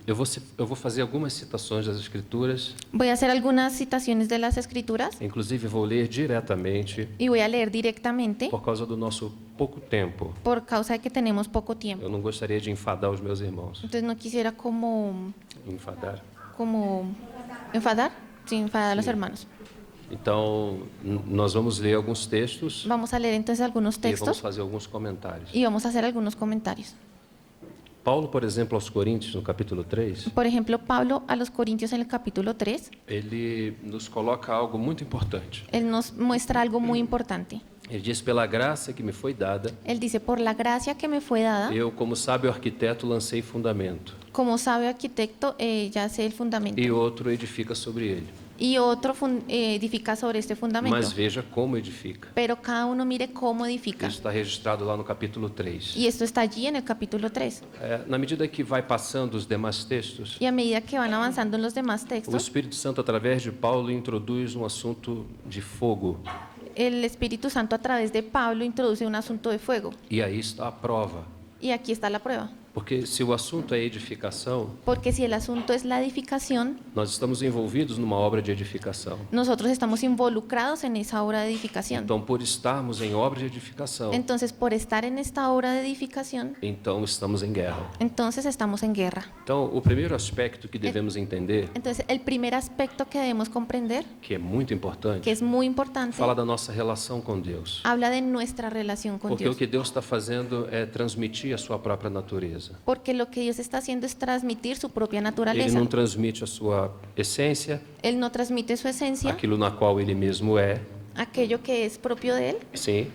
Eu vou fazer algumas citações das Escrituras, Voy a hacer algunas citaciones de las Escrituras inclusive vou ler diretamente, y voy a leer directamente por causa do nosso pouco tempo. por causa de que tenemos poco tiempo. Eu não gostaria de enfadar os meus irmãos. Entonces no quisiera como enfadar, sin enfadar a los hermanos. Então, nós vamos ler alguns textos Vamos a leer entonces algunos e vamos textos fazer alguns comentários. y vamos a hacer algunos comentarios. Paulo, por exemplo, aos Coríntios, no capítulo 3, Por ejemplo, Pablo a los Corintios en el capítulo 3, ele nos coloca algo muito importante. él nos muestra algo muy importante. Ele diz: pela graça que me foi dada, Él dice, por la gracia que me fue dada, eu, como sábio arquiteto, lancei fundamento, como sabio arquitecto, ya sé el fundamento. e outro edifica sobre ele. Y otro edifica sobre este fundamento. Mas veja como edifica. Pero cada uno mire cómo edifica. Isso está registrado lá no capítulo 3. Y esto está allí en el capítulo 3. Na medida que vai passando os demais textos, Y a medida que van avanzando en los demás o textos, Espírito Santo, através de Paulo, introduz um assunto de fogo. el Espíritu Santo a través de Pablo introduce un asunto de fuego. E aí está a prova. Y aquí está la prueba. Porque se o assunto é edificação, Porque si el asunto es la edificación, nós estamos envolvidos numa obra de edificação. nosotros estamos involucrados en esa obra de edificación. Então, por estarmos em obra de edificação, Entonces, por estar en esta obra de edificación, então estamos em guerra. entonces estamos en guerra. Então, o primeiro aspecto que devemos entender, Entonces, el primer aspecto que debemos comprender, que é muito que importante, es muy importante, fala da nossa relação com Deus. habla de nuestra relación con Porque Dios. o que Deus está fazendo é transmitir a sua própria natureza. Porque lo que Dios está haciendo es transmitir su propia Ele naturaleza. não transmite a sua essência, Él no transmite su esencia, aquilo na qual ele mesmo é, aquello que es propio de Él, sim,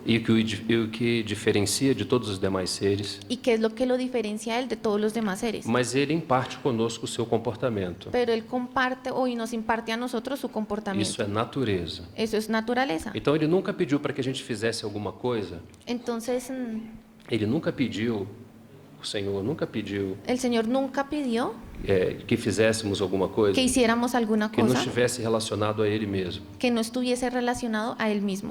e o que diferencia de todos os demais seres, y que es lo que lo diferencia a Él de todos los demás seres. mas ele imparte conosco o seu comportamento. Pero Él comparte o y nos imparte a nosotros su Isso comportamiento. é natureza. Eso es naturaleza. Então ele nunca pediu para que a gente fizesse alguma coisa, Entonces, ele nunca pediu, o Senhor nunca pediu el Señor nunca pidió que fizéssemos alguma coisa que hiciéramos alguna que não cosa estivesse relacionado a ele mesmo. que no estuviese relacionado a Él mismo.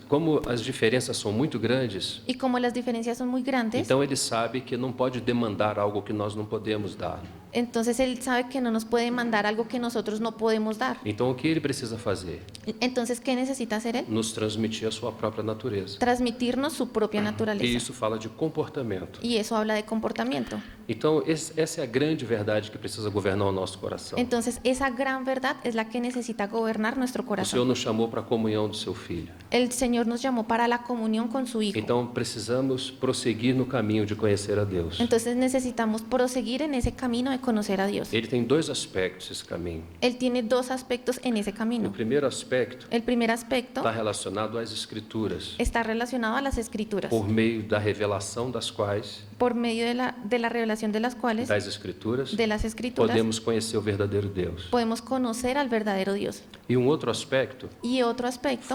Como as diferenças são muito grandes, Y como las diferencias son muy grandes, então ele sabe que não pode demandar algo que nós não podemos dar. entonces Él sabe que no nos puede mandar algo que nosotros no podemos dar. Então o que ele precisa fazer? Entonces, ¿qué necesita hacer Él? Nos transmitir a sua própria natureza. Transmitirnos su propia E naturaleza. isso fala de comportamento. Y eso habla de comportamiento. Então essa é a grande verdade que precisa governar o nosso coração. Entonces, esa gran verdad es la que necesita gobernar nuestro O Senhor corazón. nos chamou para a comunhão do seu Filho. El Señor nos llamó para la comunión con su Hijo. Então precisamos prosseguir no caminho de conhecer a Deus. Entonces necesitamos proseguir en ese camino de conocer a Dios. Ele tem dois aspectos esse caminho. Él tiene dos aspectos en ese O camino. primeiro aspecto El primer aspecto está relacionado às Escrituras, está relacionado a las Escrituras, por meio da revelação das quais, por medio de la revelación de las cuales, das Escrituras, de las Escrituras, podemos conhecer o verdadeiro Deus. podemos conocer al verdadero Dios. E um outro aspecto Y otro aspecto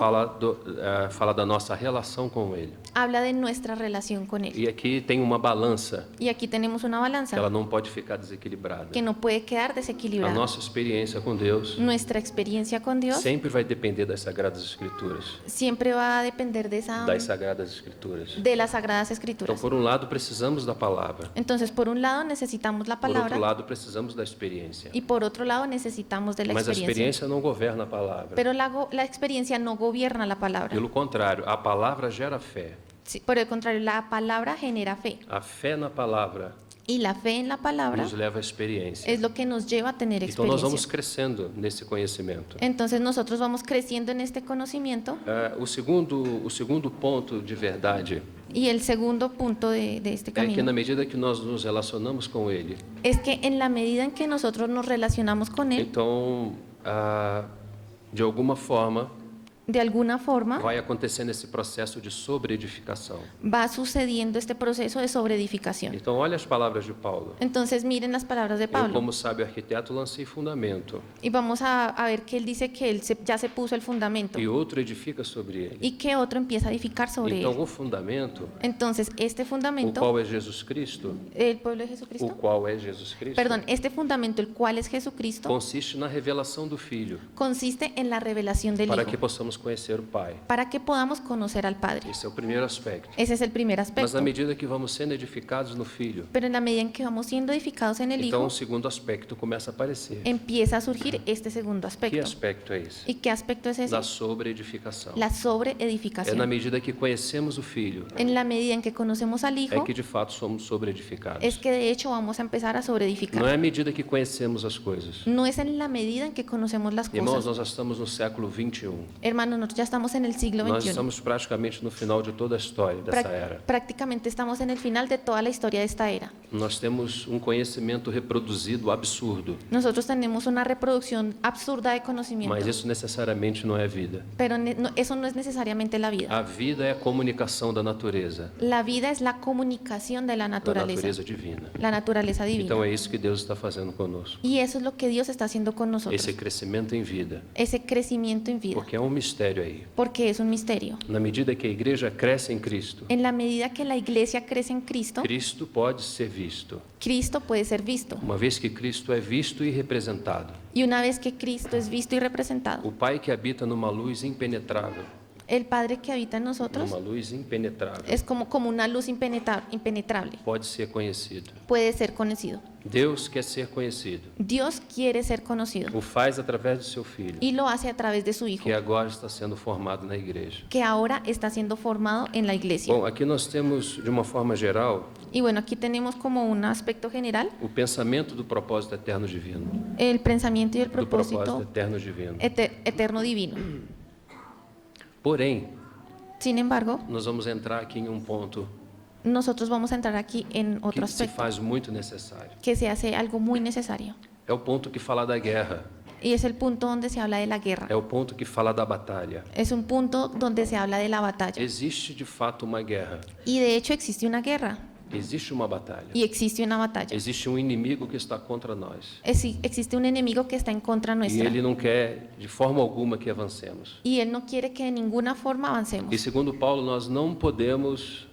fala da nossa relação com Ele. habla de nuestra relación con Él. E aqui tem uma balança Y aquí tenemos una que balanza ela não pode ficar desequilibrada. que no puede quedar A desequilibrada. nossa experiência com Deus Nuestra experiencia con Dios sempre vai depender das Sagradas Escrituras. siempre va a depender de Das Sagradas Escrituras. de las Sagradas Então, Escrituras. por um lado, precisamos da palavra. Entonces, por un lado necesitamos la Por outro palabra lado, precisamos da experiência. y por otro lado necesitamos de la Mas a experiencia. experiência não governa a palavra. Pero la experiencia no gobierna la palabra. Pelo contrário, a palavra gera fé. Sí, por el contrario, la palabra genera fe A fé na palavra y la fe en la palabra nos leva à experiência. es lo que nos lleva a tener Então, nós vamos experiencia. crescendo nesse conhecimento. Entonces nosotros vamos creciendo en este conocimiento O segundo ponto de verdade y el segundo punto de este é que, na camino medida que nós nos relacionamos com Ele, es que en la medida en que nosotros nos relacionamos con Él, então, de alguma forma, de alguna forma vai acontecendo esse processo de sobreedificação. va sucediendo este proceso de sobreedificación. Então, olha as palavras de Paulo. Entonces miren las palabras de Eu, Pablo como sábio arquiteto, lancei fundamento, y vamos a ver que él dice que ya se puso el fundamento e outro edifica sobre ele. y que otro empieza a edificar sobre Então, él. o fundamento, Entonces este o fundamento, qual é Jesus Cristo, el pueblo de o Jesucristo, qual é Jesus Cristo, perdón, este fundamento, el cual es Jesucristo, consiste na revelação do Filho, consiste en la revelación del para Hijo, que possamos possamos conhecer o Pai. para que podamos conocer al Padre. Esse é o primeiro aspecto. Ese es el primer Mas aspecto. na medida que vamos sendo edificados no Filho, Pero en la medida en que vamos siendo edificados en el então Hijo, o segundo aspecto começa a aparecer. empieza a surgir este segundo Que aspecto. aspecto é esse? ¿Y qué aspecto es ese? Da sobreedificação. La É na sobreedificación. medida que conhecemos o Filho, En la medida en que conocemos al é Hijo, que de fato somos sobreedificados. es que de hecho vamos a empezar a Não sobreedificar. é à medida que conhecemos as coisas. No es en la medida en que conocemos las Irmãos, cosas. nós já estamos no século 21. Hermanos, nosotros ya estamos en el siglo Nós XXI. estamos praticamente no final de toda a história dessa era. Prácticamente estamos en el final de toda la historia de esta era. Nós temos um conhecimento reproduzido absurdo, Nosotros tenemos una reproducción absurda de conocimiento, mas isso necessariamente não é vida. pero eso no es necesariamente la vida. A vida é a comunicação da natureza La vida es la comunicación de la naturaleza divina. divina. Então é isso que Deus está fazendo conosco. Y eso es lo que Dios está haciendo con nosotros, Esse crescimento em vida, ese crecimiento en vida, porque é um mistério aí. porque es un misterio. Na medida que a igreja cresce em Cristo, En la medida que la iglesia crece en Cristo, Cristo pode ser visto. Cristo puede ser visto. Uma vez que Cristo é visto e representado, Y una vez que Cristo es visto y representado, o Pai que habita numa luz impenetrável, el Padre que habita en nosotros numa luz impenetrável, es como una luz impenetrable, pode ser conhecido. puede ser conocido. Deus quer ser conhecido. Dios quiere ser conocido O faz através do seu Filho, y lo hace a través de su Hijo, que agora está sendo formado na igreja. que ahora está siendo formado en la iglesia. Bom, aqui nós temos, de uma forma geral, Y bueno, aquí tenemos como un aspecto general, o pensamento do propósito eterno divino. el pensamiento y el Do propósito propósito eterno divino. eterno divino. Porém, Sin embargo, nós vamos entrar aqui em um ponto nosotros vamos a entrar aquí en que otro se aspecto, faz muito necessário. que se hace algo muy necesario. É o ponto que fala da guerra. Y es el punto donde se habla de la guerra. É o ponto que fala da batalha. Es un punto donde se habla de la batalla. Existe de fato uma guerra. Y de hecho existe una guerra Existe uma batalha. y existe una batalla. Existe um inimigo que está contra nós. Existe un enemigo que está en contra E nuestra. ele não quer de forma alguma que avancemos. Y él no quiere que de ninguna forma avancemos. E segundo Paulo, nós não podemos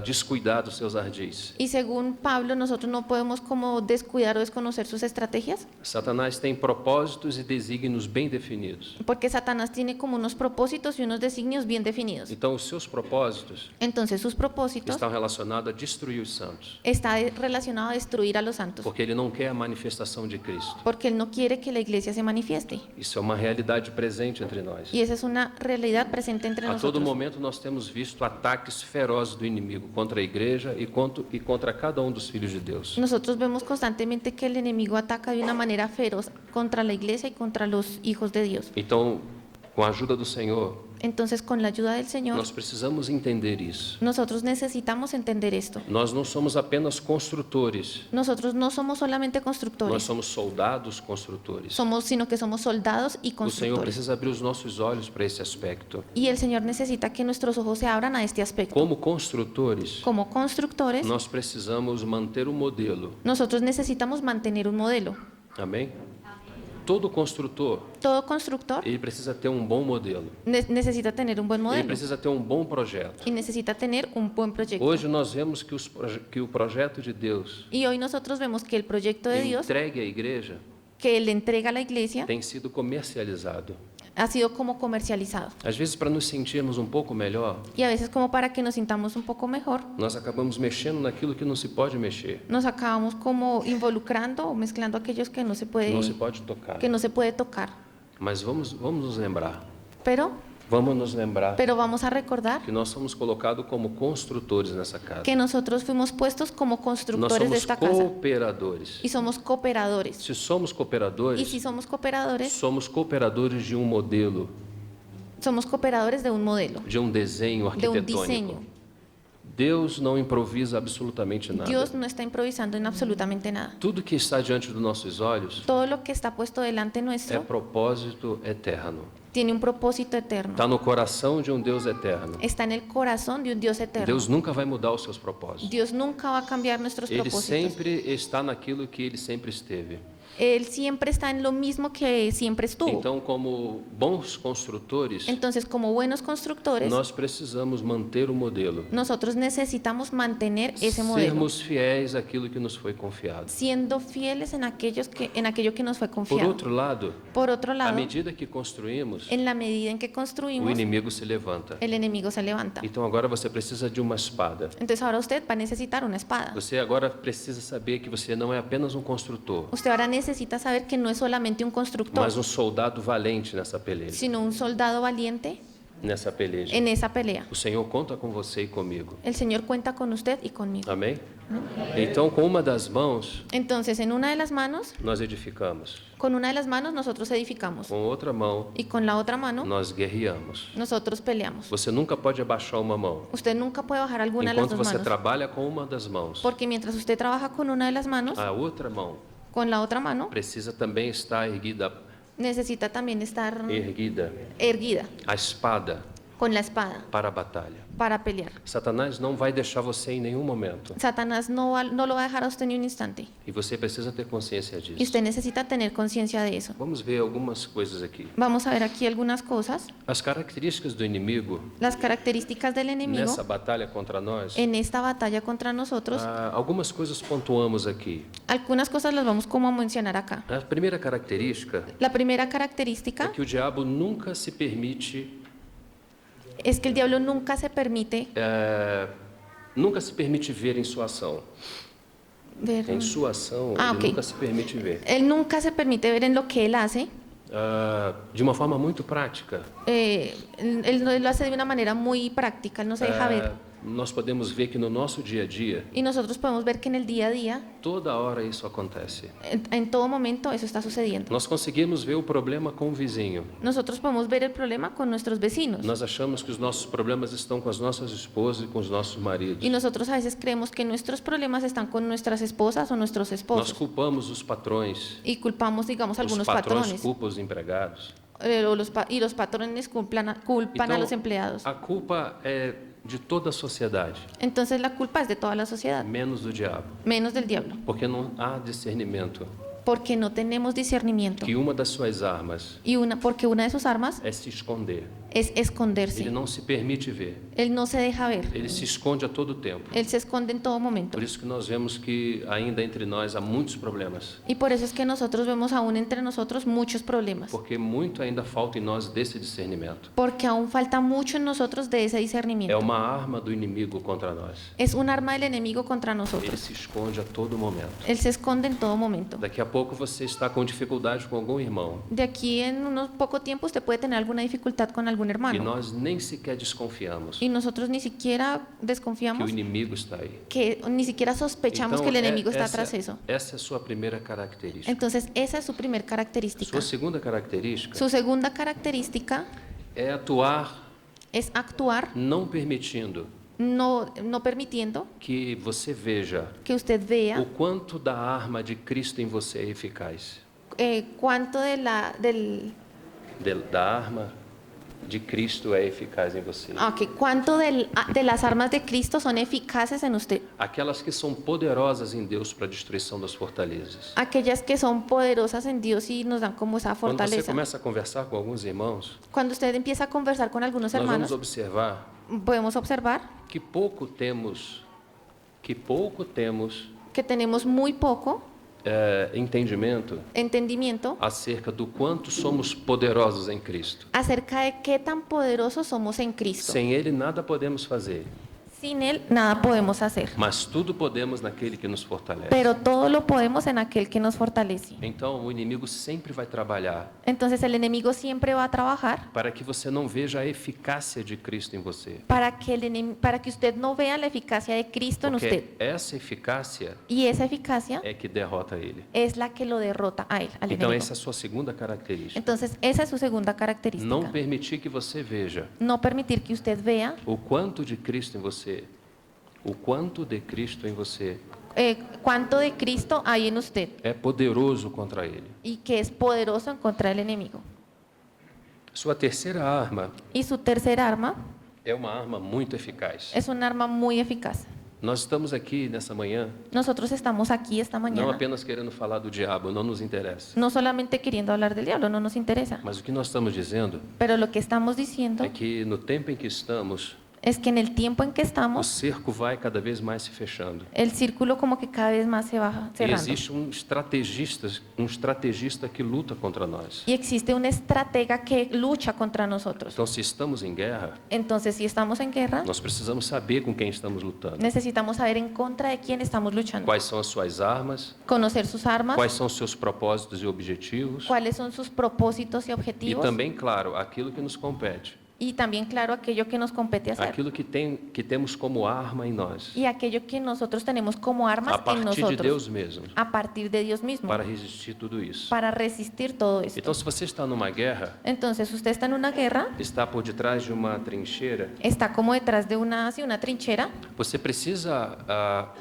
descuidar dos seus ardis. Y según Pablo, nosotros no podemos como descuidar o desconocer sus estrategias, Satanás tem propósitos e desígnios bem definidos. porque Satanás tiene como unos propósitos y unos designios bien definidos. Então, os seus propósitos Entonces sus propósitos estão relacionados a destruir os santos, está relacionado a destruir a los santos, porque ele não quer a manifestação de Cristo. porque él no quiere que la iglesia se manifieste. Isso é uma realidade presente entre nós. Y esa es una realidad presente entre A todo nosotros. momento nós temos visto ataques ferozes do inimigo contra a igreja e contra cada um dos filhos de Deus. Nosotros vemos constantemente que el enemigo ataca de una manera feroz contra la iglesia y contra los hijos de Dios. Então, com a ajuda do Senhor, Entonces, con la ayuda del Señor, nós precisamos entender isso. nosotros necesitamos entender esto. Nós não somos apenas construtores, Nosotros no somos solamente nós constructores, somos soldados construtores. sino que somos soldados y O Senhor constructores. precisa abrir os nossos olhos para esse aspecto. Y el Señor necesita que nuestros ojos se abran a este aspecto. Como construtores, Como constructores, nós precisamos manter o modelo. nosotros necesitamos mantener un modelo. Amém? Todo construtor, Todo constructor ele precisa ter um bom modelo. necesita tener un buen Ele modelo precisa ter um bom projeto. y necesita tener un buen proyecto. Hoje nós vemos que o projeto de Deus Y hoy nosotros vemos que el proyecto de Dios entregue à igreja que Él entrega a la iglesia tem sido comercializado. ha sido como comercializado. Às vezes, para nos sentirmos um pouco melhor, Y a veces como para que nos sintamos un poco mejor, nós acabamos mexendo naquilo que não se pode mexer, nos acabamos como involucrando o mezclando aquellos que no se puede, não se pode tocar. tocar. Mas vamos nos lembrar, Pero vamos a recordar que nós somos colocados como construtores nessa casa. que nosotros fuimos puestos como Nós constructores de somos esta casa cooperadores. y somos cooperadores. Se somos Y cooperadores, si somos cooperadores, somos cooperadores de um modelo, somos cooperadores de un modelo, de um desenho de un arquitetônico. diseño. Deus não improvisa absolutamente nada. Dios no está improvisando en absolutamente nada. Tudo que está diante dos nossos olhos Todo lo que está puesto delante é nuestro propósito eterno. tiene un propósito eterno. Está no coração de um Deus eterno. Está en el corazón de un Dios eterno. Deus nunca vai mudar os seus propósitos. Dios nunca va a cambiar nuestros Ele propósitos. sempre está naquilo que ele sempre esteve. Él siempre está en lo mismo que siempre estuvo. Então, como bons construtores, Entonces, como buenos constructores, nós precisamos manter o modelo, nosotros necesitamos mantener ese modelo, sermos fiéis àquilo que nos foi confiado. siendo fieles en aquello que nos fue Por confiado. outro lado, Por otro à lado, medida que construímos, en la medida en que o construimos, inimigo se levanta. el enemigo se levanta. Então agora você precisa de uma espada. Entonces ahora usted va a necesitar una espada. Você agora precisa saber que você não é apenas um construtor, Usted ahora necesita saber que no es solamente un constructor, mas um soldado valente nessa peleja. sino un soldado valiente Nessa peleja. en esa pelea. O Senhor conta com você e comigo. El Señor cuenta con usted y conmigo. Amém? Então, com uma das mãos, Entonces, en una de las manos, nós edificamos. con una de las manos nosotros edificamos Com outra mão, y con la otra mano nós guerreamos. nosotros peleamos. Você nunca pode abaixar uma mão. Usted nunca puede bajar alguna de las Enquanto dos você manos, trabalha com uma das mãos, porque mientras usted trabaja con una de las manos, a outra mão con la otra mano precisa também estar erguida, necesita también estar erguida a espada con la espada para a batalha. para pelear. Satanás não vai deixar você em nenhum momento. Satanás no lo va a dejar a usted ni un instante, E você precisa ter consciência y disso. usted necesita tener conciencia de eso. Vamos ver algumas coisas aqui. Vamos a ver aquí algunas cosas. As características do inimigo Las características del enemigo nessa batalha contra nós. en esta batalla contra nosotros. Algumas coisas pontuamos aqui. Algunas cosas las vamos como a mencionar acá. A primeira característica La primera é característica que o diabo nunca se permite es que el diablo nunca se permite ver em sua ação. ver. Em sua ação, Ah, ele ok. nunca se permite ver. Él nunca se permite ver en lo que él hace. De uma forma muito prática. Él lo hace de una manera muy práctica, él no se deja ver. Nós podemos ver que no nosso dia a dia, Y nosotros podemos ver que en el día a día, toda hora isso acontece. en todo momento, eso está sucediendo. Nós conseguimos ver o problema com o vizinho. Nosotros podemos ver el problema con nuestros vecinos. Nós achamos que os nossos problemas estão com as nossas esposas e com os nossos maridos. Y nosotros a veces creemos que nuestros problemas están con nuestras esposas o nuestros Nós esposos. culpamos os patrões. Y culpamos, digamos, a Os algunos patrões patrones. culpam os empregados. Y los patrones culpan a los empleados. a culpa é de toda a sociedade, Entonces la culpa es de toda la sociedad, menos do diabo, menos del diablo, porque não há discernimento porque no tenemos discernimiento. que uma das suas armas Porque una de sus armas é se esconder. es esconderse. Ele não se permite ver, Él no se deja ver, ele se esconde a todo tempo. él se esconde en todo momento. Por isso que nós vemos que ainda entre nós há muitos problemas, Y por eso es que nosotros vemos aún entre nosotros muchos problemas, porque muito ainda falta em nós desse discernimento. porque aún falta mucho en nosotros de ese É discernimiento. uma arma do inimigo contra nós. Es un arma del enemigo contra Ele nosotros. se esconde a todo momento. Él se esconde en todo momento. Daqui a pouco você está com dificuldade com algum irmão De aquí en unos poco tiempo usted puede tener alguna dificultad con algún e hermano. nós nem sequer desconfiamos Y nosotros ni siquiera que o desconfiamos, inimigo está aí. que ni siquiera sospechamos que el enemigo está tras eso. Essa é a sua primeira característica. Entonces, esa es su primer característica. Sua segunda característica Su segunda característica é atuar es actuar não permitindo no permitiendo que você veja que usted o vea quanto da arma de Cristo em você é eficaz. cuánto Da arma de Cristo é eficaz em você. cuánto de las armas de Cristo son eficaces en usted. Aquelas que são poderosas em Deus para a destruição das fortalezas. Aquellas que son poderosas en Dios y nos dan como esa Quando você fortaleza. começa a conversar com alguns irmãos, Cuando usted empieza a conversar con algunos nós vamos hermanos, observar podemos observar que pouco temos que tenemos muy poco entendimento entendimiento acerca do quanto somos poderosos em Cristo. acerca de qué tan poderosos somos en Cristo. Sem Ele nada podemos fazer, Sin Él nada podemos hacer, mas tudo podemos naquele que nos fortalece. pero todo lo podemos en aquel que nos fortalece. Então o inimigo sempre vai trabalhar Entonces el enemigo siempre va a trabajar para que você não veja a eficácia de Cristo em você. para que usted no vea la eficacia de Cristo en usted. Porque essa eficácia Y esa eficacia é que derrota ele. es la que lo derrota a él, al Então enemigo. essa é a sua segunda característica. Entonces esa es su segunda Não característica. permitir que você veja No permitir que usted vea o quanto de Cristo em você. O quanto de Cristo em você cuánto de Cristo hay en usted é poderoso contra ele. y que es poderoso en contra del enemigo. Sua terceira arma Y su tercer arma é uma arma muito eficaz. es un arma muy eficaz. Nós estamos aqui nessa manhã Nosotros estamos aquí esta não mañana, apenas querendo falar do diabo, não nos interessa. no solamente queriendo hablar del diablo, no nos interesa, Mas o que nós estamos dizendo pero lo que estamos diciendo é que no tempo em que estamos, es que en el tiempo en que o estamos, cerco vai cada vez mais se fechando. el círculo como que cada vez más se va E cerrando. existe um estrategista que luta contra nós. Y existe un estratega que lucha contra nosotros. Então, se estamos em guerra, Entonces, si estamos en guerra, nós precisamos saber com quem estamos lutando. necesitamos saber en contra de quién estamos luchando. Quais são as suas armas, Conocer sus armas, quais são os seus propósitos e objetivos. cuáles son sus propósitos y E objetivos. também, claro, aquilo que nos compete. Y también, claro, aquello que nos compete hacer. Aquilo que temos como arma em nós. Y aquello que nosotros tenemos como armas A en partir de nosotros. Deus mesmo. A partir de Dios mismo. Para resistir tudo isso. Para resistir todo esto. Então, se você está numa guerra, Entonces, usted está en una guerra, está por detrás de uma trincheira, está como detrás de una trinchera. você precisa,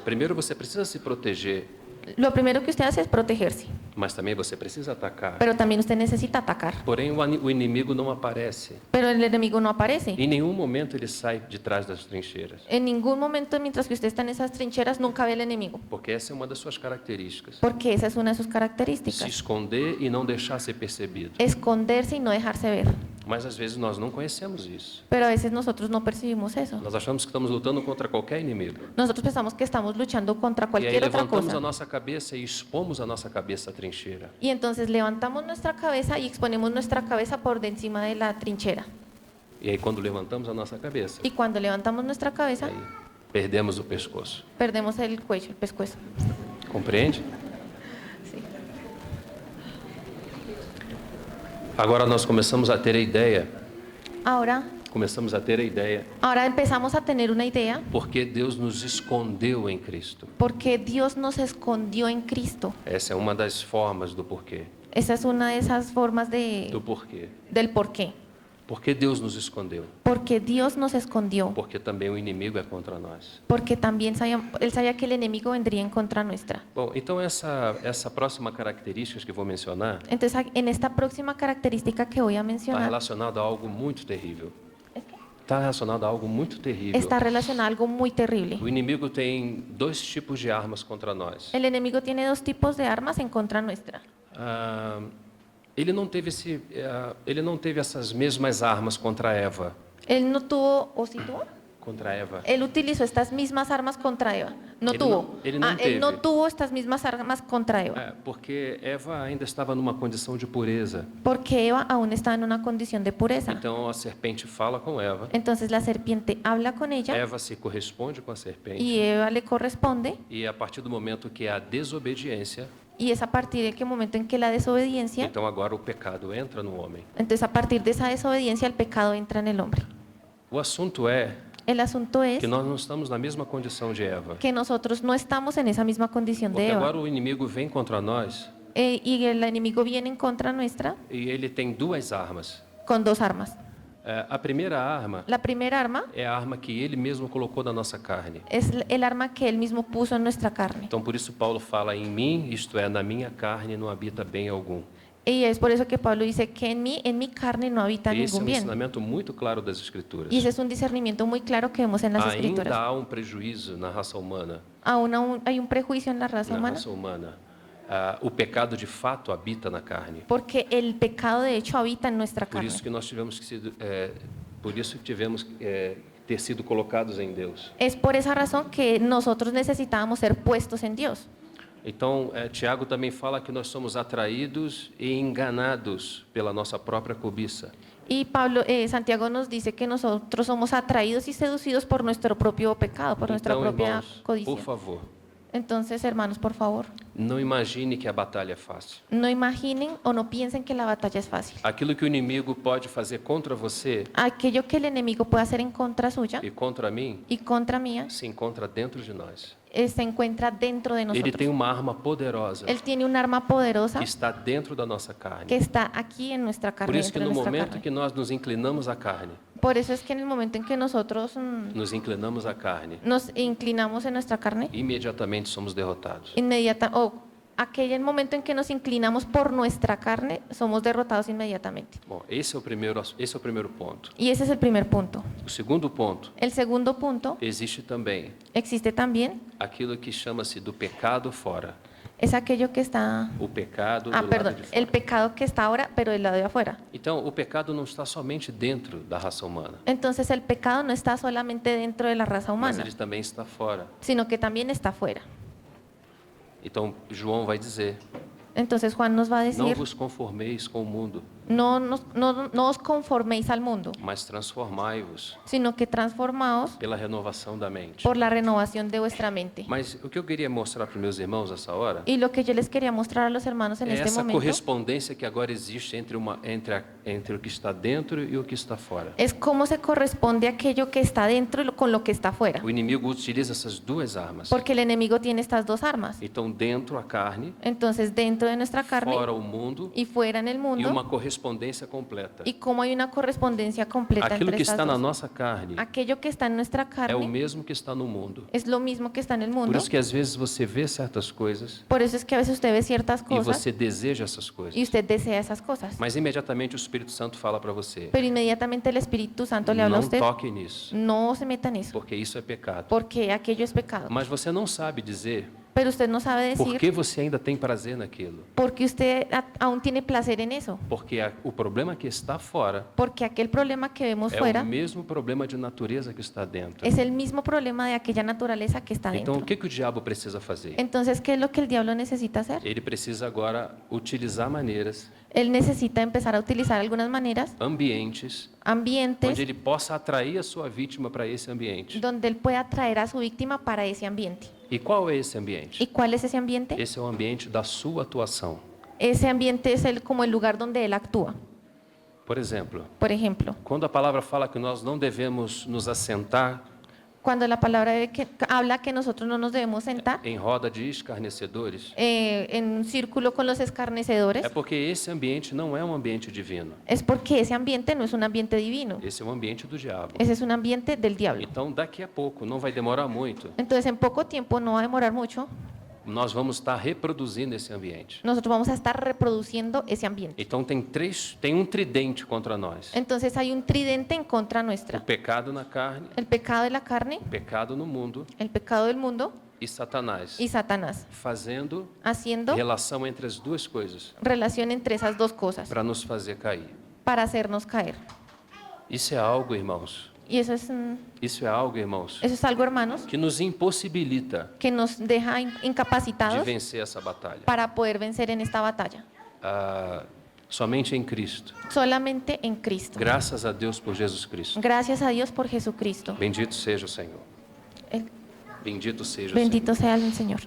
primeiro você precisa se proteger, Lo primero que usted hace es protegerse, mas também você precisa atacar. pero también usted necesita atacar. Porém, o inimigo não aparece. Pero el enemigo no aparece. Em nenhum momento ele sai de trás das trincheiras, En ningún momento, mientras que usted está en esas trincheras, nunca ve el enemigo, porque essa é uma das suas características. porque esa es una de sus Se características. esconder e não deixar ser percebido. Esconderse y no dejarse ver. Mas às vezes nós não conhecemos isso. Pero a veces nosotros no percibimos eso. Nós achamos que estamos lutando contra qualquer inimigo. Nosotros pensamos que estamos luchando contra E aí cualquier otra levantamos cosa. a nossa cabeça e expomos a nossa cabeça à trincheira. Y entonces levantamos nuestra cabeza y exponemos nuestra cabeza por de encima de la trinchera. E aí quando levantamos a nossa cabeça, Y cuando levantamos nuestra cabeza, aí perdemos o pescoço. perdemos el cuello, el pescuezo. Compreende? Sí. Agora nós começamos a ter a ideia, Ahora empezamos a tener una idea porque Deus nos escondeu em Cristo. porque Dios nos escondió en Cristo. Essa é uma das formas do porquê. Esa es una de esas formas Do porquê. del por qué. Por que Deus nos escondeu? Porque Dios nos escondió. Porque também o inimigo é contra nós. Porque también Él sabía que el enemigo vendría en contra nuestra. Bom, então essa próxima característica que vou mencionar Entonces, en esta próxima característica que voy a está mencionar, relacionado a algo muito terrível. Está relacionado a algo muito terrível. está relacionada a algo muy terrible. O inimigo tem dois tipos de armas contra nós. El enemigo tiene dos tipos de armas en contra nuestra. Ele não teve essas mesmas armas contra Eva. Él no tuvo, ¿o sí tuvo? Contra Eva. Él utilizó estas mismas armas contra Eva. No Él tuvo. no- él no Él no teve. tuvo estas mismas armas contra Eva. Porque Eva ainda estava numa condição de pureza. Porque Eva aún estaba en una condición de pureza. Então a serpente fala com Eva. Entonces la serpiente habla con ella Eva se corresponde com a serpente. y Eva le corresponde. E a partir do momento que há desobediência, Y es a partir de qué momento en que la desobediencia, então agora o pecado entra no homem. entonces a partir de esa desobediencia el pecado entra en el hombre. O assunto é El asunto es que nós não estamos na mesma condição de Eva. que nosotros no estamos en esa misma condición de Porque Eva. agora o inimigo vem contra nós Y el enemigo viene en contra nuestra e ele tem duas armas. con dos armas. A primeira arma La primera arma é a arma que ele mesmo colocou na nossa carne. es el arma que él mismo puso en nuestra carne. Então por isso Paulo fala em mim, isto é, na minha carne não habita bem algum. Y es por eso que Pablo dice que en mi carne no habita Esse é ningún um bien. ensinamento muito claro das Escrituras. Y ese es un discernimiento muy claro que vemos en las Ainda escrituras. há um prejuízo na raça humana. Aún hay un prejuicio en la raza humana O pecado de fato habita na carne. porque el pecado de hecho habita en nuestra Por carne. isso que nós tivemos que ter sido colocados em Deus. Es por esa razón que nosotros necesitábamos ser puestos en Dios. Então, Tiago também fala que nós somos atraídos e enganados pela nossa própria cobiça. Y Santiago nos dice que nosotros somos atraídos y seducidos por nuestro propio pecado, por nuestra Então, propia irmãos, codicia. por favor, Entonces, hermanos, por favor, não imagine que a batalha é fácil. no imaginen o no piensen que la batalla es fácil. Aquilo que o inimigo pode fazer contra você Aquello que el enemigo puede hacer en contra suya e contra mim y contra mía se encontra dentro de nós. se encuentra dentro de Ele nosotros. tem uma arma poderosa Él tiene un arma poderosa que está dentro da nossa que carne. está aquí en nuestra Por carne, isso que dentro de no nuestra momento carne. que nós nos inclinamos à carne, Por eso es que en el momento en que nosotros nos inclinamos à carne, nos inclinamos en nuestra carne, imediatamente somos derrotados. aquel momento en que nos inclinamos por nuestra carne, somos derrotados inmediatamente. Bom, esse é o primeiro ponto. Y ese es el primer punto. O segundo ponto, El segundo punto, existe também existe también, aquilo que chama-se do pecado fora. es aquello que está... O pecado do perdón, lado de el fora. pecado que está ahora, pero del lado de afuera. Então, o pecado não está somente dentro da raça humana, Entonces el pecado no está solamente dentro de la raza mas humana, ele também está fora. sino que también está afuera. Então, João vai dizer: Entonces Juan nos va a não decir, vos conformeis com o mundo, no os conforméis al mundo, mas transformai-vos sino que transformaos pela renovação da mente. por la renovación de vuestra mente. Mas o que eu queria mostrar para os meus irmãos nessa hora Y lo que yo les quería mostrar a los hermanos en é este essa momento correspondência que agora existe entre o que está dentro e o que está fora. es cómo se corresponde aquello que está dentro con lo que está afuera. O inimigo utiliza essas duas armas. Porque el enemigo tiene estas dos armas. Então, dentro a carne, Entonces, dentro de nuestra carne fora o mundo y fuera en el e uma mundo, correspondência completa. y cómo hay una correspondencia completa Aquilo entre que estas está na dos. nossa carne Aquello que está en nuestra é o carne mesmo que está no mundo. es lo mismo que está en el Por mundo. isso que às vezes você vê certas coisas Por eso es que a veces usted ve ciertas e cosas você deseja essas coisas. y usted desea esas cosas. Mas imediatamente o Espírito Santo fala para você: Pero inmediatamente el Espíritu Santo le habla a não usted, toque nisso, no se meta en eso, porque isso é pecado. porque aquello es pecado. Mas você não sabe dizer Pero usted no sabe por decir que você ainda tem prazer naquilo. porque usted aún tiene placer en eso. Porque o problema que está fora Porque aquel problema que vemos é fuera o mesmo problema de natureza que está dentro. es el mismo problema de aquella naturaleza que está Então, dentro. o que o diabo precisa fazer? Entonces, ¿qué es lo que el diablo necesita hacer? Ele precisa agora utilizar maneiras, Él necesita empezar a utilizar algunas maneras, ambientes, ambientes, onde ele possa atrair a sua vítima para esse ambiente. donde él pueda atraer a su víctima para ese ambiente. E qual é esse ambiente? ¿Y cuál es ese ambiente? Esse é o ambiente da sua atuação. Ese ambiente es como el lugar donde él actúa. Por exemplo, Por ejemplo, quando a palavra fala que nós não devemos nos assentar cuando la palabra habla que nosotros no nos debemos sentar em roda de escarnecedores, en un círculo con los escarnecedores, é porque esse ambiente não é um ambiente divino. es porque ese ambiente no es un ambiente divino. Esse é um ambiente do diabo. Ese es un ambiente del diablo. Então, daqui a pouco, não vai demorar muito, Entonces, en poco tiempo, no va a demorar mucho, nós vamos estar reproduzindo esse ambiente. nosotros vamos a estar reproduciendo ese ambiente. Então, tem um tridente contra nós. Entonces hay un tridente en contra O nuestra. pecado na carne, El pecado de la carne, o pecado no mundo el pecado del mundo e Satanás, y Satanás, fazendo haciendo relação entre as duas coisas relación entre esas dos cosas para nos fazer cair. para hacernos caer. Isso é algo, irmãos, Y eso es algo, hermanos, que nos impossibilita que nos deja de incapacitados vencer essa batalha. para poder vencer en esta batalla. Somente em Cristo. Solamente en Cristo. Graças a Deus por Jesus Cristo. Gracias a Dios por Jesucristo. Bendito seja o Senhor. El- Bendito seja o Senhor. Bendito sea el Señor.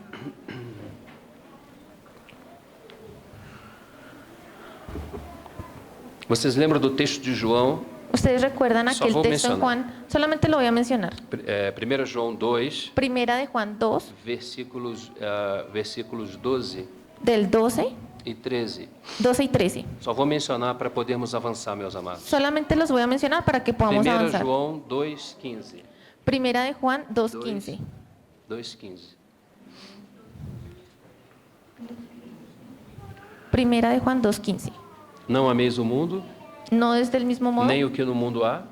Vocês lembram do texto de João? Ustedes recuerdan Só aquel vou texto en mencionar. Juan, solamente lo voy a mencionar. 1 João 2, Primera de Juan 2, versículos 12 del 12, e 13. 12 y 13. Só vou mencionar para podermos avançar, meus amados. Solamente los voy a mencionar para que podamos 1 avanzar. João 2,15. Primera de Juan 2:15. 2,15. Primera de Juan 2:15. Não ameis o mundo, No es del mismo modo nem o que no mundo há,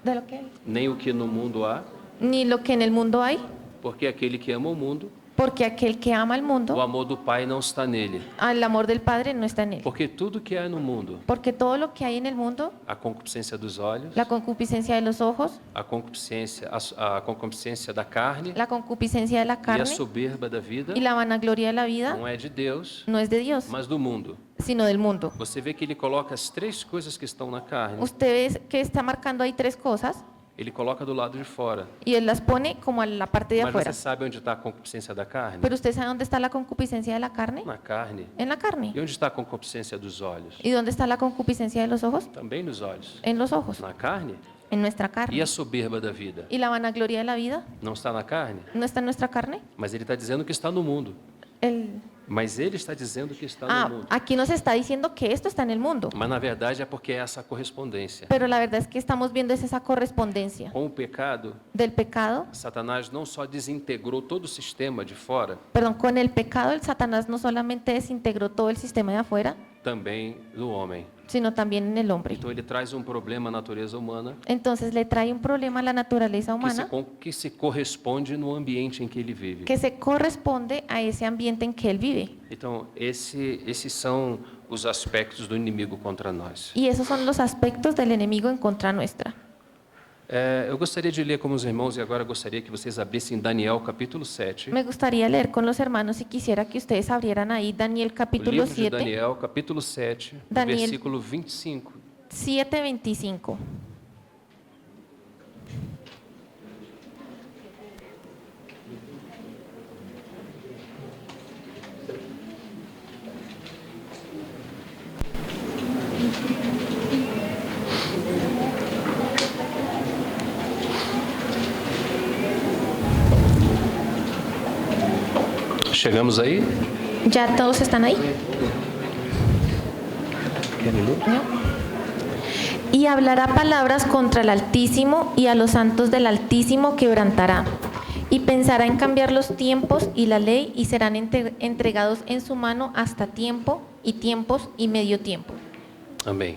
de lo que hay, nem o que no mundo há, ni lo que en el mundo hay, porque aquele que ama o mundo, porque aquel que ama al o mundo, amor do Pai não está nele. el amor del Padre no está en él. Porque tudo que há no mundo, Porque todo lo que hay en el mundo, a concupiscência dos olhos, la concupiscencia de los ojos, a concupiscência da carne la concupiscencia de la e a carne soberba da vida, y la vanagloria de la vida, não é de Deus, no es de Dios, mas do mundo. sino del mundo. Você vê que ele coloca as três coisas que estão na carne, Usted ve que está marcando ahí tres cosas ele coloca do lado de fora. y él las pone como a la parte de Mas afuera. você sabe onde está a concupiscência da carne? Pero usted sabe dónde está la concupiscencia de la carne? Na carne. En la carne. E onde está a concupiscência dos olhos? ¿Y dónde está la concupiscencia de los ojos? Também nos olhos. En los ojos, Na carne. en nuestra E carne. a soberba da vida? ¿Y la vanagloria de la vida? Não está na carne? ¿No está en nuestra carne? Mas ele está dizendo que está no mundo. El, Mas ele está dizendo que está no mundo. Aquí nos está diciendo que esto está en el mundo. Mas na verdade é porque é essa correspondência. Pero la verdad es que estamos viendo esa correspondencia Com o pecado, del pecado. Satanás não só desintegrou todo o sistema de fora, Perdón, con el pecado el Satanás no solamente desintegró todo el sistema de afuera, também no homem. sino también en el hombre. Então ele traz um problema à natureza humana Entonces le trae un problema a la naturaleza humana que se corresponde no ambiente em que ele vive. que se corresponde a ese ambiente en que él vive. Então, esses são os aspectos do inimigo contra nós. Y esos son los aspectos del enemigo en contra nuestra. Eu gostaria de ler com os irmãos e agora gostaria que vocês abrissem Daniel capítulo 7. Me gustaría leer con los hermanos y quisiera que ustedes abrieran ahí Daniel O capítulo livro de 7, Daniel capítulo 7, Daniel. versículo 25. 7:25. Chegamos aí? ¿Ya todos están ahí? Querem ler? Y hablará palabras contra el Altísimo y a los santos del Altísimo quebrantará. Y pensará en cambiar los tiempos y la ley y serán entregados en su mano hasta tiempo y tiempos y medio tiempo. Amém.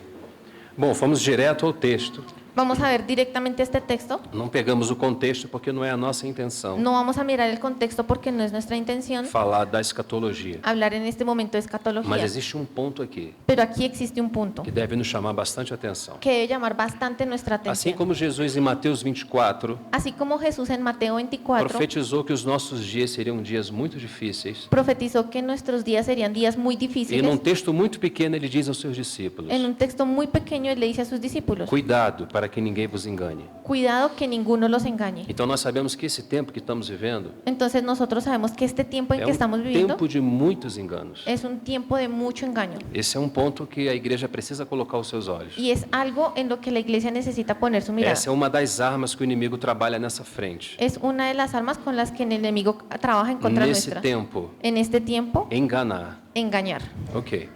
Bom, vamos direto ao texto. Vamos a ver directamente este texto. Não pegamos o contexto porque não é a nossa intenção No vamos a mirar el contexto porque no es nuestra intención falar da escatologia. hablar en este momento de escatología. Mas existe um ponto aqui Pero aquí existe un punto que deve nos chamar bastante atenção. que debe llamar bastante nuestra Assim atención. como Jesus em Mateus 24 Así como Jesús en Mateo 24 profetizou que os nossos dias seriam dias muito difíceis. profetizó que nuestros días serían días muy E difíciles. num texto muito pequeno ele diz aos seus discípulos: En un texto muy pequeño él le dice a sus discípulos, cuidado para que ninguém vos engane. cuidado que ninguno los engañe. Então nós sabemos que esse tempo que estamos vivendo Entonces nosotros sabemos que este tiempo en é que estamos viviendo tempo de muitos enganos. es un tiempo de mucho engaño. Esse é um ponto que a igreja precisa colocar os seus olhos. Y es algo en lo que la iglesia necesita poner su mirada. Essa é uma das armas que o inimigo trabalha nessa frente. Es una de las armas con las que el enemigo trabaja en contra Nesse nuestra. tempo, En este tiempo, enganar. engañar. Ok.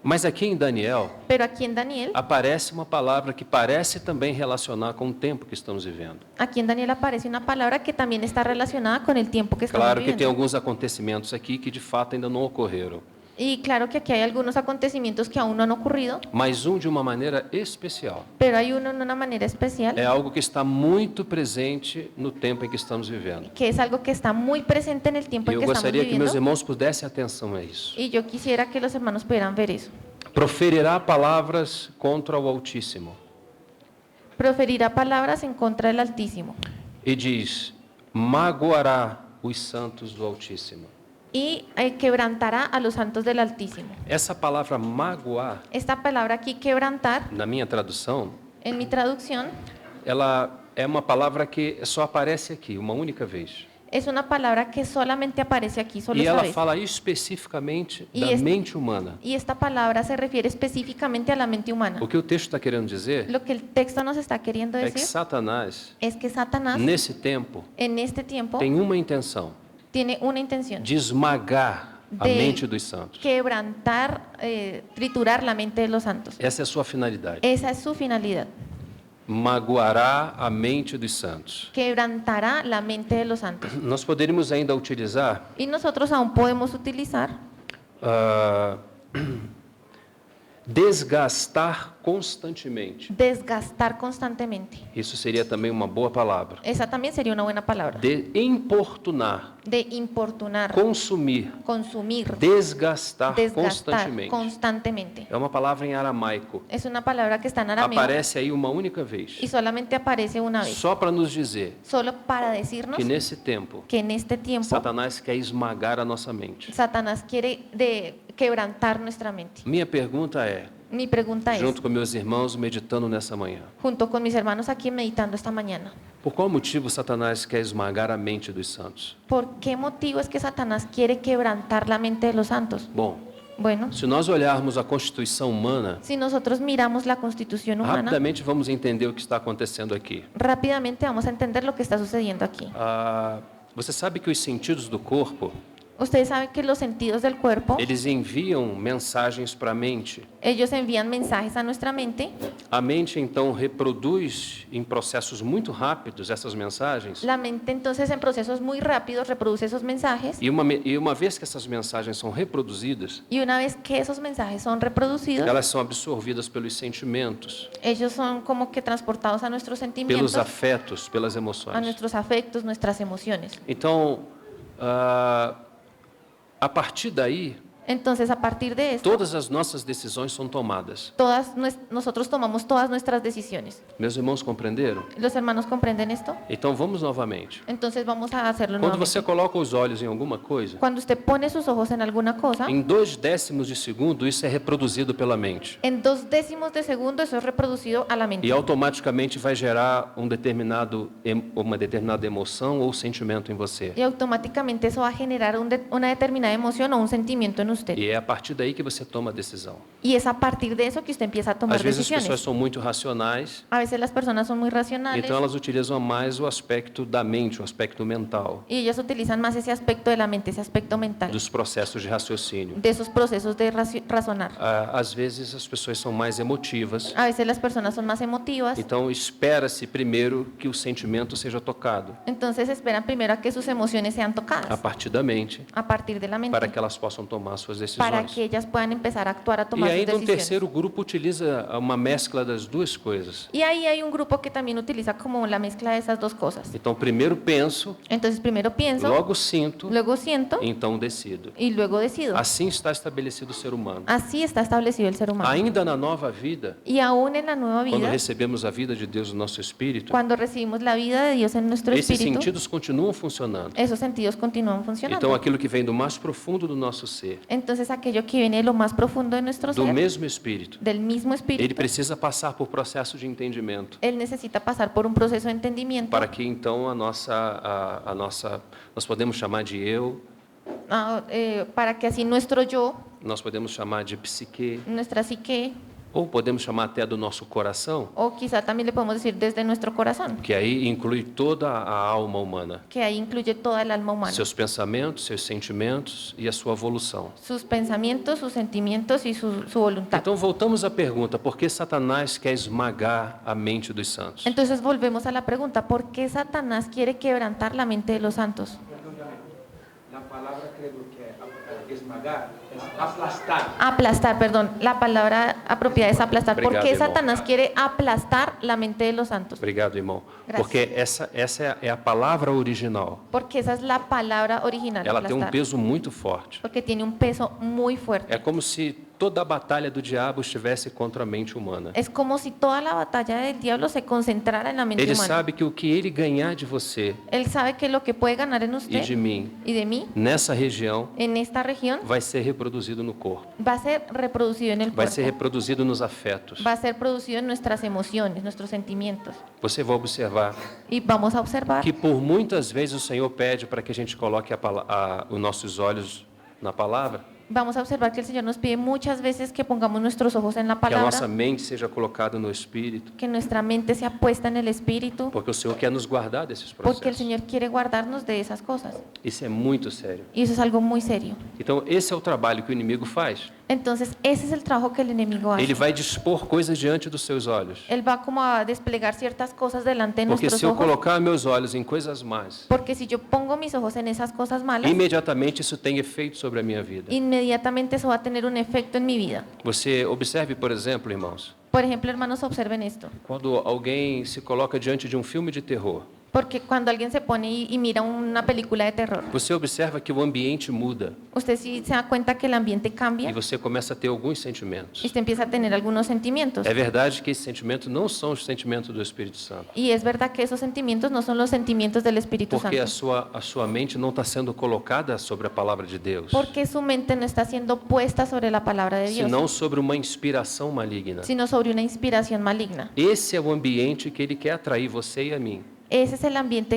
Mas aqui em Daniel Pero aquí en Daniel, aparece uma palavra que parece também relacionar com o tempo que estamos vivendo. aquí en Daniel aparece una palabra que también está relacionada con el tiempo que estamos Claro que tem viviendo. alguns acontecimentos aqui que de fato ainda não ocorreram, Y claro que aquí hay algunos acontecimientos que aún no han ocurrido, mas de uma maneira especial. pero hay uno en una manera especial É algo que está muito presente no tempo em que estamos vivendo. que es algo que está muy presente en el tiempo E en eu que estamos gostaria que meus viviendo. irmãos pudessem atenção a isso. Y yo quisiera que los hermanos pudieran ver eso. Proferirá palavras contra o Altíssimo. Proferirá palabras en contra del Altísimo E diz: magoará os santos do Altíssimo. y quebrantará a los santos del Altísimo. Essa palavra magoar, Esta palabra aquí, quebrantar, na minha tradução, en mi traducción, ela é uma palavra que só aparece aqui, uma única vez. es una palabra que solamente aparece aquí, solo E esta ela vez. fala especificamente E da este- mente humana. Y esta palabra se refiere específicamente a la mente humana. O que o texto está querendo dizer Lo que el texto nos está queriendo é que decir Satanás, es que Satanás nesse tempo, en este tiempo tem uma intenção: tiene una intención de esmagar a de mente dos santos. quebrantar, triturar la mente de los santos. Essa é a sua finalidade. Esa es su finalidad. Magoará a mente dos santos. Quebrantará la mente de los santos. Nós poderíamos ainda utilizar Y nosotros aún podemos utilizar ah, desgastar constantemente. desgastar constantemente. Isso seria também uma boa palavra. Esa también sería una buena palabra. De importunar, De importunar, consumir, consumir, desgastar desgastar constantemente. constantemente. É uma palavra em aramaico. Es una palabra que está en arameo Aparece aí uma única vez. y solamente aparece una vez. Só para nos dizer Solo para decirnos que nesse tempo, que en este tiempo Satanás quer esmagar a nossa mente. Satanás quiere quebrantar nuestra mente. Minha pergunta é, Mi pregunta es, junto com meus irmãos meditando nessa manhã, junto con mis hermanos aquí meditando esta mañana, por qual motivo Satanás quer esmagar a mente dos santos? ¿por qué motivo es que Satanás quiere quebrantar la mente de los santos? Bom, Bueno, se nós olharmos a Constituição humana, si nosotros miramos la Constitución humana, rapidamente vamos entender o que está acontecendo aqui. rápidamente vamos a entender lo que está sucediendo aquí. Você sabe que os sentidos do corpo, Ustedes saben que los sentidos del cuerpo, eles enviam mensagens para a mente. ellos envían mensajes a nuestra mente. A mente, então, reproduz em processos muito rápidos essas mensagens. La mente entonces en procesos muy rápidos reproduce esos mensajes E uma vez que essas mensagens são reproduzidas, y una vez que esos mensajes son reproducidos, elas são absorvidas pelos sentimentos, ellos son como que transportados a nuestros sentimientos, pelos afetos, pelas a emoções. nuestros afectos, nuestras emociones. Então, a partir daí, Entonces, a partir de esto, todas as nossas decisões são tomadas. nosotros tomamos todas nuestras decisiones. Meus irmãos compreenderam? ¿Los hermanos comprenden esto? Então vamos novamente. Entonces vamos a hacerlo Quando nuevamente. você coloca os olhos em alguma coisa, Cuando usted pone sus ojos en alguna cosa, em 0,2 de segundo isso é reproduzido pela mente. en 0,2 de segundo eso es reproducido a la mente. E automaticamente vai gerar uma determinada emoção ou sentimento em você. Y automáticamente eso va a generar una determinada emoción o un sentimiento en usted. E é a partir daí que você toma a decisão. Y es a partir de eso que usted empieza a tomar Às vezes as decisiones. pessoas são muito racionais, A veces las personas son muy racionales então elas utilizam mais o aspecto da mente, o aspecto mental, y ellas utilizan más ese aspecto de la mente, ese aspecto mental, dos processos de raciocínio. de esos procesos de razonar. Às vezes as pessoas são mais emotivas, A veces las personas son más emotivas, então espera-se primeiro que o sentimento seja tocado entonces esperan primero a que sus emociones sean a tocadas partir da mente, a partir de la mente para que elas possam tomar suas para decisões. que ellas puedan empezar a actuar, a E tomar sus ainda um decisiones. terceiro grupo utiliza uma mescla das duas coisas. Y ahí hay un grupo que también utiliza como la mezcla de esas dos cosas. Então primeiro penso, Entonces primero pienso, logo sinto, luego siento então decido. y luego decido. Assim está estabelecido o ser humano. Así está establecido el ser humano. Ainda na nova vida, Y aún en la nueva quando vida, recebemos a vida de Deus no nosso espírito, cuando recibimos la vida de Dios en nuestro esses espíritu, sentidos continuam funcionando. esos sentidos continúan funcionando. Então aquilo que vem do mais profundo do nosso ser, Entonces aquello que viene de lo más profundo de nuestro do ser, mesmo espírito, del mismo ele espíritu, precisa passar por processo de entendimento, él necesita pasar por un proceso de entendimiento para que então nós podemos chamar de eu, para que así nuestro yo, nós podemos chamar de psique, nuestra psique, ou podemos chamar até do nosso coração, o quizá también le podemos decir desde nuestro corazón, que aí inclui toda a alma humana, que ahí incluye toda el alma humana, seus pensamentos, seus sentimentos e a sua evolução. sus pensamientos, sus sentimientos y su voluntad. Então voltamos à pergunta: por que Satanás quer esmagar a mente dos santos? Entonces volvemos a la pregunta, ¿por qué Satanás quiere quebrantar la mente de los santos? La palabra creo que esmagar es aplastar. Aplastar, perdón, la palabra apropiada es aplastar. ¿Por Obrigado, qué irmão. Satanás quiere aplastar la mente de los santos? Obrigado, irmão. Graças. Porque essa é a palavra original. Porque esa es la palabra original, Ela tem um aplastar. peso muito forte. Porque tiene un peso muy fuerte. É como se toda a batalha do diabo estivesse contra a mente humana. Es como si toda la batalla del diablo se concentrara en la mente Ele humana. sabe que o que ele ganhar de você Él sabe que lo que puede ganar en e usted de mim y de mí, nessa região en esta región, vai ser reproduzido no corpo, va a ser reproducido en el vai cuerpo. ser reproduzido nos afetos. Va a ser producido en nuestras emociones, nuestros sentimientos. Você vai observar Y vamos a observar que por muitas vezes o Senhor pede para que a gente coloque os nossos olhos na palavra, Vamos a observar que el Señor nos pide muchas veces que pongamos nuestros ojos en la que a nossa palabra, mente seja colocada no Espírito, que nuestra mente sea puesta en el Espíritu, porque o Senhor quer nos guardar desses porque el processos. Señor quiere guardarnos de esas cosas. Isso é muito sério. Y eso es algo muy serio. Então, esse é o trabalho que o inimigo faz. Entonces, ese es el trabajo que el enemigo hace. Ele vai dispor coisas diante dos seus olhos. Él va como a desplegar ciertas cosas delante de Porque nuestros se eu ojos. colocar meus olhos em coisas más, Porque si yo pongo mis ojos en esas cosas malas, imediatamente isso tem efeito sobre a minha vida. inmediatamente eso va a tener un efecto en mi vida. Você observe, por exemplo, irmãos, Por ejemplo, hermanos, observen esto. quando alguém se coloca diante de um filme de terror, Porque cuando alguien se pone y mira una película de terror, você observa que o ambiente muda usted sí se da cuenta que el ambiente e cambia você começa a ter alguns y sentimentos. usted empieza a tener algunos sentimientos. É verdade que esses sentimentos não são os sentimentos do Espírito Santo, Y es verdad que esos sentimientos no son los sentimientos del Espíritu porque Santo. a sua mente não está sendo colocada sobre a palavra de Deus, Porque su mente no está siendo puesta sobre la palabra de Dios, senão sobre uma inspiração maligna. sino sobre una inspiración maligna. Esse é o ambiente que ele quer atrair você e a mim. ese es el ambiente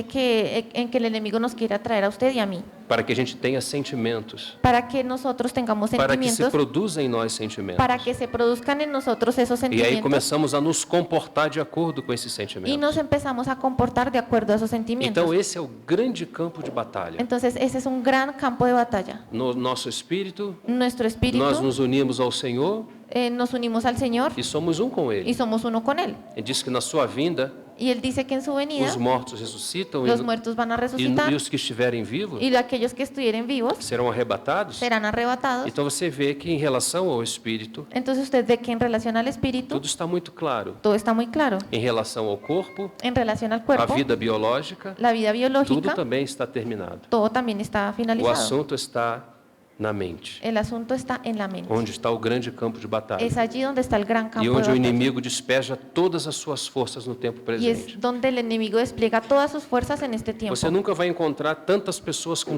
en que el enemigo nos quiere atraer a usted y a mí, para que a gente tenha sentimentos, para que nosotros tengamos para que se sentimientos, produza em nós sentimentos. para que se produzcan en nosotros esos E aí sentimientos começamos a nos comportar de acordo com esses y sentimentos. nos empezamos a comportar de acuerdo a esos sentimientos. Então esse é o grande campo de batalha. Entonces, ese es un gran campo de batalla. No nosso espírito, Nuestro espíritu, nós nos unimos ao Senhor nos unimos al Señor e somos um com y Ele. somos uno con Él. Ele diz que na sua vinda, Y Él dice que en su venida os mortos ressuscitam los muertos van a resucitar e os que estiverem vivos y aquellos que estuvieran vivos serão arrebatados. serán arrebatados. Então você vê que em relação ao espírito, Entonces usted ve que en relación al espíritu tudo está muito claro. todo está muy claro. Em relação ao corpo, En relación al a cuerpo, vida biológica, la vida tudo biológica, também está terminado. todo también está O finalizado. assunto está na mente, El asunto está en la mente. onde está o grande campo de batalha. Es allí donde está el gran E campo de onde o batalla. inimigo despeja todas as suas forças no tempo Y es presente. donde el enemigo despliega todas sus fuerzas en este tiempo. Você nunca vai encontrar tantas pessoas com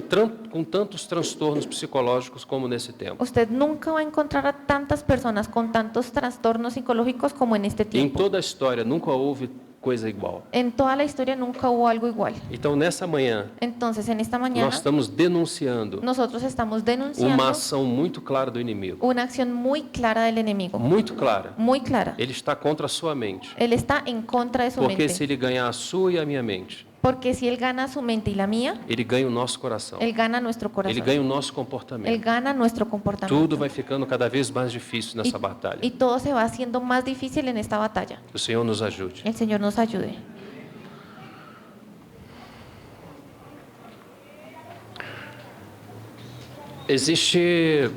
tantos transtornos psicológicos como nesse tempo. Usted nunca va a encontrar a tantas personas con tantos trastornos psicológicos como en este Em tiempo. toda a história nunca houve coisa igual. En toda la historia nunca hubo algo igual. Então nessa manhã Entonces, en esta mañana, nós estamos denunciando nosotros estamos uma denunciando ação muito clara do inimigo. una acción muy clara del enemigo. Muito clara. Muy clara. Ele está contra a sua mente. Él está en contra de su Porque mente. se ele ganhar a sua e a minha mente, Porque si él gana su mente y la mía, ele ganha o nosso coração. él gana nuestro Ele corazón. ganha o nosso Él comportamento. gana nuestro comportamiento. Tudo vai ficando cada vez mais difícil nessa batalha. Y todo se va haciendo más difícil en esta batalla. Que o Senhor nos ajude. El Señor nos ayude. Existe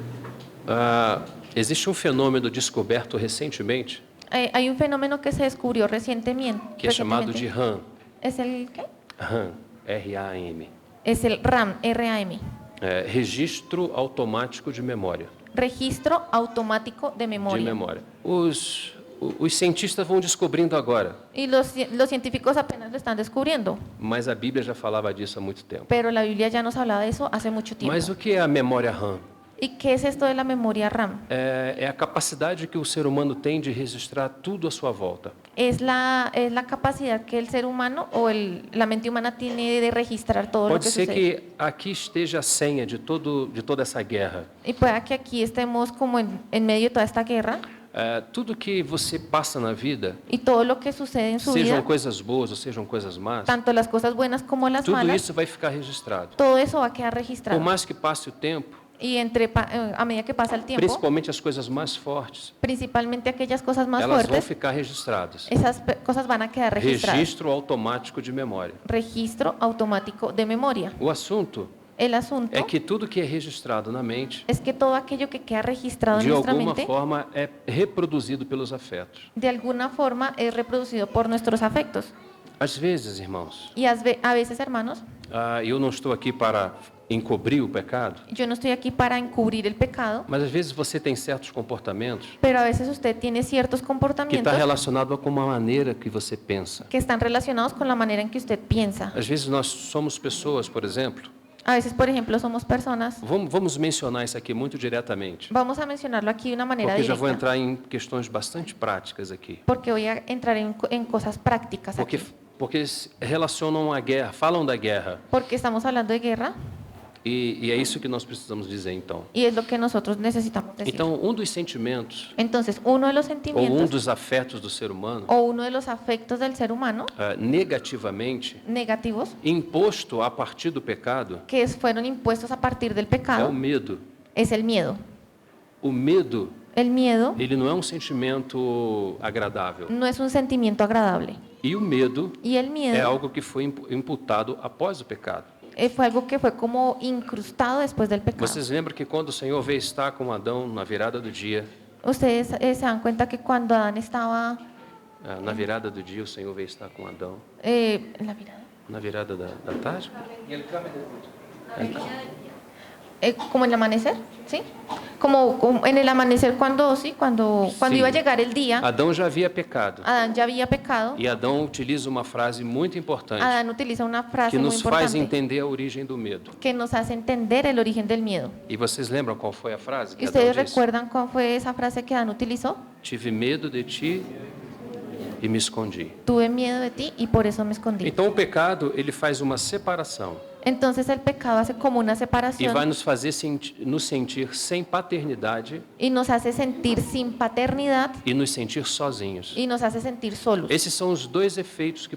fenômeno descoberto recentemente Hay un fenómeno que se descubrió recientemente. que é chamado de RAM. ¿Es el qué? RAM, R-A-M. Es el RAM, RAM. É, Registro Automático de Memória. Registro automático de De memoria. memória. Os cientistas vão descobrindo agora, Y los científicos apenas lo están descubriendo. mas a Bíblia já falava disso há muito tempo. Pero la Biblia ya nos hablaba de eso hace mucho tiempo. Mas o que é a memória RAM? ¿Y qué es esto de la memoria RAM? É a capacidade que o ser humano tem de registrar tudo à sua volta. Es la capacidad que el ser humano o la mente humana tiene de registrar todo lo Pode que ser sucede. que aqui esteja a senha de toda essa guerra. Y pueda que aquí estemos como en medio de toda esta guerra Tudo que você passa na vida, y todo lo que sucede en su sejam vida, coisas boas ou sejam coisas más, tanto las cosas buenas como las tudo malas, isso vai ficar registrado. todo eso va a quedar Por registrado. mais que passe o tempo, Y a medida que pasa el tiempo, principalmente as coisas mais fortes, principalmente aquellas cosas más elas vão fuertes, ficar registradas. esas cosas van a quedar registradas. Registro automático de memória. Registro automático de memoria. O assunto El asunto é que tudo que é registrado na mente, es que todo aquello que queda registrado en de nuestra alguma mente, forma, é reproduzido pelos afetos. de alguna forma es reproducido por nuestros afectos. Às vezes, irmãos, Y a veces, hermanos, eu não estou aqui para encobrir o pecado, yo no estoy aquí para encubrir el pecado, mas às vezes você tem certos comportamentos pero a veces usted tiene ciertos que comportamientos está relacionado com a maneira que você pensa. que están relacionados con la manera en que usted piensa. Às vezes nós somos pessoas, por exemplo, A veces, por ejemplo, somos personas, vamos mencionar isso aqui muito diretamente, vamos a mencionarlo aquí de una manera porque já vou directa, entrar em questões bastante práticas aqui. porque voy a entrar en cosas prácticas aquí. Porque relacionam a guerra, falam da guerra. Porque estamos hablando de guerra E é isso que nós precisamos dizer, então. y es lo que nosotros necesitamos decir. Então, um dos sentimentos, Entonces, uno de los ou um sentimientos dos afetos do ser humano, o uno de los afectos del ser humano negativamente, negativos imposto a partir do pecado, que fueron impuestos a partir del é o pecado medo. es el miedo. O medo, El miedo ele não é um sentimento agradável. no es un sentimiento agradable E o medo y el é miedo algo que foi imputado após o pecado. fue algo que fue como incrustado después del pecado. Vocês lembram que quando o Senhor veio estar com Adão na virada do dia, Ustedes se dan cuenta que cuando Adán estaba na virada do dia o Senhor veio estar com Adão, en la mirada, na virada da tarde? como en el amanecer, ¿sí? Como en el amanecer cuando Sim. iba a llegar el día, Adão já havia pecado. Adán ya había pecado. E Adão utiliza uma frase muito importante Adán utiliza una frase que muy nos faz importante entender a origem do medo. que nos hace entender el origen del miedo. E vocês lembram qual foi a frase que ¿Y Adão ustedes disse? recuerdan cuál fue esa frase que Adán utilizó? Tive medo de ti e me escondi. Tuve miedo de ti y por eso me escondí. Então o pecado, ele faz uma separação Entonces el pecado hace como una e separación vai nos fazer nos sentir sem paternidade y nos hace sentir sin paternidad e nos sentir sozinhos. y nos hace sentir solos. Esses são os dois efeitos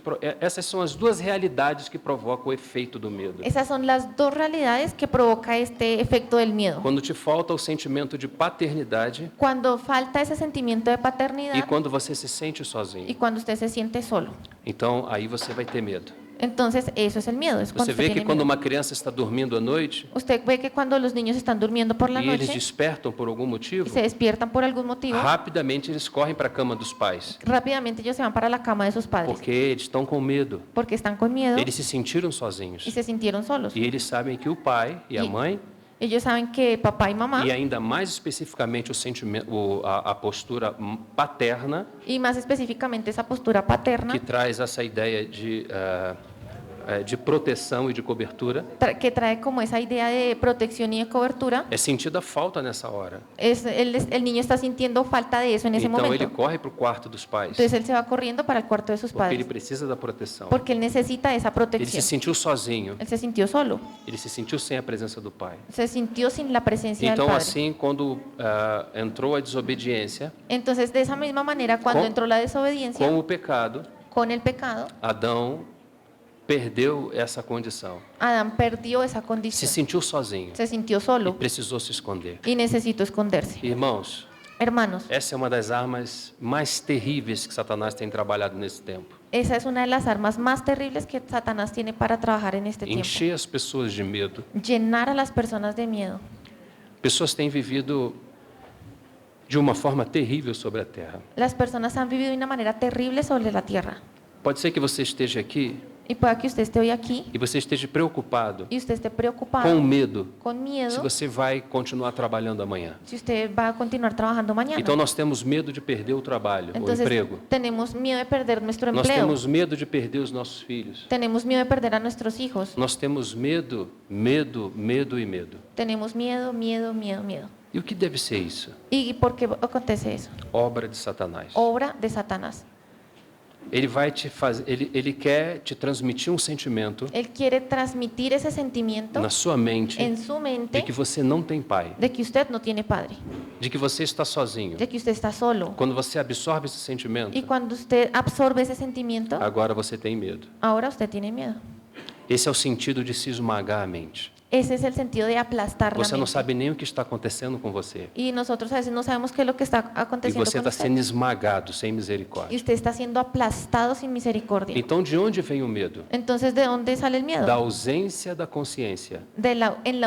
essas são as duas realidades que provocam o efeito do medo. Esas son las dos realidades que provoca este efecto del miedo. Quando te falta o sentimento de paternidade Cuando falta ese sentimiento de e paternidad quando você se sente y sozinho. cuando usted se siente solo. Então aí você vai ter medo. Entonces eso es el miedo. Es cuando Você usted vê que tiene quando miedo. uma criança está dormindo à noite Usted ve que cuando los niños están durmiendo por la e eles noche despertam por algum y motivo, se despiertan por algún motivo, rapidamente eles correm para a cama dos pais, rápidamente ellos se van para la cama de sus padres porque eles estão com medo. porque están con miedo Eles se sentiram sozinhos. y se sintieron solos. E eles sabem que o pai e a mãe, Ellos saben que papá y mamá, e ainda mais especificamente o sentimento, a postura paterna, y más específicamente esa postura paterna, que traz essa ideia de proteção e de cobertura, que trae como esa idea de protección y de cobertura, é sentida falta nessa hora. el niño está sintiendo falta de eso en ese Então ele momento. corre para o quarto dos pais, Entonces él se va corriendo para el cuarto de sus porque ele padres precisa da proteção. porque él necesita esa Ele se protección. sentiu sozinho, Él se sintió solo, ele se sentiu sem a presença do pai. se sintió sin la presencia del Então padre. assim, quando entrou a desobediência, Entonces de esa misma manera, cuando Com- entrou la desobediencia, com o pecado, con el pecado, Adão perdeu essa condição. Adán perdió esa Se condición, sentiu sozinho se sintió e solo precisou se esconder. y necesitó esconderse. Irmãos, Hermanos, essa é uma das armas mais terríveis que Satanás tem trabalhado nesse tempo. esa es una de las armas más terribles que Satanás tiene para trabajar en este tiempo. Encher as pessoas de medo. Llenar a las personas de miedo. Pessoas têm vivido de uma forma terrível sobre a terra. Las personas han vivido de una manera terrible sobre la tierra. Pode ser que você esteja aqui Y pueda que usted esté hoy aquí e você esteja preocupado, y usted esté com preocupado, medo, con se miedo, você vai continuar trabalhando amanhã. si usted va a continuar trabajando mañana. Então nós temos medo de perder o trabalho, o Entonces emprego. tenemos miedo de perder nuestro Nós empleo. temos medo de perder os nossos filhos. Tenemos miedo de perder a nuestros hijos. Nós temos medo, medo, medo e medo. Tenemos miedo, miedo, miedo, miedo. E o que deve ser isso? ¿Y por qué acontece eso? Obra de Satanás. Obra de Satanás. Ele vai te fazer, ele quer te transmitir um sentimento Él quiere transmitir ese sentimiento na sua mente en su de mente que você não tem pai, de que usted no tiene padre, de que você está sozinho. de que usted está solo. Quando você absorve esse sentimento, Y cuando usted absorbe ese sentimiento, agora você tem medo. ahora usted tiene miedo. Esse é o sentido de se esmagar a mente. Ese es el sentido de aplastar la Você não mente. sabe nem o que está acontecendo com você. Y nosotros a veces no sabemos qué es lo que está E aconteciendo você con está usted. sendo esmagado, sem Y misericórdia. usted está siendo aplastado sin misericordia. Então, de onde vem o medo? Entonces, ¿de dónde sale el miedo? Da ausência da consciência En la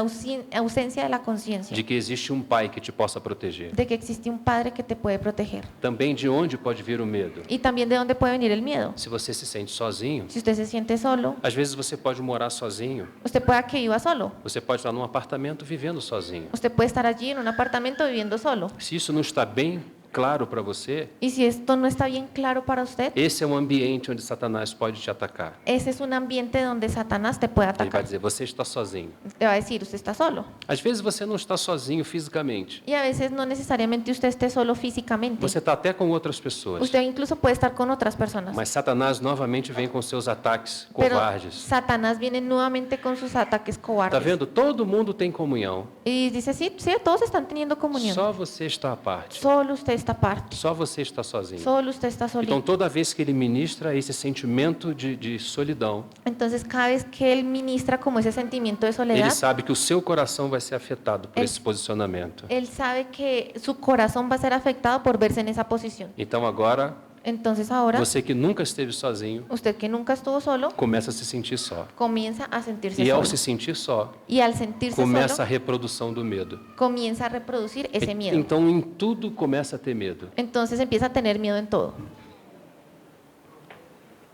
ausencia de la conciencia. de que existe um pai que te possa proteger. De que existe un padre que te puede proteger. Também de onde pode vir o medo? Y también de dónde puede venir el miedo. Se você se sente sozinho, Si usted se siente solo, às vezes você pode morar sozinho, usted pueda que viva solo. você pode estar num apartamento vivendo sozinho. Usted puede estar allí en un apartamento viviendo solo. Se isso não está bem claro para você, Y si esto no está bien claro para usted, esse é um ambiente onde Satanás pode te atacar. ese es un ambiente donde Satanás te puede Ele vai atacar. dizer, você está sozinho. Te va a decir, usted está solo. Às vezes você não está sozinho fisicamente. Y a veces no necesariamente usted esté solo físicamente. Você está até com outras pessoas. Usted incluso puede estar con otras personas. Mas Satanás novamente vem com seus ataques Pero covardes. Satanás viene nuevamente con sus ataques Está cobardes. vendo? Todo mundo tem comunhão. Y dice, sí, sí, todos están teniendo comunión. Só você está à parte. Solo usted está aparte. Só você está sozinho. Solo usted está Então, solito. toda vez que ele ministra esse sentimento de solidão, Entonces, cada vez que él ministra como ese sentimiento de ele soledad, sabe que o seu coração vai ser afetado por Ele- esse posicionamento. él sabe que su corazón va a ser afectado por verse en esa posición. Então, agora, Entonces, ahora, você que nunca esteve sozinho, usted que nunca estuvo solo, começa a se sentir só. comienza a sentirse E ao solo. se sentir só, Y al sentirse começa a solo, reprodução do medo. comienza a reproducir ese miedo. Então, em tudo começa a ter medo. Entonces empieza a tener miedo en todo.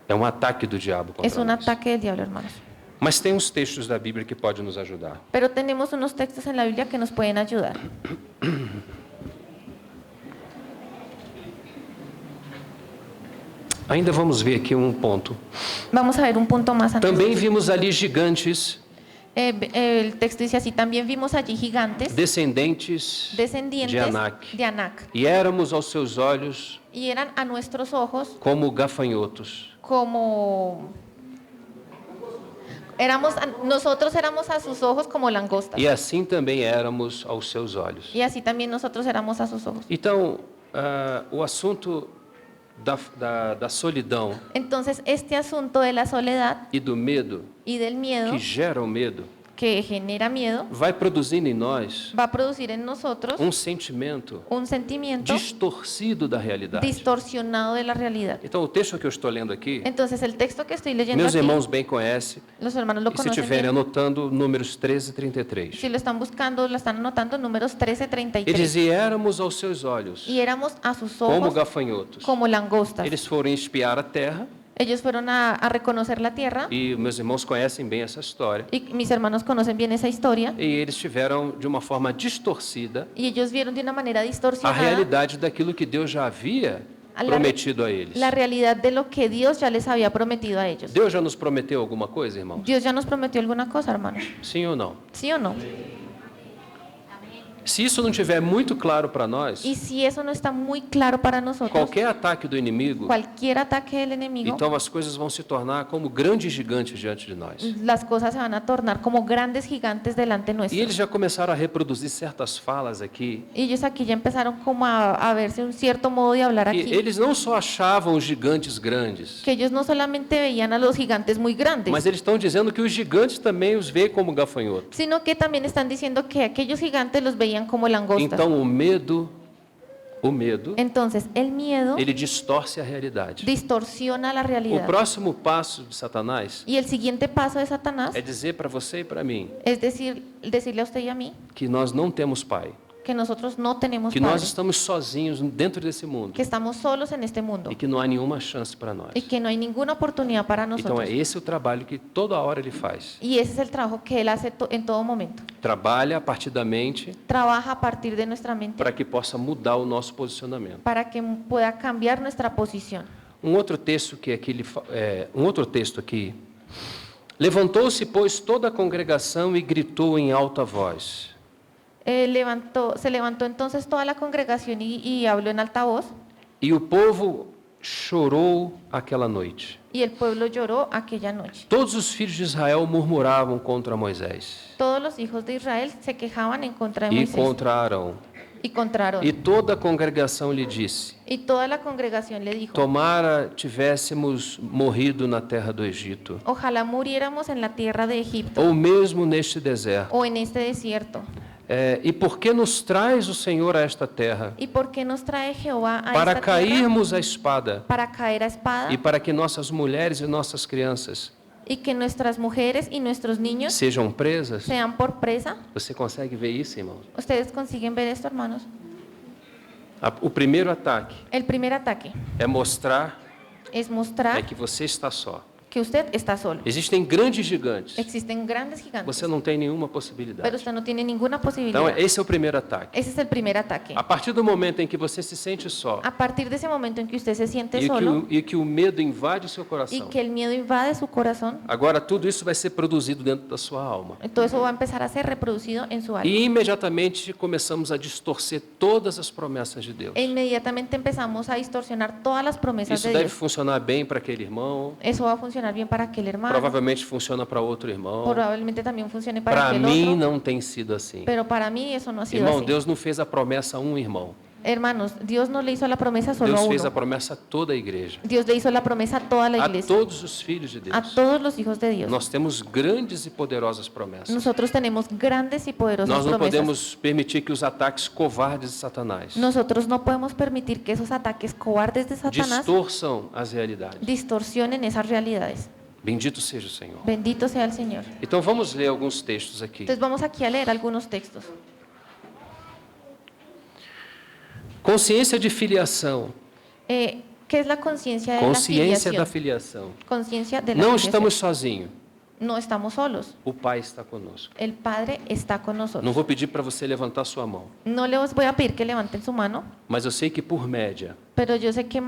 É um ataque do diabo Es contra un nós. ataque del diablo, hermanos. Mas tem uns textos da Bíblia que podem nos ajudar. Pero tenemos unos textos en la Biblia que nos pueden ayudar. Ainda vamos ver aqui um ponto. Vamos a ver un punto más antes. Também vimos ali gigantes El texto dice así, también vimos allí gigantes, descendentes descendientes de Anak, de Anac, e éramos aos seus olhos y eran a nuestros ojos como gafanhotos. nosotros éramos a sus ojos como langostas, E assim também éramos aos seus olhos. y así también nosotros éramos a sus ojos. Então, o assunto da solidão Entonces, este asunto de la soledad e do medo, y del miedo, que gera o medo, que genera miedo, vai produzindo em nós va a producir en nosotros sentimento un sentimiento distorcido da realidade. distorsionado de la realidad. Então, o texto que eu estou lendo aqui, Entonces, el texto que estoy leyendo meus aquí, irmãos bem conhecem, los hermanos lo e se conocen estiverem bien. anotando, números 13 e 33. Si lo están buscando, lo están anotando, números 13, Ele 33. diz, e éramos aos seus olhos Y éramos a sus como ojos gafanhotos. como langostas. Eles foram espiar a terra, Ellos fueron a reconocer la tierra, e meus irmãos conhecem bem essa história, y mis hermanos conocen bien esa historia, e eles tiveram, de uma forma distorcida, y ellos vieron de una manera a distorsionada realidade daquilo que Deus já havia prometido a eles. la realidad de lo que Dios ya les había prometido a ellos. Deus já nos prometeu alguma coisa, irmãos? Dios ya nos prometió alguna cosa, hermanos. Sim ou não? ¿Sí o no? Se isso não estiver muito claro para nós, Y si eso no está muy claro para nosotros, qualquer ataque do inimigo, cualquier ataque del enemigo, então as coisas vão se tornar como grandes gigantes diante de nós. las cosas se van a tornar como grandes gigantes delante E nuestro. eles já começaram a reproduzir certas falas aqui, Y ellos aquí ya empezaron como a verse un cierto modo de hablar que aquí, eles não só achavam os gigantes grandes, que ellos no solamente veían a los gigantes muy grandes, mas eles estão dizendo que os gigantes também os veem como gafanhotos. sino que también están diciendo que aquellos gigantes los veían como langostas. Então o medo, Entonces, el miedo ele distorce a realidade. distorsiona la O realidad. próximo passo de Satanás Y el siguiente paso de Satanás é dizer para você e para mim es decirle a usted y a mí que nós não temos pai, que nosotros no tenemos que nós padre, estamos sozinhos dentro desse mundo que estamos solos en este mundo e que não há nenhuma chance para nós. y que no hay ninguna oportunidad para Então nosotros. é esse o trabalho que toda hora ele faz. Y ese es el trabajo que Él hace en todo momento. Trabalha a partir da mente Trabaja a partir de nuestra mente para que possa mudar o nosso posicionamento. para que pueda cambiar nuestra posición. Outro texto aqui. Levantou-se, pois, toda a congregação e gritou em alta voz. Se levantó entonces toda la congregación y habló en alta voz, E o povo chorou aquela noite. y el pueblo lloró aquella noche. Todos os filhos de Israel murmuravam contra Moisés Todos los hijos de Israel se quejaban en contra de e Moisés contra Arão. y contra Aarón. E toda a congregação lhe disse: Y toda la congregación le dijo, Tomara tivéssemos morrido na terra do Egito, ojalá muriéramos en la tierra de Egipto ou mesmo neste deserto. o en este desierto. E por que nos traz o Senhor a esta terra? ¿Y por qué nos trae Jehová a Para esta tierra? cairmos à espada Para caer a espada e para que nossas mulheres e nossas crianças y que nuestras mujeres y nuestros niños sejam presas? sean por presa. Você consegue ver isso, irmãos? ¿Ustedes consiguen ver esto, hermanos? O primeiro ataque El primer ataque é mostrar es mostrar que você está só. que usted está solo. Existem grandes gigantes. Existen grandes gigantes, Você não tem nenhuma pero possibilidade. usted no tiene ninguna posibilidad. Então, esse é o primeiro ataque. Ese es el primer ataque. A partir do momento em que você se sente só A partir de ese momento en que usted se siente e solo que o medo invade o seu y coração, que el miedo invade su corazón, agora tudo isso vai ser produzido dentro da sua alma. todo eso va a empezar a ser reproducido en su alma. E imediatamente começamos a distorcer todas as promessas de Deus. E inmediatamente empezamos a distorsionar todas las promesas Isso de deve Dios. funcionar bem para aquele irmão, Eso va a funcionar bien para aquel hermano, provavelmente funciona para outro irmão. probablemente también funcione para Para aquel mim otro, não tem sido assim. pero para mí eso no ha sido Irmão, así. Deus não fez a promessa a um irmão. Hermanos, Dios no le hizo la promesa solo a Deus fez a uno. promessa a toda a igreja, Dios le hizo la promesa a toda la a iglesia, todos os filhos de a Deus. todos los hijos de Dios. Nós temos grandes e poderosas promessas. Nosotros tenemos grandes y poderosas Nós não promesas. podemos permitir que os ataques covardes de Satanás Nosotros no podemos permitir que esos ataques cobardes de Satanás distorçam as realidades. distorsionen esas realidades. Bendito seja o Senhor. Bendito sea el Señor. Então vamos ler alguns textos aqui. Entonces vamos aquí a leer algunos textos. Consciência de filiação. ¿Qué es la conciencia de Consciência la da filiación? filiação. Conciencia de la Não filiación. estamos sozinhos. No estamos solos. O Pai está conosco. El Padre está con nosotros. Não vou pedir para você levantar sua mão, No les voy a pedir que levanten su mano, mas eu sei que por média, pero yo sé que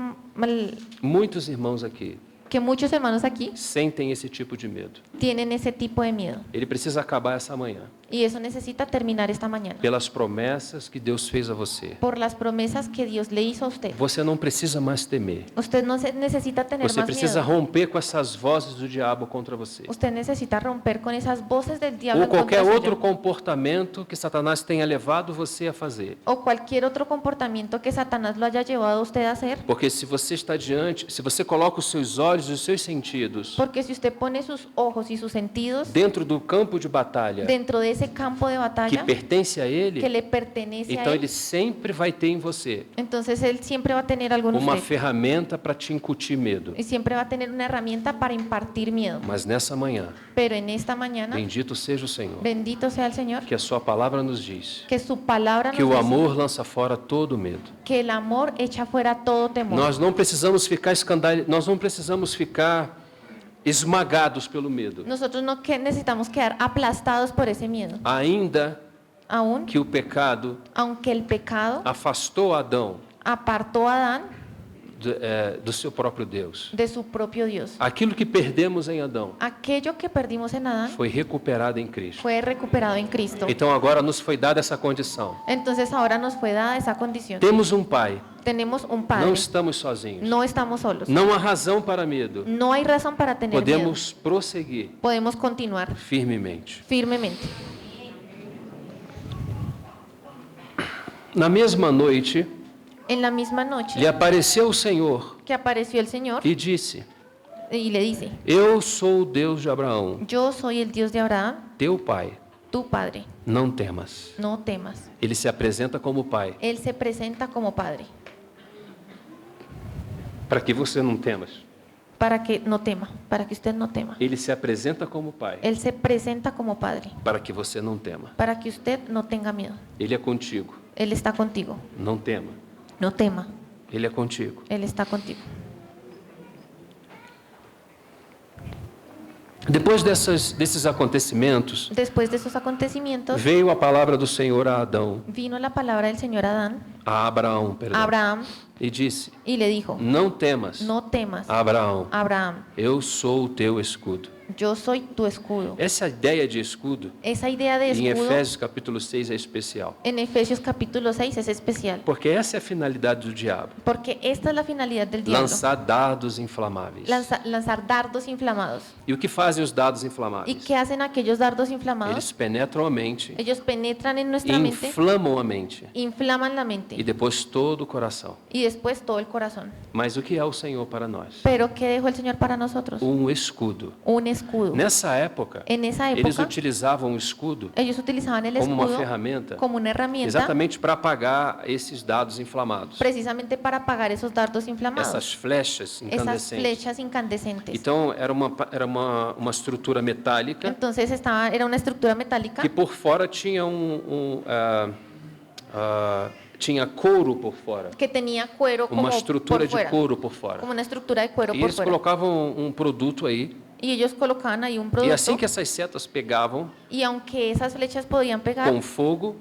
muitos irmãos aqui que muchos hermanos aquí sentem esse tipo de medo. tienen ese tipo de miedo. Ele precisa acabar essa manhã, Y eso necesita terminar esta mañana. pelas promessas que Deus fez a você. Por las promesas que Dios le hizo a usted. Você não precisa mais temer. Usted no necesita tener Você más precisa miedo. romper com essas vozes do diabo contra você. Usted necesita romper con esas voces del diablo Ou en contra qualquer suya. outro comportamento que Satanás tenha levado você a fazer. O cualquier otro comportamiento que Satanás lo haya llevado a usted a hacer. Porque se você está diante, se você coloca os seus olhos e os seus sentidos Porque si usted pone sus ojos y sus sentidos dentro do campo de batalha dentro de ese campo de que batalla pertence a que ele, le pertenece a então él, ele sempre vai ter em você entonces él siempre va a tener algo en uma usted. ferramenta para te incutir medo. Y siempre va a tener una herramienta para impartir miedo. Mas nessa manhã, Pero en esta mañana, bendito seja o Senhor, bendito sea el Señor, que a sua palavra nos diz que su palabra que o nos dice amor lança fora todo medo. que el amor echa fuera todo temor. Nós não precisamos ficar nós não precisamos ficar esmagados pelo medo. Nosotros no necesitamos quedar aplastados por ese miedo. Ainda Aún, que o pecado aunque el pecado afastou Adão apartó a Adán do seu próprio Deus. de su propio Dios. Aquilo que perdemos em Adão Aquello que perdimos en Adán foi recuperado em Cristo. fue recuperado en Cristo. Então agora nos foi dada essa condição. Entonces ahora nos fue dada esa condición. Temos um Pai, Tenemos un não Padre. estamos sozinhos. No estamos solos. Não há razão para medo. No hay razón para tener miedo. Podemos prosseguir Podemos continuar firmemente. firmemente. Na mesma noite, En la misma noche lhe apareceu o Senhor que apareció el Señor e disse: y le dice, Eu sou o Deus de Abraão, yo soy el Dios de Abraham, teu pai. tu Padre, Não temas. no temas. Ele se apresenta como pai, Él se presenta como Padre, para que você não temas. para que no tema, para que usted no tema. Ele se apresenta como pai, Él se presenta como Padre, para que você não tema. para que usted no tenga miedo. Ele é contigo. Él está contigo, Não tema. no tema, Ele é contigo. Él está contigo. Depois desses acontecimentos, Después de esos acontecimientos, veio a palavra do Senhor a Adão, vino la palabra del Señor a Adán, a Abraão, perdão, a Abraham, e disse: y le dijo, Não temas, no temas, Abraão, Abraham, eu sou o teu escudo. yo soy tu escudo. Essa ideia de escudo, Esa idea de em escudo Efésios capítulo 6, é especial. en Efesios capítulo 6 es especial, Porque essa é a finalidade do diabo. porque esta es la finalidad del diablo, Lançar dardos inflamáveis. lanzar dardos inflamados. E o que fazem os dardos ¿Y inflamáveis? qué hacen aquellos dardos Eles inflamados? penetram a mente, Ellos penetran en nuestra mente, inflamam a mente inflaman la e mente depois todo o coração. y después todo el corazón. Mas o que é o Senhor para nós? Pero ¿qué dejó el Señor para nosotros? Escudo. Un escudo. Nessa época, En esa eles época, utilizavam o escudo ellos utilizaban el como uma escudo ferramenta como una herramienta exatamente para apagar esses dados inflamados, precisamente para apagar esos dardos inflamados, essas flechas esas incandescentes. flechas incandescentes. Então, era uma estrutura metálica Entonces era una estructura metálica que por fora tinha tinha couro por fora, que tenía cuero como uma estrutura por de fuera, couro por fora. como una estructura de cuero E por eles fuera. colocavam um produto aí, Y ellos colocaban ahí un e producto assim que essas setas pegavam y aunque esas flechas podían pegar com fogo,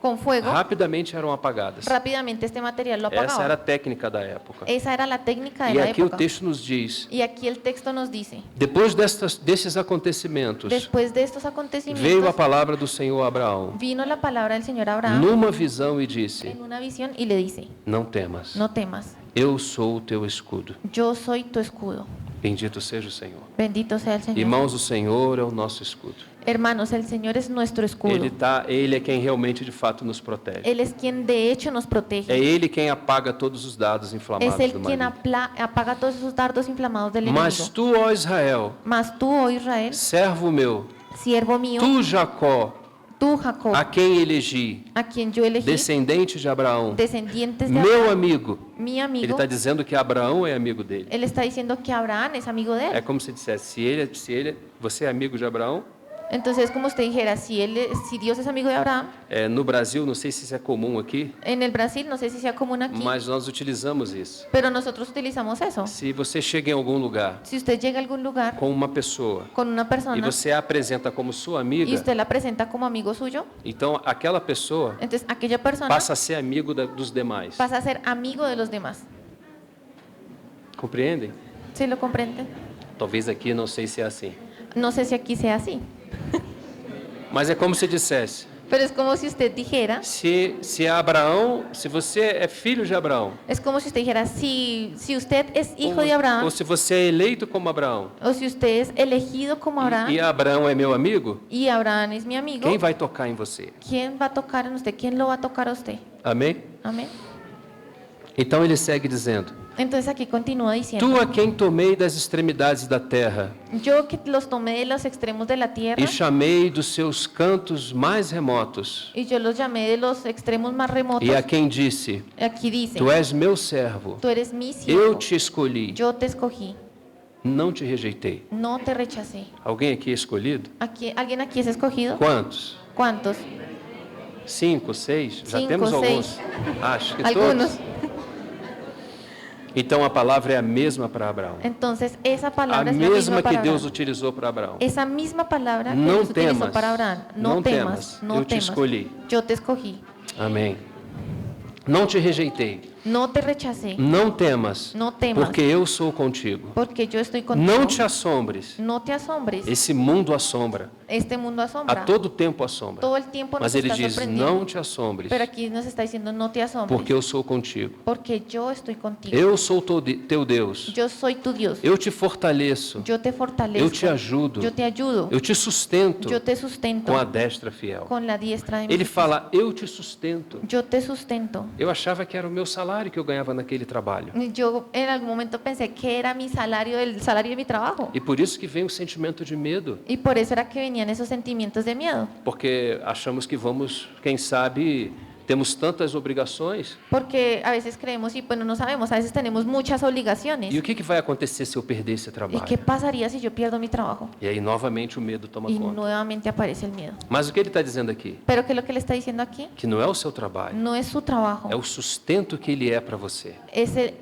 rapidamente eram apagadas. rápidamente este material lo Essa era apagaba. a técnica da época. Esa era la técnica de E la aqui o época. texto nos diz: Y aquí el texto nos dice, depois desses acontecimentos, después de estos veio a acontecimientos, palavra do Senhor a Abraão, vino la palabra del Señor a Abraham numa visão, e disse: en una visión y le dice, Não temas, no temas, eu sou o teu escudo. yo soy tu escudo. Bendito seja o Senhor. Bendito sea el Señor. Irmãos, o Senhor é o nosso escudo. Hermanos, el Señor es nuestro escudo. Ele é quem realmente, de fato, nos protege. Él es quien de hecho nos É protege. Ele quem apaga todos os dados inflamados Es Él do quien maligno. apaga todos esos dardos inflamados del Mas enemigo. tu, ó Israel, Mas tú, oh Israel, servo meu, siervo mío, tu, Jacó, tú, Jacob, a quem elegi, a quien yo elegí, descendente de Abraão, descendientes de meu Abraham, amigo. mi Ele amigo. está dizendo que Abraão é amigo dele. Él está diciendo que Abraham es amigo de É él. como se dissesse, você é amigo de Abraão? Entonces, como usted dijera, si Dios es amigo de Abraham, No Brasil, não sei se isso é comum aqui, en el Brasil, no sé si sea común aquí, mas nós utilizamos isso. pero nosotros utilizamos eso. Se você chega em algum lugar Si usted llega a algún lugar com uma pessoa con una e persona você a apresenta como sua y amiga, usted la presenta como amigo suyo, então aquela pessoa entonces aquella persona passa a ser amigo dos demais. pasa a ser amigo de los demás. Compreendem? ¿Sí lo comprende? Talvez aqui, não sei se é assim. No sé si aquí sea así, Mas é como se dissesse, pero es como si usted dijera, se Abraão, se você é filho de Abraão, es como si usted dijera, si usted es hijo de Abraham, ou se você é eleito como Abraão, o si usted es elegido como Abraham, e Abraão é meu amigo, y Abraham es mi amigo, quem vai tocar em você? ¿quién va a tocar en usted? ¿Quién lo va a tocar a usted? Amém? Amén. Então ele segue dizendo, Entonces aquí continúa diciendo, tu a quem tomei das extremidades da terra yo que los tomé de los extremos de la tierra e chamei dos seus cantos mais remotos, y yo los llamé de los extremos más remotos. e a quem disse, Aquí dice, tu és meu servo, tú eres mi eu siervo, te escolhi, yo te escogí, não te rejeitei. no te rechacé. Alguém aqui é escolhido? ¿Alguien aquí es escogido? Quantos? ¿Cuántos? 5, 6? Já 5, temos 6. alguns. Acho que Algunos. todos. Então a palavra é a mesma para Abraão. Entonces esa A palabra es la mesma misma que para Deus Abraham. utilizou para Abraão. Esa misma palabra que Não Dios utilizó temas, para Abraham. No não temas, temas, no eu te temas. escolhi. Yo te escogí. Amém. Não te rejeitei. No te rechacé. Não temas, No temas. porque eu sou contigo. Porque yo estoy contigo. Não te assombres. No te asombres. Esse mundo assombra. Este mundo A asombra. todo tempo assombra. Todo el tiempo nos Mas ele está diz, sorprendiendo. não te assombres, Pero aquí nos está diciendo no te asombres. porque eu sou contigo. Porque yo estoy contigo. Eu sou teu Deus. Yo soy tu Dios. Eu te fortaleço. Yo te fortalezco. Eu te ajudo. Yo te ayudo. Eu te sustento Yo te sustento. com a destra fiel. Con la diestra de mi Ele justicia. fala, eu te sustento. Yo te sustento. Eu achava que era o meu salário que eu ganhava naquele trabalho. Yo en algún momento pensé que era mi salario, el salario de mi trabajo. E por isso que vem o sentimento de medo. Y por eso era que venían esos sentimientos de miedo. Porque achamos que vamos, quem sabe, temos tantas obrigações. Porque a veces creemos y bueno, no sabemos, a veces tenemos muchas obligaciones. E o que vai acontecer se eu perder esse ¿Y trabalho? qué pasaría si yo pierdo mi trabajo? E aí, novamente, o medo toma Y conta. nuevamente aparece el miedo. Mas o que ele está dizendo aqui? Pero ¿qué es lo que le está diciendo aquí? Que não é o seu trabalho, No es su trabajo. é o sustento que ele é para você. Es él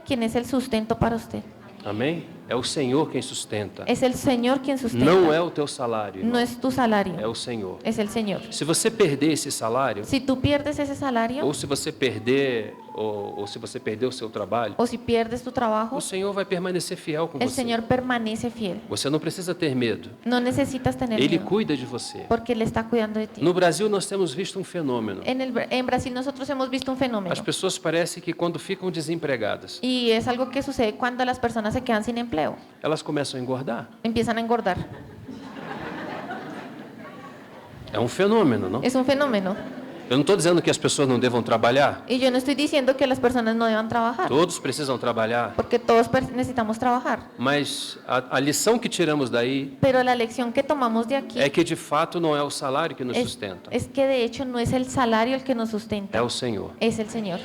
quien es el sustento para usted. Amém? É o Senhor quem sustenta. Es el Señor quien sustenta. Não é o teu salário, No irmão. es tu salario. É o Senhor. Es el Señor. Se você perder esse salário, Si tú pierdes ese salario ou se você perder ou se você perder o seu trabalho, o si pierdes tu trabajo, o Senhor vai permanecer fiel com el você. Señor permanece fiel. Você não precisa ter medo. No necesitas tener Ele miedo cuida de você. porque Él está cuidando de ti. No Brasil nós temos visto um fenômeno. En Brasil nosotros hemos visto un fenómeno As pessoas parecem que quando ficam desempregadas, y es algo que sucede cuando las personas se quedan sin empleo. elas começam a engordar. Empiezan a engordar. É um fenômeno, não? Es un fenómeno. Eu não estou dizendo que as pessoas não devam trabalhar. Y yo no estoy diciendo que las personas no deban trabajar, Todos precisam trabalhar. porque todos necesitamos trabajar. Mas a lição que tiramos daí Pero la lección que tomamos de aquí é que de fato não é o salário que nos sustenta, es que de hecho no es el salario el que nos é sustenta, o Senhor. es el Señor.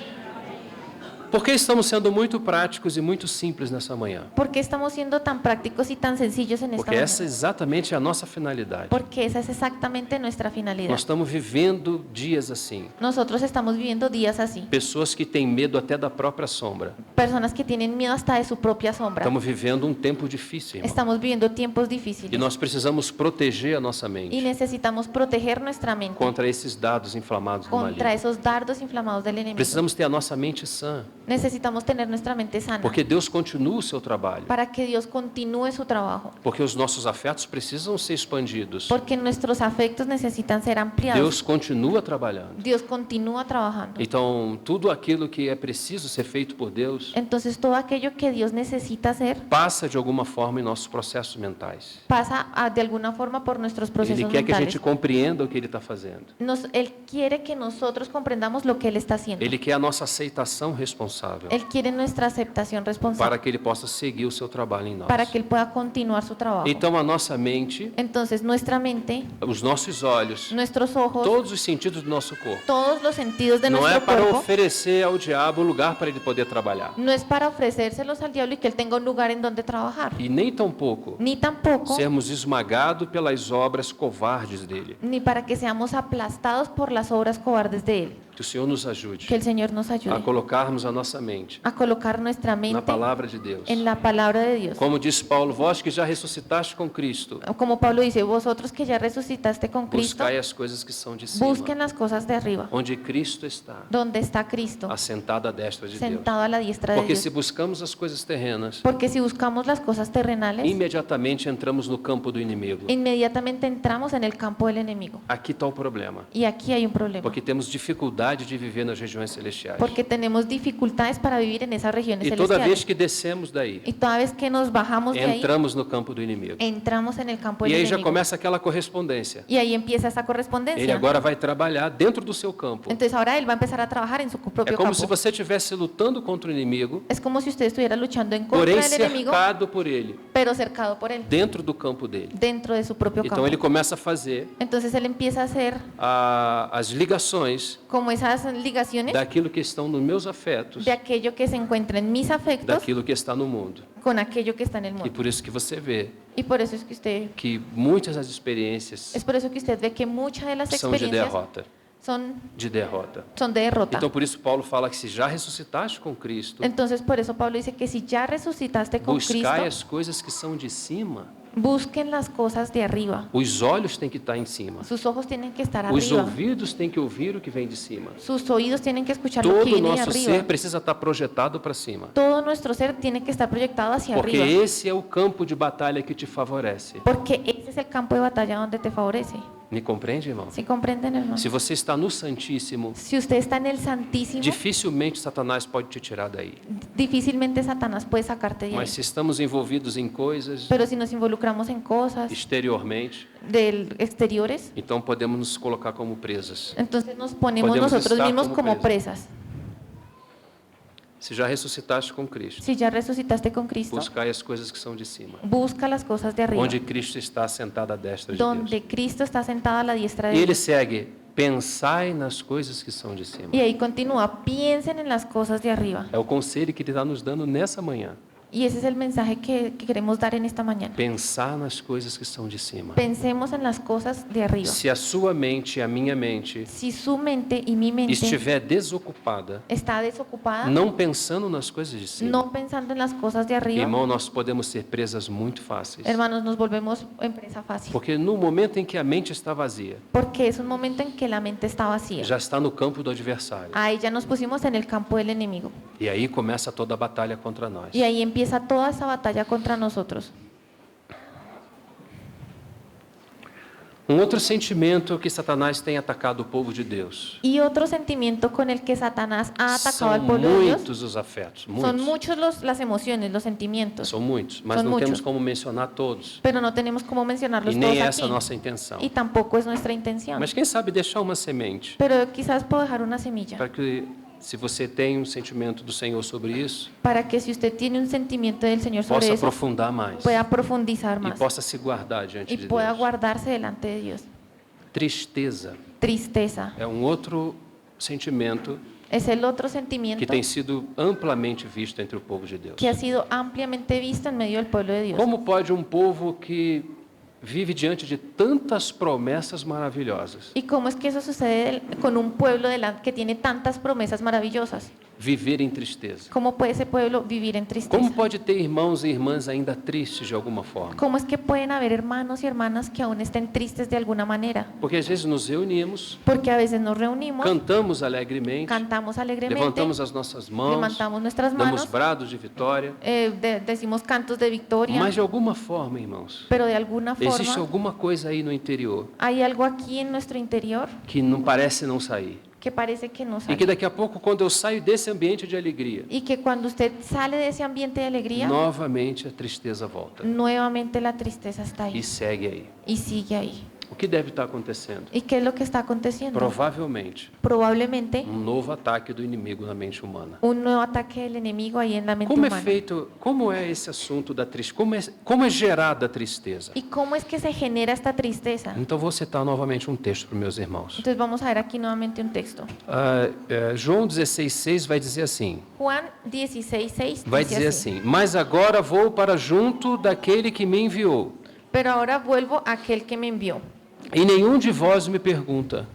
Por que estamos sendo muito práticos e muito simples nessa manhã? ¿Por qué estamos siendo tan prácticos y tan sencillos en esta Porque mañana? essa exatamente é a nossa finalidade. Porque esa es exactamente nuestra finalidad. Nós estamos vivendo dias assim. Nosotros estamos viviendo días así. Pessoas que têm medo até da própria sombra. Personas que tienen miedo hasta de su propia sombra. Estamos vivendo um tempo difícil, irmão. Estamos viviendo tiempos E difíciles. nós precisamos proteger a nossa Y mente necesitamos proteger nuestra mente contra esses dados inflamados do contra maligno. esos dardos inflamados del enemigo. Precisamos ter a nossa mente sã, Necesitamos tener nuestra mente sana porque Deus continua o seu trabalho. para que Dios continúe su trabajo. Porque os nossos afetos precisam ser expandidos. Porque nuestros afectos necesitan ser ampliados. Deus continua trabalhando. Dios continúa trabajando. Então, tudo aquilo que é preciso ser feito por Deus Entonces todo aquello que Dios necesita hacer passa de alguma forma em nossos processos mentais. pasa de alguna forma por nuestros procesos Ele quer que a mentales. gente compreenda o que Ele está fazendo. Él quiere que nosotros comprendamos lo que Él está haciendo. Ele quer a nossa aceitação responsável Él quiere nuestra aceptación responsable para que Ele possa seguir o seu trabalho em nós. para que Él pueda continuar su trabajo. Então, a nossa mente, Entonces nuestra mente, os nossos olhos, nuestros ojos, todos os sentidos do nosso corpo, todos los sentidos de não é nuestro para cuerpo, oferecer ao diabo lugar para ele poder trabalhar. no es para ofrecérselos al diablo y que Él tenga un lugar en donde trabajar, E nem tampouco ni tampoco, sermos esmagados pelas obras covardes dele. ni para que seamos aplastados por las obras cobardes de Él. Que o Senhor nos ajude Que el Señor nos a ayude colocarmos a nossa mente a colocar nuestra na mente palavra de Deus. en la palabra de Dios. Como disse Paulo, vós que já ressuscitaste com Cristo, Como Pablo dice, vosotros que ya resucitaste con Cristo, buscai as coisas que são de cima, busquen las cosas de arriba, onde Cristo está, donde está Cristo, assentado à destra de Deus. sentado a la diestra de Porque Dios. se buscamos as coisas terrenas, Porque si buscamos las cosas terrenales, imediatamente entramos no campo do inimigo. inmediatamente entramos en el campo del enemigo. Aqui está o problema. Y aquí hay un problema. Porque temos dificuldade de viver nas regiões celestiais. Porque tenemos dificultades para vivir en esas regiones E toda vez celestiales. que descemos daí, Y toda vez que nos bajamos de ahí, entramos no campo do inimigo. entramos en el campo del E aí já enemigo. começa aquela correspondência. Y ahí empieza esa Ele correspondencia. agora vai trabalhar dentro do seu campo. Entonces ahora él va a empezar a trabajar en su É propio como campo. se você estivesse lutando contra o inimigo, Es como si usted estuviera luchando en contra porém del enemigo, cercado por ele, pero cercado por él, dentro do campo dele. dentro de su propio Então campo. ele começa a fazer Entonces él empieza a hacer as ligações como esas ligaciones daquilo que estão nos meus afetos, de aquello que se encuentra en mis afectos daquilo que está no mundo. con aquello que está en el E mundo. por isso que você vê Y por eso es que usted, que muitas das experiências es por eso que usted ve que muchas de las são de experiencias derrota, son de derrota. de derrota. Então por isso Paulo fala que se já ressuscitaste com Cristo, Entonces por eso Pablo dice que si ya resucitaste con buscai Cristo, as coisas que são de cima. busquen las cosas de arriba. Os olhos têm que estar em cima. Sus ojos tienen que estar Os arriba. ouvidos têm que ouvir o que vem de cima. Sus oídos tienen que escuchar lo que Todo o viene de nosso arriba. ser precisa estar projetado para cima. Todo nuestro ser tiene que estar proyectado hacia Porque arriba. esse é o campo de batalha que te favorece. Porque ese es el campo de batalla donde te favorece. Me compreende, irmão? ¿Sí comprenden, hermano? Se você está no Santíssimo, Si usted está en el Santísimo, dificilmente Satanás pode te tirar daí. difícilmente Satanás puede sacarte de ahí. Mas se estamos envolvidos em coisas Pero si nos involucramos en cosas exteriormente, exteriores, então podemos nos colocar como presas. entonces nos ponemos Podemos nosotros estar mismos como como presas. Se já ressuscitaste com Cristo, Si ya resucitaste con Cristo, buscai as coisas que são de cima, busca las cosas de arriba, onde Cristo está sentado à destra de Deus. donde Cristo está sentado a la diestra de E ele Dios. segue: pensai nas coisas que são de cima. Y ahí continúa, piensen en las cosas de arriba. É o conselho que ele está nos dando nessa manhã. Y ese es el mensaje que queremos dar en esta mañana. Pensar nas coisas que são de cima. Pensemos en las cosas de arriba. Se a sua mente e a minha mente Si su mente y mi mente estiver desocupada, está desocupada, não pensando nas coisas de cima, no pensando en las cosas de arriba, irmão, nós podemos ser presas muito fáceis. hermanos, nos volvemos en presa fácil. Porque no momento em que a mente está vazia, Porque es un momento en que la mente está vacía. já está no campo do adversário. Ahí ya nos pusimos en el campo del enemigo. E aí começa toda a batalha contra nós. Y ahí empieza toda esa batalla contra nosotros. Outro sentimento que Satanás tem atacado o povo de Deus. Y otro sentimiento con el que Satanás ha atacado São al pueblo de Dios, muitos os afetos, son muitos. muchos las emociones, los sentimientos, São muitos, mas São não muitos. temos como mencionar todos. pero no tenemos cómo mencionarlos E todos nem essa é a aquí. nossa intenção. Y tampoco es nuestra intención. Mas quem sabe deixar uma semente Pero quizás puedo dejar una semilla para que, se você tem sentimento do Senhor sobre isso, para que si usted tiene un sentimiento del Señor sobre possa eso, aprofundar mais pueda profundizar e más possa se guardar diante y de pueda Deus. guardarse delante de Dios. Tristeza Tristeza é outro sentimento es el otro que sentimiento tem sido amplamente visto entre o povo de Deus. que ha sido ampliamente visto en medio del pueblo de Dios. Como pode um povo que vive diante de tantas promessas maravilhosas ¿Y cómo es que eso sucede con un pueblo que tiene tantas promesas maravillosas? viver em tristeza? ¿Cómo puede ese pueblo vivir en tristeza? Como pode ter irmãos e irmãs ainda tristes de alguma forma? ¿Cómo es que pueden haber hermanos y hermanas que aún estén tristes de alguna manera? Porque às vezes nos reunimos, Porque a veces nos reunimos, cantamos alegremente, cantamos alegremente, levantamos as nossas mãos, levantamos nuestras damos manos, brados de vitória, decimos cantos de victoria, mas de alguma forma, irmãos, pero de alguna existe forma alguma coisa aí no interior hay algo aquí en nuestro interior que não parece não sair. que parece que no E sale. que daqui a pouco, quando eu saio desse ambiente de alegria, Y que cuando usted sale de ese ambiente de alegría, novamente a tristeza volta nuevamente la tristeza está e ahí segue aí. y sigue ahí. O que deve estar acontecendo? ¿Y qué es lo que está aconteciendo? Provavelmente, Probablemente novo ataque do inimigo na mente humana. un nuevo ataque del enemigo ahí en la mente Como é humana. feito, como é esse assunto da tristeza? Como é gerada a tristeza? ¿Y cómo es que se genera esta tristeza? Então vou citar novamente um texto para os meus irmãos. Entonces vamos a ver aquí nuevamente un texto. João 16,6 vai dizer assim, Juan 16:6 vai dice dizer así: assim, mas agora vou para junto daquele que me enviou, Pero ahora vuelvo a aquel que me envió. e nenhum de vós me pergunta,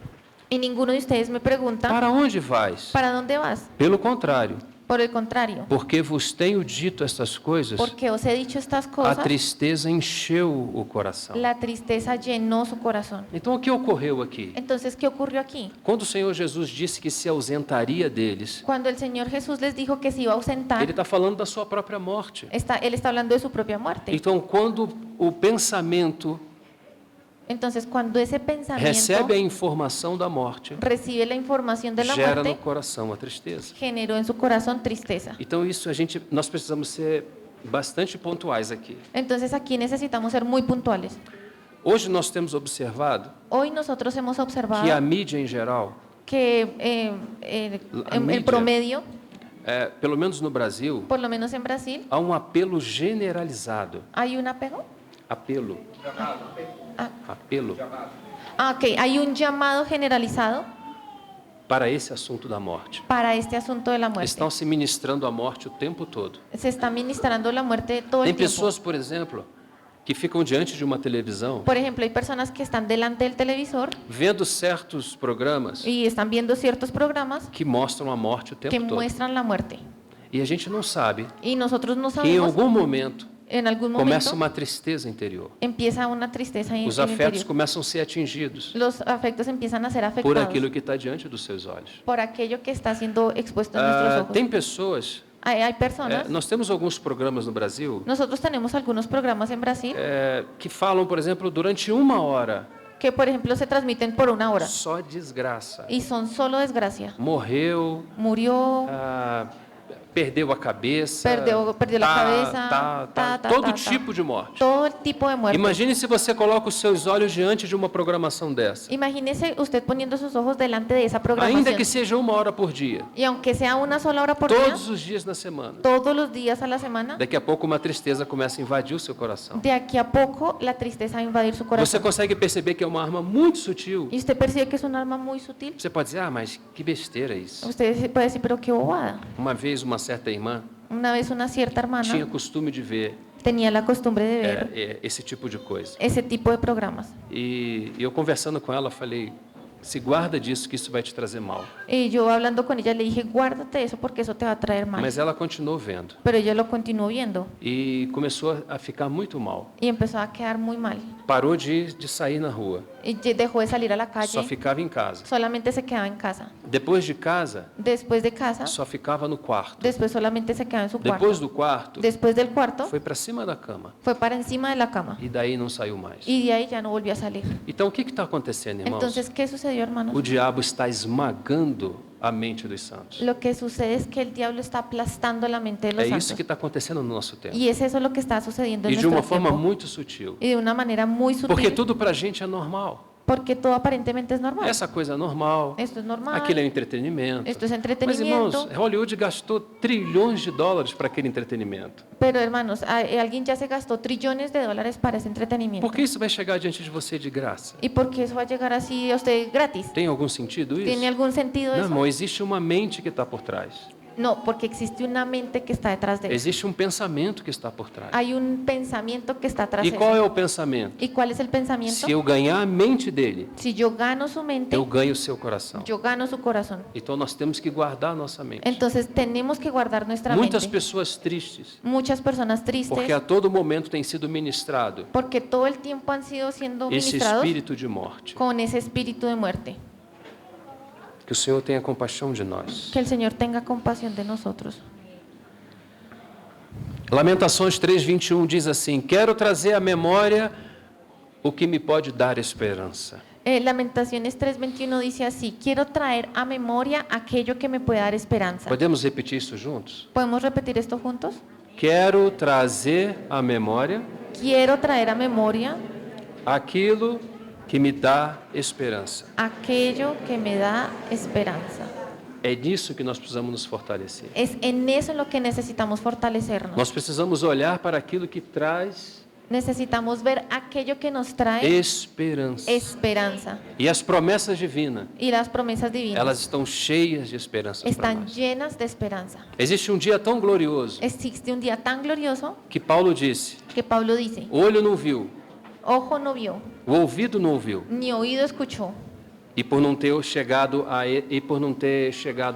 Y ninguno de ustedes me pregunta, Para onde vais? ¿para dónde vas? Pelo contrário, Por el contrario, porque vos tenho dito estas coisas, porque os he dicho estas a cosas, tristeza encheu o coração. la tristeza llenó su corazón. Então, o que ocorreu aqui? Entonces, ¿qué ocurrió aquí? Quando o Senhor Jesus disse que se ausentaria deles, Cuando el Señor Jesús les dijo que se iba a ausentar, Ele está falando da sua própria morte. él está hablando de su propia muerte. Então, quando o pensamento Entonces, cuando ese pensamiento recebe a informação da morte, recibe la información de la gera no muerte, coração a tristeza. generó en su corazón tristeza. Então, isso nós precisamos ser bastante pontuais aqui. Entonces, aquí necesitamos ser muy puntuales. Hoje nós temos observado Hoy nosotros hemos observado que a mídia em geral, que La mídia. en promedio, pelo menos no Brasil, por lo menos en Brasil, há um apelo generalizado. hay un apego. Apelo. Ah, Apelo ok, hay un llamado generalizado para esse assunto da morte. para este asunto de la muerte. Estão se ministrando a morte o tempo todo. Se está ministrando la muerte todo Tem el tiempo. pessoas, por exemplo, que ficam diante de uma televisão, Por ejemplo, hay personas que están delante del televisor vendo certos programas y están viendo ciertos programas que mostram a morte o que tempo todo. muestran la muerte. E a gente não sabe Y nosotros no que em sabemos, algum momento en algún começa momento uma tristeza interior. empieza una tristeza en Os el afetos interior. começam a ser atingidos Los afectos empiezan a ser por afectados aquilo que está diante dos seus olhos. por aquello que está siendo expuesto en nuestros ojos. Tem pessoas, Hay personas, nós temos alguns programas no Brasil nosotros tenemos algunos programas en Brasil que falam, por exemplo, durante 1 hora, que, por ejemplo, se transmiten por 1 hora só desgraça. y son solo desgracia. Morreu, Murió, perdeu a cabeça, Perdeu la cabeza, todo tipo de morte. todo tipo de muerte. Imagine se você coloca os seus olhos diante de uma programação dessa. Imagínese usted poniendo sus ojos delante de esa Ainda programación. que seja 1 hora por dia, Y aunque sea una sola hora por todos día, os dias na semana. todos los días a la semana, Daqui a pouco uma tristeza começa a invadir o seu coração. de aquí a poco la tristeza va a invadir su Você corazón. consegue perceber que é uma arma muito sutil. Y usted percibe que es un arma muy sutil. Você pode dizer, mas que besteira isso. Usted puede decir, pero qué bobada. Uma vez uma certa irmã Una vez una cierta tinha hermana costume de ver tenía la costumbre de ver esse tipo de coisa. ese tipo de programas. E eu conversando com ela, falei, se guarda disso que isso vai te trazer mal. Y yo hablando con ella le dije, guárdate eso porque eso te va a traer mal. Mas ela continuou vendo Pero ella lo continuó viendo e começou a ficar muito mal. y empezó a quedar muy mal. Parou de sair na rua, Y dejó de salir a la só calle, ficava em casa. solamente se quedaba en casa. Depois de casa, Después de casa, só ficava no quarto. después solamente se quedaba en su cuarto. Depois do quarto, Después del cuarto, foi para cima da cama fue para encima de la cama. e daí não saiu mais. Y de ahí ya no volvió a salir. Então, o que está acontecendo, irmãos? Entonces, ¿qué sucedió, hermanos? O diabo está esmagando a mente dos santos. Lo que sucede es que el diablo está aplastando la mente de los É isso santos. que está acontecendo no nosso tempo. Y es eso lo que está sucediendo en E de uma nuestro forma tiempo. muito sutil. Y de una manera muy sutil. Porque tudo para a gente é normal. Porque todo aparentemente es normal. Essa coisa é normal. Esto es normal. Aquilo é entretenimento. Esto es Mas, entretenimiento. irmãos, Hollywood gastou trilhões de dólares para aquele entretenimento. Pero, hermanos, alguien ya se gastó trillones de dólares para ese entretenimiento. Por que isso vai chegar diante de você de graça? ¿Y por qué eso va a llegar así a usted gratis? Tem algum sentido isso? ¿Tiene algún sentido Não, eso? irmão, existe uma mente que está por trás. No, porque existe una mente que está detrás de eso. Existe um pensamento que está por trás. Hay un pensamiento que está atrás E de qual eso. é o pensamento? ¿Y cuál es el pensamiento? Se eu ganhar a mente dele, Si yo gano su mente, eu ganho o seu coração. yo gano su corazón. Então nós temos que guardar a nossa mente. Entonces tenemos que guardar nuestra Muitas mente. pessoas tristes, Muchas personas tristes, porque a todo momento tem sido ministrado porque todo el tiempo han sido siendo esse ministrados espírito de morte. con ese espíritu de muerte. Que o Senhor tenha compaixão de nós. Que el Señor tenga compasión de nosotros. Lamentações 3:21 diz assim: quero trazer à memória o que me pode dar esperança. Lamentaciones 3:21 dice así, quiero traer a memoria aquello que me puede dar esperanza. Podemos repetir isso juntos? ¿Podemos repetir esto juntos? Quero trazer à memória Quiero traer a memoria aquilo que me dá esperança. aquello que me da esperanza. É nisso que nós precisamos nos fortalecer. Es en eso en lo que necesitamos fortalecernos. Nós precisamos olhar para aquilo que traz Necesitamos ver aquello que nos trae esperança. esperanza. E as promessas divinas, Y las promesas divinas elas estão cheias de esperança para están nós. llenas de esperanza. Existe um dia tão glorioso Existe un día tan glorioso que Paulo disse: que Pablo dice, o olho não viu, ojo no vio, o ouvido não ouviu, ni oído escuchó, E por não ter chegado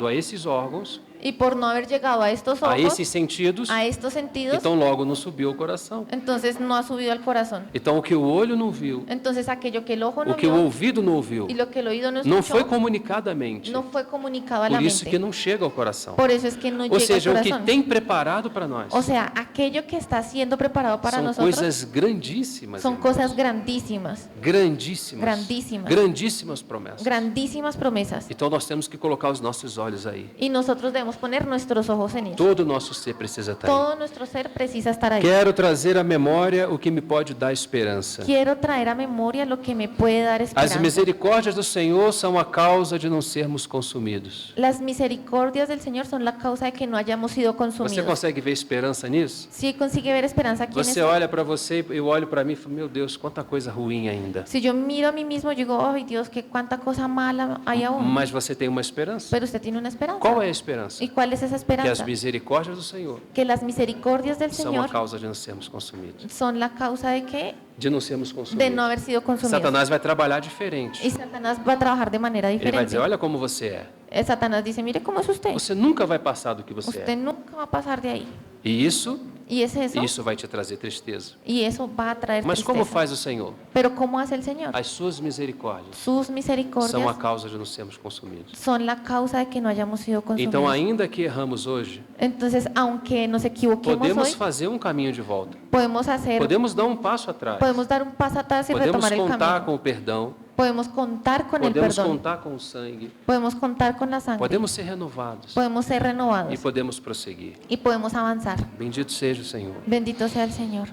a esses órgãos, y por no haber llegado a estos a ojos, esses sentidos, a estos sentidos, então logo não subiu ao coração. entonces no ha subido al corazón. Então o que o olho não viu, Entonces aquello que el ojo no o que o vio ouvido não ouviu, y lo que el oído no não foi escuchó, comunicadamente. no fue comunicado a la Por isso que mente. não chega ao coração. Por eso es que no Ou llega seja, al o que corazón. tem preparado para nós O sea, aquello que está siendo preparado para são nosotros coisas grandíssimas, son irmãos. cosas grandísimas, grandíssimas, grandíssimas. grandíssimas promessas. grandísimas promesas. Então nós temos que colocar os nossos olhos aí. Y nosotros debemos poner nuestros ojos en eso. Todo o nosso ser precisa estar aí. Todo nuestro ser precisa estar ahí. Quero trazer à memória o que me pode dar esperança. Quiero traer a memoria lo que me puede dar As esperanza. misericórdias do Senhor são a causa de não sermos consumidos. Las misericordias del Señor son la causa de que no hayamos sido Você consumidos. consegue ver esperança nisso? Si consigue ver esperanza aquí en Você esto. olha para você e eu olho para mim e falo, meu Deus, quanta coisa ruim ainda. Si yo miro a mí mismo, digo, ay Dios, que cuánta cosa mala hay aún. Mas você tem uma esperança. Pero usted tiene una esperanza. Qual é a esperança? ¿Y cuál es esa Que as esperanza? misericórdias do Senhor Que las misericordias del são a Señor causa de não sermos consumidos. son la causa de que De não sermos de consumidos. no haber sido consumidos. Satanás vai trabalhar diferente. Y Satanás va a trabajar de manera Ele vai diferente. dizer, olha como você é. Satanás dice, mire cómo es usted. Você nunca vai passar do que você Usted é. nunca va a pasar de ahí. E isso Y es eso. Isso vai te trazer tristeza. Y eso va a traer Mas como tristeza. faz o Senhor? Pero ¿cómo hace el Señor? As suas misericórdias Sus são a misericordias causa de não sermos consumidos. son la causa de que no hayamos sido consumidos. Então, ainda que erramos hoje, Entonces, aunque nos equivoquemos podemos hoy, fazer um caminho de volta. podemos Podemos dar um passo atrás. dar un paso atrás y Podemos retomar el contar camino. com o perdão. Podemos contar con el Podemos perdón. contar com o sangue. Podemos contar con la sangre. Podemos ser renovados. Podemos ser E renovados. podemos prosseguir. Y podemos avanzar. Bendito seja o Senhor. Bendito sea el Señor.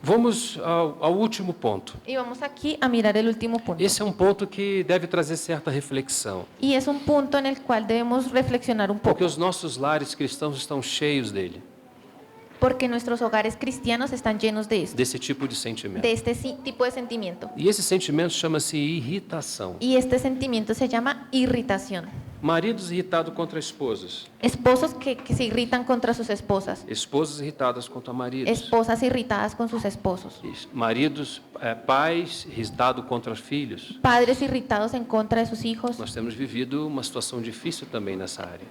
Vamos ao último ponto. Y vamos aquí a mirar el último punto. Esse é um ponto que deve trazer certa reflexão. Y es un punto en el cual debemos reflexionar un Porque poco. os nossos lares cristãos estão cheios dele, Porque nuestros hogares cristianos están llenos de esto. desse tipo de sentimento. De este tipo de sentimiento. E esse sentimento chama-se irritação. Y este sentimiento se llama irritación. Maridos irritados contra esposas. Esposos que se irritan contra sus esposas. Esposas irritadas contra maridos. Esposas irritadas con sus esposos. Maridos, pais irritados contra os filhos. Padres irritados en contra de sus hijos. Nós temos vivido uma situação difícil também nessa área.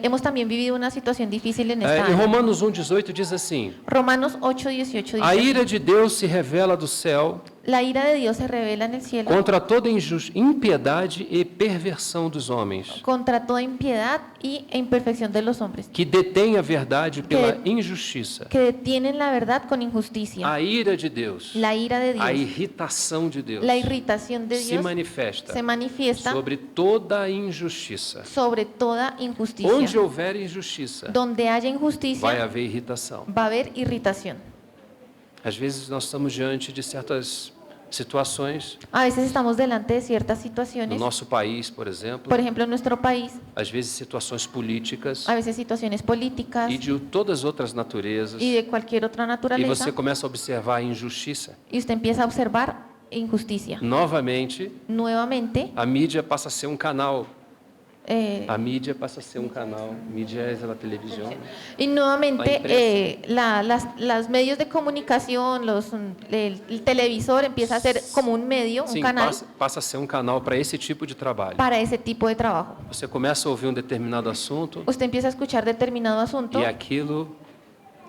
Hemos también vivido una situación difícil en esta Em área. Romanos 1,18 diz assim: Romanos 8:18 A dice, ira de Deus se revela do céu la ira de Dios se revela en el cielo contra toda impiedade e perversão dos homens, contra toda impiedad y imperfección de los hombres, que detêm a verdade pela injustiça. que detienen la verdad con injusticia. A ira de Deus, La ira de a Dios, irritação de Deus, la irritación de se Dios manifesta se manifiesta sobre toda a injustiça. sobre toda Onde injusticia. houver injustiça, Donde haya vai injusticia, haver irritação. va a haber irritación. Às vezes nós estamos diante de certas situações, A veces estamos delante de ciertas no situaciones, nosso país, por exemplo, por ejemplo, en nuestro país, às vezes situações políticas a veces situaciones políticas e de todas as outras naturezas, y de cualquier otra e naturaleza, você começa a observar a injustiça. y usted empieza a observar injusticia. Novamente, Nuevamente, a mídia passa a ser um canal. eh, A mídia passa a ser um canal. Mídia é a televisão. y La nuevamente impresa. las medios de comunicación, el televisor empieza a ser como un medio, un Sim, canal passa a ser um canal para esse tipo de trabalho. para ese tipo de trabajo. Você começa a ouvir um determinado assunto Usted empieza a escuchar determinado asunto e aquilo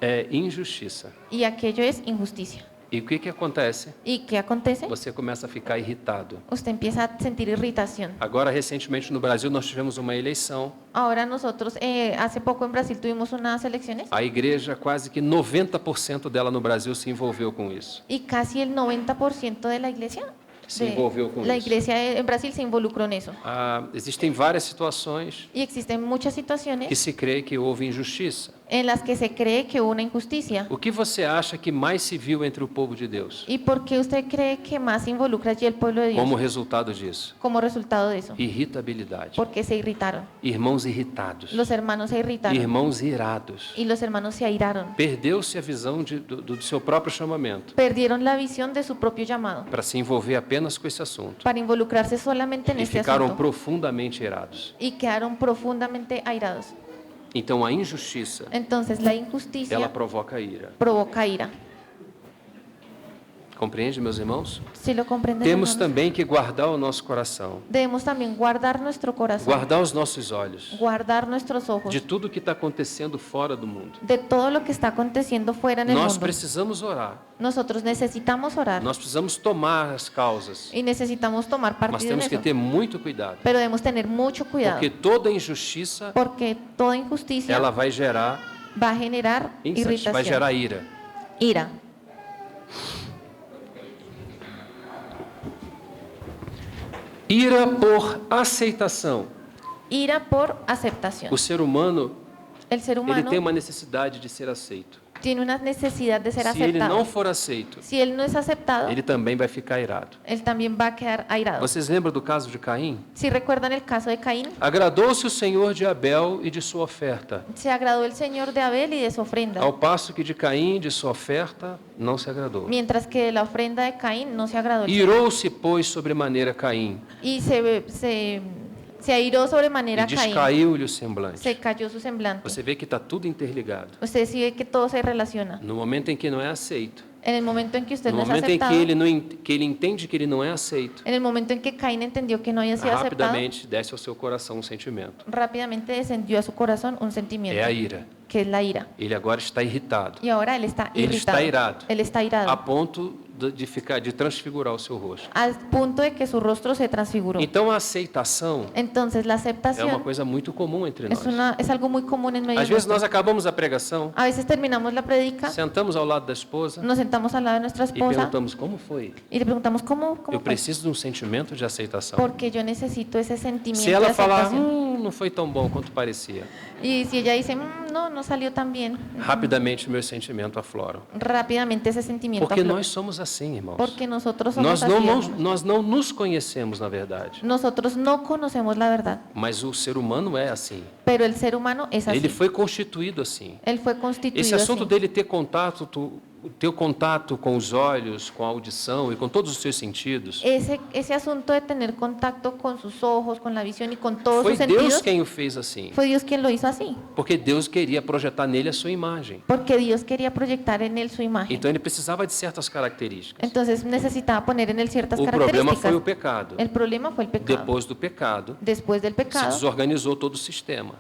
é injustiça. y aquello es injusticia. E o que acontece? ¿Y qué acontece? Você começa a ficar irritado. Usted empieza a sentir irritación. Agora, recentemente no Brasil, nós tivemos uma eleição. Ahora nosotros, hace poco en Brasil tuvimos unas elecciones A igreja, quase que 90% dela no Brasil se envolveu com isso. y casi el 90% de la iglesia, Se envolveu com la isso. iglesia en Brasil se involucró en eso. Existem várias situações Y existen muchas que situaciones se crê que houve injustiça. en las que se cree que hubo una injusticia. O que você acha que mais se viu entre o povo de Deus? ¿Y por qué usted cree que más se involucra allí el pueblo de Dios Como resultado disso? como resultado de eso? Irritabilidade. Porque se irritaron. Irmãos irritados. Los hermanos se irritaron Irmãos irados. y los hermanos se airaron. Perdeu-se a visão do seu próprio chamamento Perdieron la visión de su propio llamado para se envolver apenas com esse assunto. para involucrarse solamente en E este ficaram asunto profundamente irados. y quedaron profundamente airados. Então a injustiça, Entonces la ela injusticia provoca ira. provoca ira. Compreende, meus irmãos? ¿Sí lo comprenden, Temos hermanos? também que guardar o nosso coração, Debemos también guardar nuestro corazón, guardar os nossos olhos guardar nuestros ojos de tudo que está acontecendo fora do mundo. de todo lo que está aconteciendo fuera en el Nós mundo. precisamos orar, Nosotros necesitamos orar nós precisamos tomar as causas, y necesitamos tomar mas partido en temos que eso. ter muito cuidado, Pero debemos tener mucho cuidado, porque toda injustiça porque toda injusticia ela vai gerar va a generar vai irritación, gerar ira. ira. Ira por aceitação. Ira por aceptación. O ser humano, El ser ele humano tem uma necessidade de ser aceito. tiene una necesidad de ser Se ele aceptado. não for aceito, Si él no es aceptado, ele também vai ficar irado. él también va a quedar airado. Vocês lembram do caso de Caim? Si recuerdan el caso de Caín, Agradou-se o Senhor de Abel e de sua oferta, se agradó el Señor de Abel y de su ofrenda, ao passo que de Caim e de sua oferta não se agradou. mientras que de la ofrenda de Caín no se agradó el Señor. Irou-se, pois, sobremaneira Caim, Y se airó sobremanera e Caín. descaiu-lhe o semblante. Se cayó su semblante. Você vê que está tudo interligado. Usted sí ve que todo se relaciona. No momento em que não é aceito, En el momento en que usted no no es momento em aceptado, que ele entende que ele não é aceito, en el momento en que Caín entendió que no había sido aceptado, rapidamente desce ao seu coração um sentimento. rápidamente descendió a su corazón un sentimiento, É a ira. que es la ira. Ele agora está irritado, Y ahora él está Él irritado. está irado. Él está irado. a ponto de transfigurar o seu rosto. Al punto de que su rostro se transfiguró. Então a aceitação Entonces la é uma aceptación coisa muito comum entre nós. es algo muy común en medio Às vezes nuestro. nós acabamos a pregação, A veces terminamos la predica, sentamos ao lado da esposa nos sentamos al lado de nuestra e esposa perguntamos como foi. y le preguntamos cómo Eu fue? preciso de um sentimento de aceitação. Porque yo necesito ese sentimiento Se ela de falar, aceptación. não foi tão bom quanto parecia, Y si ella dice, no salió tan bien, rapidamente meu sentimento aflora. rápidamente ese sentimiento Porque aflora. nós somos assim, irmãos. Porque nosotros somos Nós así, não, hermanos. nós não nos conhecemos, na verdade. Nosotros no conocemos la verdad, Mas o ser humano é assim. pero el ser humano es así. Ele foi constituído assim. Él fue constituido Esse assunto así. dele ter contato com os olhos, com a audição e com todos os seus sentidos, Ese asunto de tener contacto con sus ojos, con la visión y con todos foi sus Deus sentidos, quem o fez assim. fue Dios quien lo hizo así. Porque Deus queria projetar nele a sua imagem. Porque Dios quería proyectar en él su imagen. Então ele precisava de certas características. Entonces necesitaba poner en él ciertas O problema características. foi o pecado. El problema fue el pecado. Depois do pecado, Después del se pecado, desorganizou todo o sistema.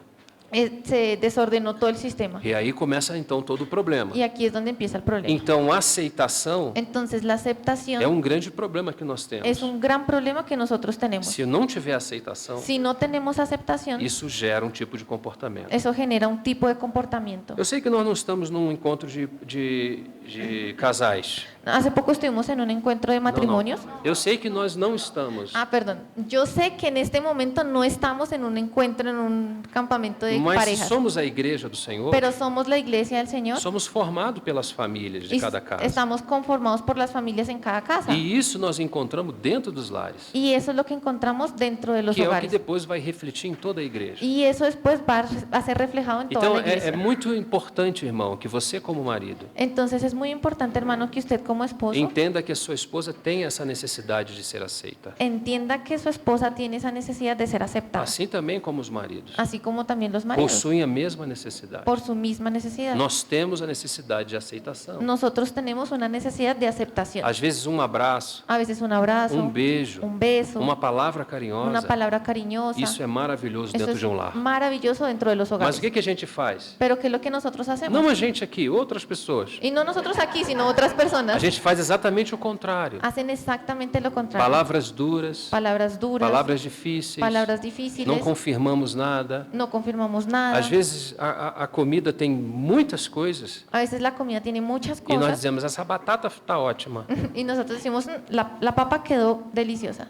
se desordenó todo el sistema. E aí começa então todo o problema. Y aquí es donde empieza el problema. Então a aceitação Entonces la aceptación é um grande problema que nós temos. es un gran problema que nosotros tenemos. Se não tiver aceitação, Si no tenemos aceptación, isso gera um tipo de comportamento. eso genera un tipo de comportamiento. Eu sei que nós não estamos num encontro de casais. Hace poco estuvimos en un encuentro de Não, não. matrimonios. Eu sei que nós não estamos. Perdón. Yo sé que en este momento no estamos en un encuentro, en un campamento de Mas se parejas, somos a igreja do Senhor, pero somos la iglesia del Señor somos formados pelas famílias de y cada casa. estamos conformados por las familias en cada casa. E isso nós encontramos dentro dos lares, Y eso es lo que encontramos dentro de los que é o que hogares. depois vai refletir em toda a igreja. Y eso después va a ser reflejado en toda Então la é iglesia. muito importante, irmão, que você como marido Entonces es muy importante, hermano, que usted como esposo entenda que a sua esposa tem essa necessidade de ser aceita. entienda que su esposa tiene esa necesidad de ser aceptada, Assim também como os maridos así como también los maridos, possuem a mesma necessidade. por su misma necesidad. Nós temos a necessidade de aceitação. Nosotros tenemos una necesidad de aceptación. Às vezes um abraço, A veces un abrazo, um beijo, un beso, uma palavra una carinhosa, palabra cariñosa. isso é maravilhoso Eso dentro es de um lar. maravilloso dentro de los Mas hogares. o que a gente faz? Pero ¿qué es lo que nosotros hacemos? Não a gente aqui, outras pessoas. Y no nosotros aquí, sino otras A personas gente faz exatamente o contrário. hacen exactamente lo contrario. Palavras duras, Palabras duras, palavras difíceis, palabras difíciles, não confirmamos nada. no confirmamos nada. Às vezes a comida tem muitas coisas A veces la comida tiene muchas e nós cosas dizemos, essa batata está ótima. y nosotros decimos, la papa quedó deliciosa.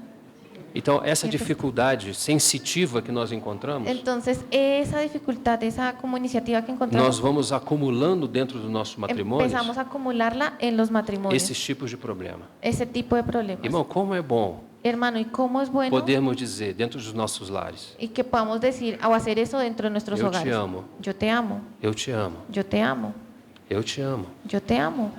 Então, essa dificuldade sensitiva que nós encontramos, Entonces, esa dificultad, esa como iniciativa que nós encontramos, vamos acumulando dentro do nosso matrimônio empezamos a acumularla en los matrimonios. esses tipos de problema. Ese tipo de problemas. Irmão, como é bom Hermano, ¿y cómo es bueno podermos dizer dentro dos nossos lares, y que podamos decir o hacer eso dentro de nuestros Eu te hogares? amo. Yo te amo, eu te amo, yo te amo, eu te amo. yo te amo.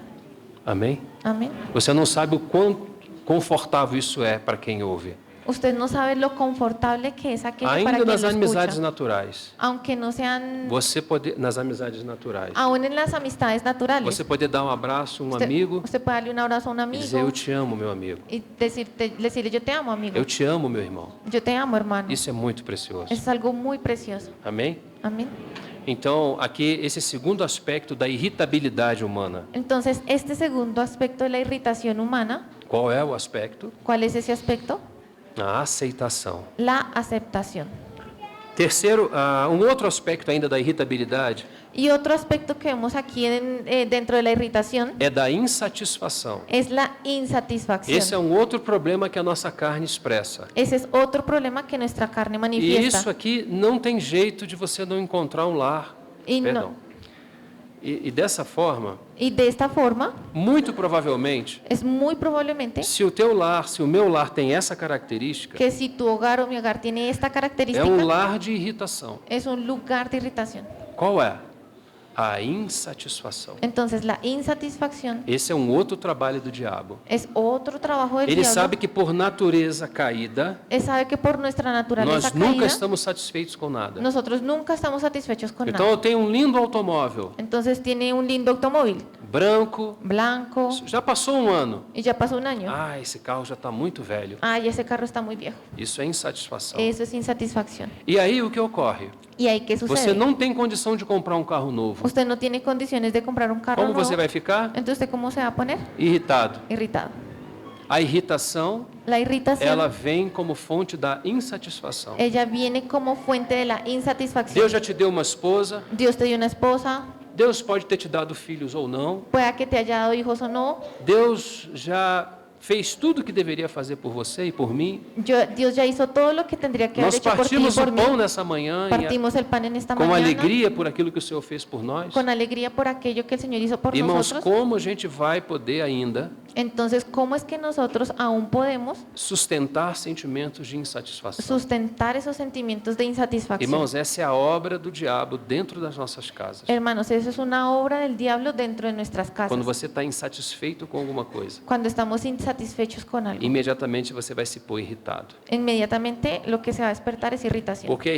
Amém? Amén. Você não sabe o quão confortável isso é para quem ouve. Usted no sabe lo confortable que es aquello para Ainda quien nas lo amizades escucha. naturais. Aunque no sean, Você poder, nas amizades naturais. aún en las amistades naturales. Você poder dar um abraço a um amigo Usted puede darle un abrazo a un e amigo dizer eu te amo, meu amigo. y decirle yo te amo, amigo. Eu te amo, meu irmão. Yo te amo, hermano. Isso é muito precioso. Es algo muy precioso. Amém? Amén. Então, aqui esse segundo aspecto da irritabilidade humana. Entonces, este segundo aspecto de la irritación humana, Qual é o aspecto? ¿cuál es ese aspecto? A aceitação. La aceptación. Terceiro, um outro aspecto ainda da irritabilidade Y otro aspecto que vemos aquí dentro de la irritación é da insatisfação. es la insatisfacción. Esse é um outro problema que a nossa carne expressa. Ese es otro problema que nuestra carne E manifiesta. isso aqui não tem jeito de você não encontrar um lar. E Perdão. E dessa forma, Y de esta forma, muito provavelmente, es muy probablemente se o teu lar, se o meu lar tem essa característica, que si tu hogar o mi hogar tiene esta é característica, um lar de irritação. es un lugar de irritación. Qual é? A insatisfação. Entonces, la insatisfacción Esse é um outro trabalho do diabo. es otro trabajo del Ele diablo. sabe que por natureza caída, Él sabe que por nuestra naturaleza nós nunca caída, estamos satisfeitos com nada. nosotros nunca estamos satisfechos con Então nada. eu tenho um lindo automóvel, Entonces, tiene un lindo automóvil, branco, blanco, já passou um ano. y ya pasó un año. Ah, esse carro já está muito velho. Ay, ese carro está muy viejo. Isso é insatisfação. Eso es insatisfacción. E aí o que ocorre? ¿Y ahí qué Você sucede? não tem condição de comprar um carro novo. Usted no tiene condiciones de comprar un carro Como nuevo. você vai ficar? Entonces, ¿usted cómo se va a poner? Irritado. Irritado. A irritação, La irritación, ela vem como fonte da insatisfação. ella viene como fuente de la insatisfacción. Deus já te deu uma esposa, Dios te dio una esposa, Deus pode ter te dado filhos ou não. pueda que te haya dado hijos o no. Deus já fez tudo o que deveria fazer por você e por mim. Dios ya hizo todo lo que tendría que haber Nós hecho por ti y partimos por o mí. pão nessa manhã Partimos el pan en esta com mañana alegria por aquilo que o Senhor fez por nós. con alegría por aquello que el Señor hizo por Irmãos, nosotros. como a gente vai poder ainda Entonces, ¿cómo es que nosotros aún podemos sustentar sentimentos de insatisfação? sustentar esos sentimientos de insatisfacción? Irmãos, essa é a obra do diabo dentro das nossas casas. Hermanos, eso es una obra del diablo dentro de nuestras casas. Quando você está insatisfeito com alguma coisa, Cuando estamos insatisfechos con algo, imediatamente você vai se pôr irritado. inmediatamente lo que se va a despertar es irritación. Porque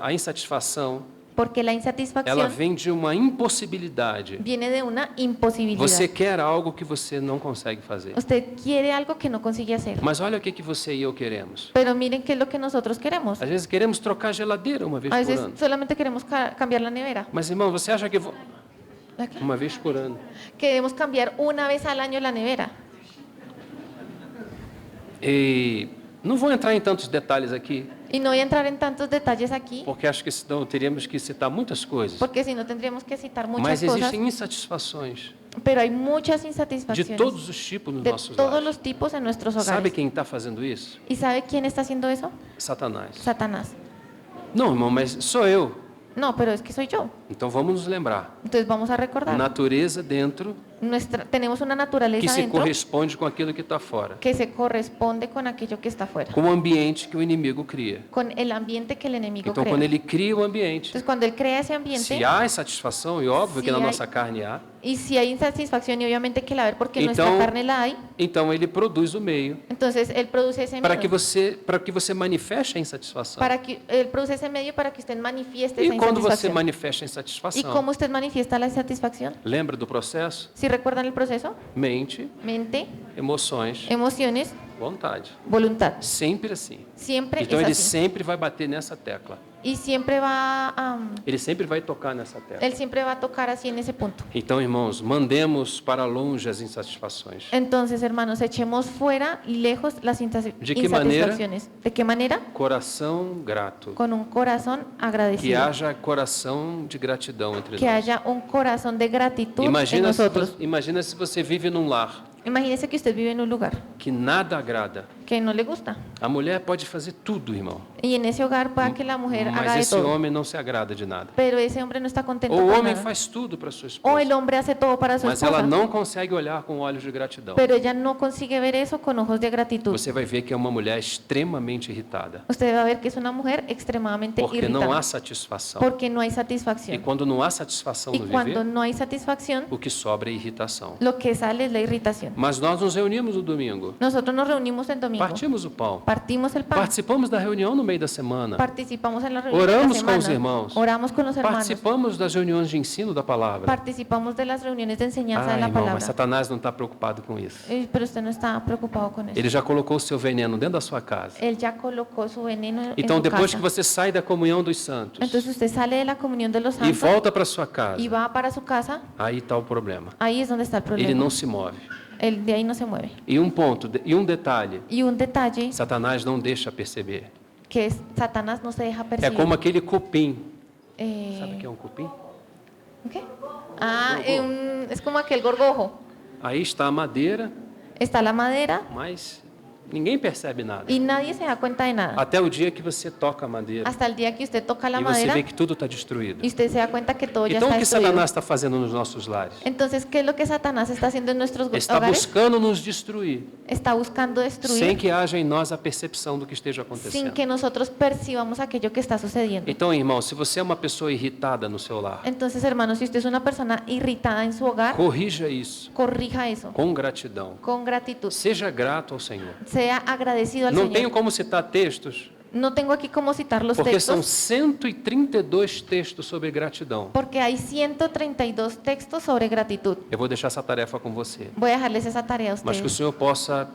a insatisfação, Porque la ela insatisfacción vem de uma impossibilidade. viene de una imposibilidad. Você quer algo que você não consegue fazer. Usted quiere algo que no consigue hacer. Mas olha o que você e eu queremos. Pero miren qué es lo que nosotros queremos. Às vezes queremos trocar a geladeira uma vez A por veces ano. solamente queremos cambiar la nevera. Mas, irmão, você acha que... ¿La qué? Uma vez por ano. Queremos cambiar una vez al año la nevera. E não vou entrar em tantos detalhes aqui, Y no voy a entrar en tantos detalles aquí, porque acho que senão teríamos que citar muitas coisas. porque si no tendríamos que citar muchas Mas cosas. existem insatisfações Pero hay muchas de insatisfacciones todos os tipos nos de nossos todos lares. los tipos en nuestros Sabe hogares. quem está fazendo isso? ¿Y sabe quién está haciendo eso? Satanás. Satanás. Não, irmão, mas sou eu. No, pero es que soy yo. Então vamos nos lembrar. Entonces vamos a recordar. Natureza dentro Tenemos una que naturaleza se dentro corresponde com aquilo que está fora. que se corresponde con aquello que está afuera, Com o ambiente que o inimigo cria. con el ambiente que el enemigo Então, crea. quando ele cria o ambiente, Entonces, cuando él crea ese ambiente, se há insatisfação, e óbvio que Se na há- nossa carne há, y si hay insatisfacción, y obviamente que la ver porque en Então- nuestra carne la hay, então ele produz o meio entonces él produce ese para medio. que você manifeste a insatisfação. Él produce ese medio para que usted manifieste E esa quando você insatisfacción. manifesta a ¿Y insatisfação, cómo usted manifiesta la insatisfacción? lembra do processo? Si recuerdan el proceso, Mente, mente, emoções, emociones, vontade. voluntad. Sempre assim. Siempre Então es ele así. sempre vai bater nessa tecla. Y siempre va a, Ele sempre vai tocar nessa tecla. él siempre va a tocar así en ese punto. Então, irmãos, mandemos para longe as insatisfações. Entonces, hermanos, echemos fuera y lejos las ¿De qué manera? insatisfacciones. ¿De qué manera? Coração grato. Con un corazón Que agradecido. haja coração de gratidão entre Que nós. haya un corazón de gratitud en Imagina nosotros. se você vive num lar Imagínese que usted vive en un lugar que nada agrada. que no le gusta. A mulher pode fazer tudo, irmão. Y en ese hogar pueda que la mujer haga Mas de esse todo. homem não se agrada de nada. Pero ese hombre no está contento Ou o con homem nada. faz tudo para sua O esposa, el hombre hace todo para su mas ela esposa. não consegue olhar com olhos de gratidão. Pero ella no consigue ver eso con ojos de gratitud. Você vai ver que é uma mulher extremamente irritada, Usted va a ver que es una mujer extremadamente porque não há irritante. satisfação. Porque no hay E satisfacción. quando não há satisfação Y no cuando viver, no hay satisfacción, o que sobra é irritação. lo que sale es la irritación. Mas nós nos reunimos no domingo domingo, Nosotros nos reunimos el domingo, partimos o pão, partimos el pan, participamos da reunião no meio da semana, participamos en la reunión de oramos la com os semana, irmãos, oramos con los hermanos, participamos das reuniões de ensino da palavra. participamos de las reuniones de enseñanza de la Irmão, palabra. mas Satanás não está preocupado com isso. Pero usted no está preocupado con eso. Ele já colocou o seu veneno dentro da sua casa. Él ya colocó su veneno Então, en su depois casa. que você sai da comunhão dos santos Entonces usted sale de la comunión de los e santos volta para sua casa, y va para su casa, aí está o problema. ahí es donde está el Ele problema. não se move. Él de ahí no se mueve. E um ponto, e um detalhe, Y un detalle Satanás não deixa perceber. que es Satanás no se deja É percibir. como aquele cupim. Eh, Sabe o que é um cupim? ¿qué? Ah, es como aquel gorgojo. Aí está a madeira, Está la madera mas ninguém percebe nada. y nadie se da cuenta de nada. Até o dia que você toca a madeira Hasta el día que usted toca la e você madera vê que tudo está destruído. y usted se da cuenta que todo ya Então, está o que destruido. Satanás está fazendo nos nossos lares? Entonces, ¿qué es lo que Satanás está haciendo en nuestros Está hogares? buscando nos destruir, Está buscando sem destruir que haja em nós a percepção do que esteja sin acontecendo. que nosotros percibamos aquello que está sucediendo. Então, irmão, se você é uma pessoa irritada no seu lar, Entonces, hermanos, si usted es una persona irritada en su hogar, corrija isso corrija eso com gratidão. con gratitud. Seja grato ao Senhor. Sea agradecido al Não Señor. tenho como citar textos, No tengo aquí cómo citar los porque são textos, 132 textos sobre gratidão. porque hay 132 textos sobre gratitud. Eu vou deixar essa tarefa com você, Voy a dejarles esa tarea a mas que o ustedes. Senhor possa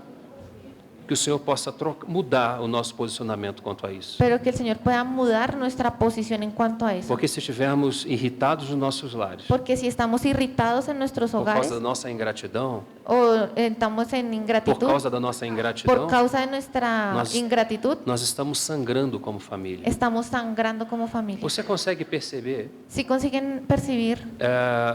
mudar o nosso posicionamento quanto a isso. Pero que el Señor pueda mudar nuestra posición en cuanto a eso. Porque se estivermos irritados nos nossos lares, Porque si estamos irritados en nuestros por hogares causa da nossa ingratidão, o estamos en por ingratitud, causa da nossa ingratidão, por causa de nuestra Nós- ingratitud, nós estamos sangrando como família. estamos sangrando como familia. Você consegue perceber, Si consiguen percibir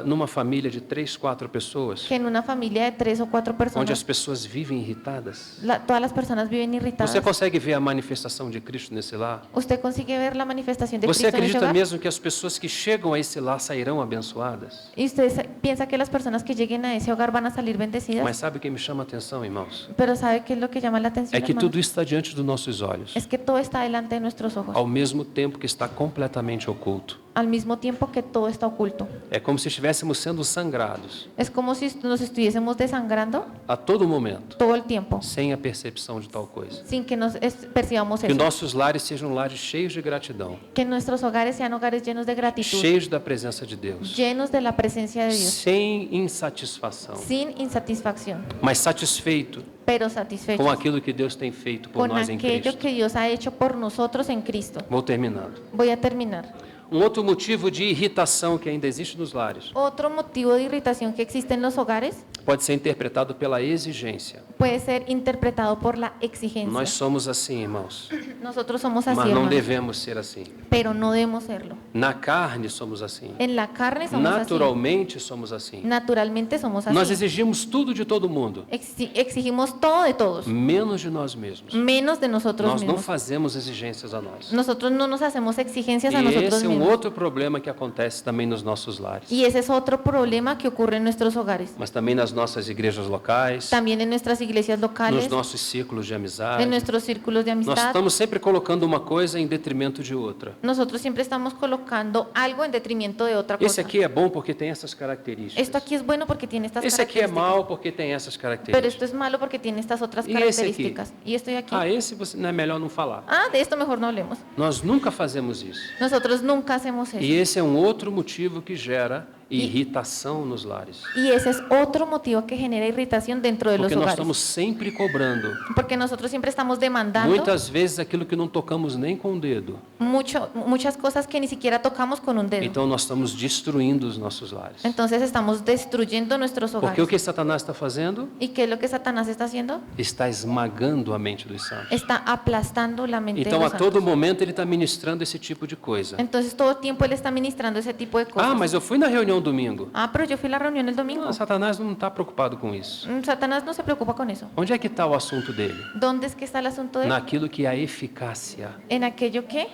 numa família de 3, 4 pessoas, que en una familia de 3 o 4 onde as personas, pessoas vivem irritadas, todas las personas viven irritadas, você consegue ver a manifestação de Cristo nesse lar? usted consigue ver la manifestación de Você Cristo en ese acredita hogar. mesmo que as pessoas que chegam a esse lar sairão abençoadas? Y usted piensa que las personas que lleguen a ese hogar van a salir bendecidas. Mas sabe o que me chama a atenção, irmãos? Pero ¿sabe qué es lo que llama la atención, É que hermanos? tudo isso está diante dos nossos olhos, Es que todo está delante de nuestros ojos, ao mesmo tempo que está completamente oculto. al mismo tiempo que todo está oculto. É como se estivéssemos sendo sangrados Es como si nos estuviésemos desangrando a todo momento, todo el tiempo, sem a percepção de tal coisa. sin que nos percibamos Que eso. nossos lares sejam lares cheios de gratidão, Que nuestros hogares sean hogares llenos de gratitud, cheios da presença de Deus, llenos de la presencia de Dios, sem insatisfação, sin insatisfacción, mas satisfeito pero com satisfechos aquilo que Deus tem feito por con nós em aquello Cristo. que Dios ha hecho por nosotros en Cristo. Vou terminando. Voy a terminar. Outro motivo de irritação que ainda existe nos lares Otro motivo de irritación que existe en los hogares pode ser interpretado pela exigência. puede ser interpretado por la exigencia. Nós somos assim, irmãos, Nosotros somos así, mas não hermanos, devemos ser assim. pero no debemos serlo. Na carne somos assim. En la carne somos Naturalmente somos assim. así. Naturalmente somos Nós así. exigimos tudo de todo mundo, Exigimos todo de todos, menos de nós mesmos. menos de nosotros Nós não mismos. fazemos exigências a nós. Nosotros no nos hacemos exigencias a E nosotros esse é um mismos. outro problema que acontece também nos nossos lares, Y ese es otro problema que ocurre en nuestros hogares. mas também nas nossas igrejas locais, También en nuestras iglesias nos locales, nossos círculos de amizade. en nuestros círculos de Nós amistad. estamos sempre colocando uma coisa em detrimento de outra. Nosotros siempre estamos colocando algo en detrimento de otra Esse cosa. aqui é bom porque tem essas características. Esto aquí es bueno porque tiene estas Esse aqui é características. mal porque tem essas Pero características. esto es malo porque tiene estas otras Y ese aquí. características. Y estoy aquí. Ah, esse você não é melhor não falar. Ah, de esto mejor no hablemos. Nós nunca fazemos isso. Nosotros nunca hacemos eso. E esse é um outro motivo que gera irritação nos lares. Y ese es otro motivo que genera irritación dentro de los Porque nós hogares. estamos sempre cobrando. Porque nosotros siempre estamos demandando Muitas vezes aquilo que não tocamos nem com o dedo. muchas cosas que ni siquiera tocamos con un dedo. Então nós estamos destruindo os nossos lares. Entonces estamos destruyendo nuestros Porque o hogares. que Satanás está fazendo? ¿Y qué es lo que Satanás está haciendo? Está esmagando a mente dos santos. Está aplastando la mente Então de a los todo santos. momento ele está ministrando esse tipo de coisa. Entonces todo el tiempo él está ministrando ese tipo de cosas. Ah, mas eu fui na reunião domingo. Ah, pero yo fui a la reunión el domingo. Não, Satanás não está preocupado com isso. Satanás no se preocupa con eso. Onde é que está o assunto dele? ¿Dónde es que está el asunto de él? Naquilo que é a eficácia. En aquello que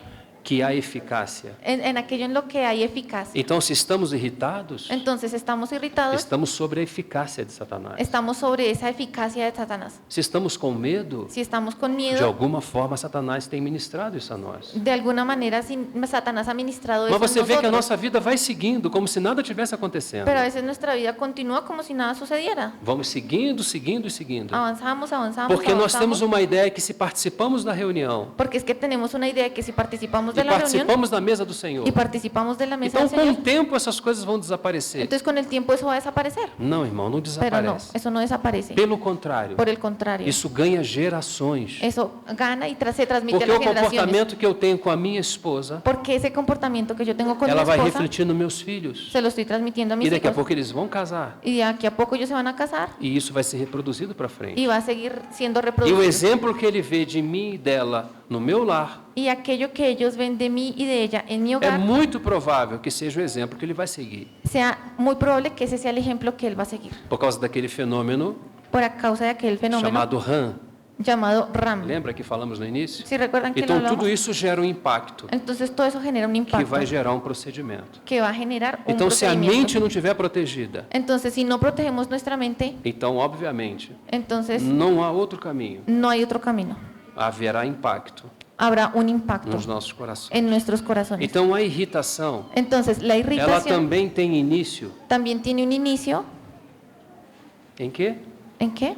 que há eficácia. en aquello en lo que hay eficacia. Então, se estamos irritados, Entonces estamos irritados, estamos sobre a eficácia de Satanás. estamos sobre esa eficacia de Satanás. Se estamos com medo, Si estamos con de miedo, alguma forma Satanás tem ministrado isso a nós. de alguna manera Satanás ha ministrado eso Mas você en vê que a nosotros. nossa vida vai seguindo como se nada tivesse acontecendo. Pero a veces nuestra vida continúa como si nada sucediera. Vamos seguindo, seguindo e seguindo. Avanzamos, Porque nós temos avanzamos. uma ideia que se participamos da reunião Porque es que tenemos una idea de que si participamos e de la reunión participamos da mesa do Senhor, y participamos de la mesa então del com o Señor, tempo essas coisas vão desaparecer. entonces con el tiempo eso va a desaparecer. Não, irmão, não Pero no, desaparece. eso no desaparece. Pelo contrário, Por el contrario, isso ganha gerações. eso gana y se transmite a Porque las o generaciones. comportamento que eu tenho com a minha esposa, Porque ese comportamiento que yo tengo con mi ela vai esposa, refletir nos meus filhos. se lo estoy transmitiendo a mis E daqui a hijos. pouco eles vão casar. Y de aquí a poco ellos se van a casar E isso vai ser reproduzido para frente. y va a seguir siendo E o reproducido. exemplo que ele vê de mim e dela no meu lar, Y aquello que ellos ven de mí y de ella en mi é hogar, muito provável que seja o exemplo que ele vai seguir. sea muy probable que ese sea el ejemplo que él va a seguir. Por causa daquele fenômeno Por a causa de aquel fenómeno chamado RAM. llamado RAM. Lembra que falamos no início? Si recuerdan que lo Então hablamos, tudo isso gera um impacto entonces todo eso genera un que impacto vai gerar um procedimento. que va a generar un Então se a procedimiento. mente não estiver protegida, Entonces, si no protegemos nuestra mente, então obviamente entonces não há outro caminho. no hay otro camino. Haverá impacto Habrá un impacto nos nossos corações. en nuestros corazones. Então a irritação, Entonces, la ela irritación também tem início también tiene un inicio. em quê? ¿En qué?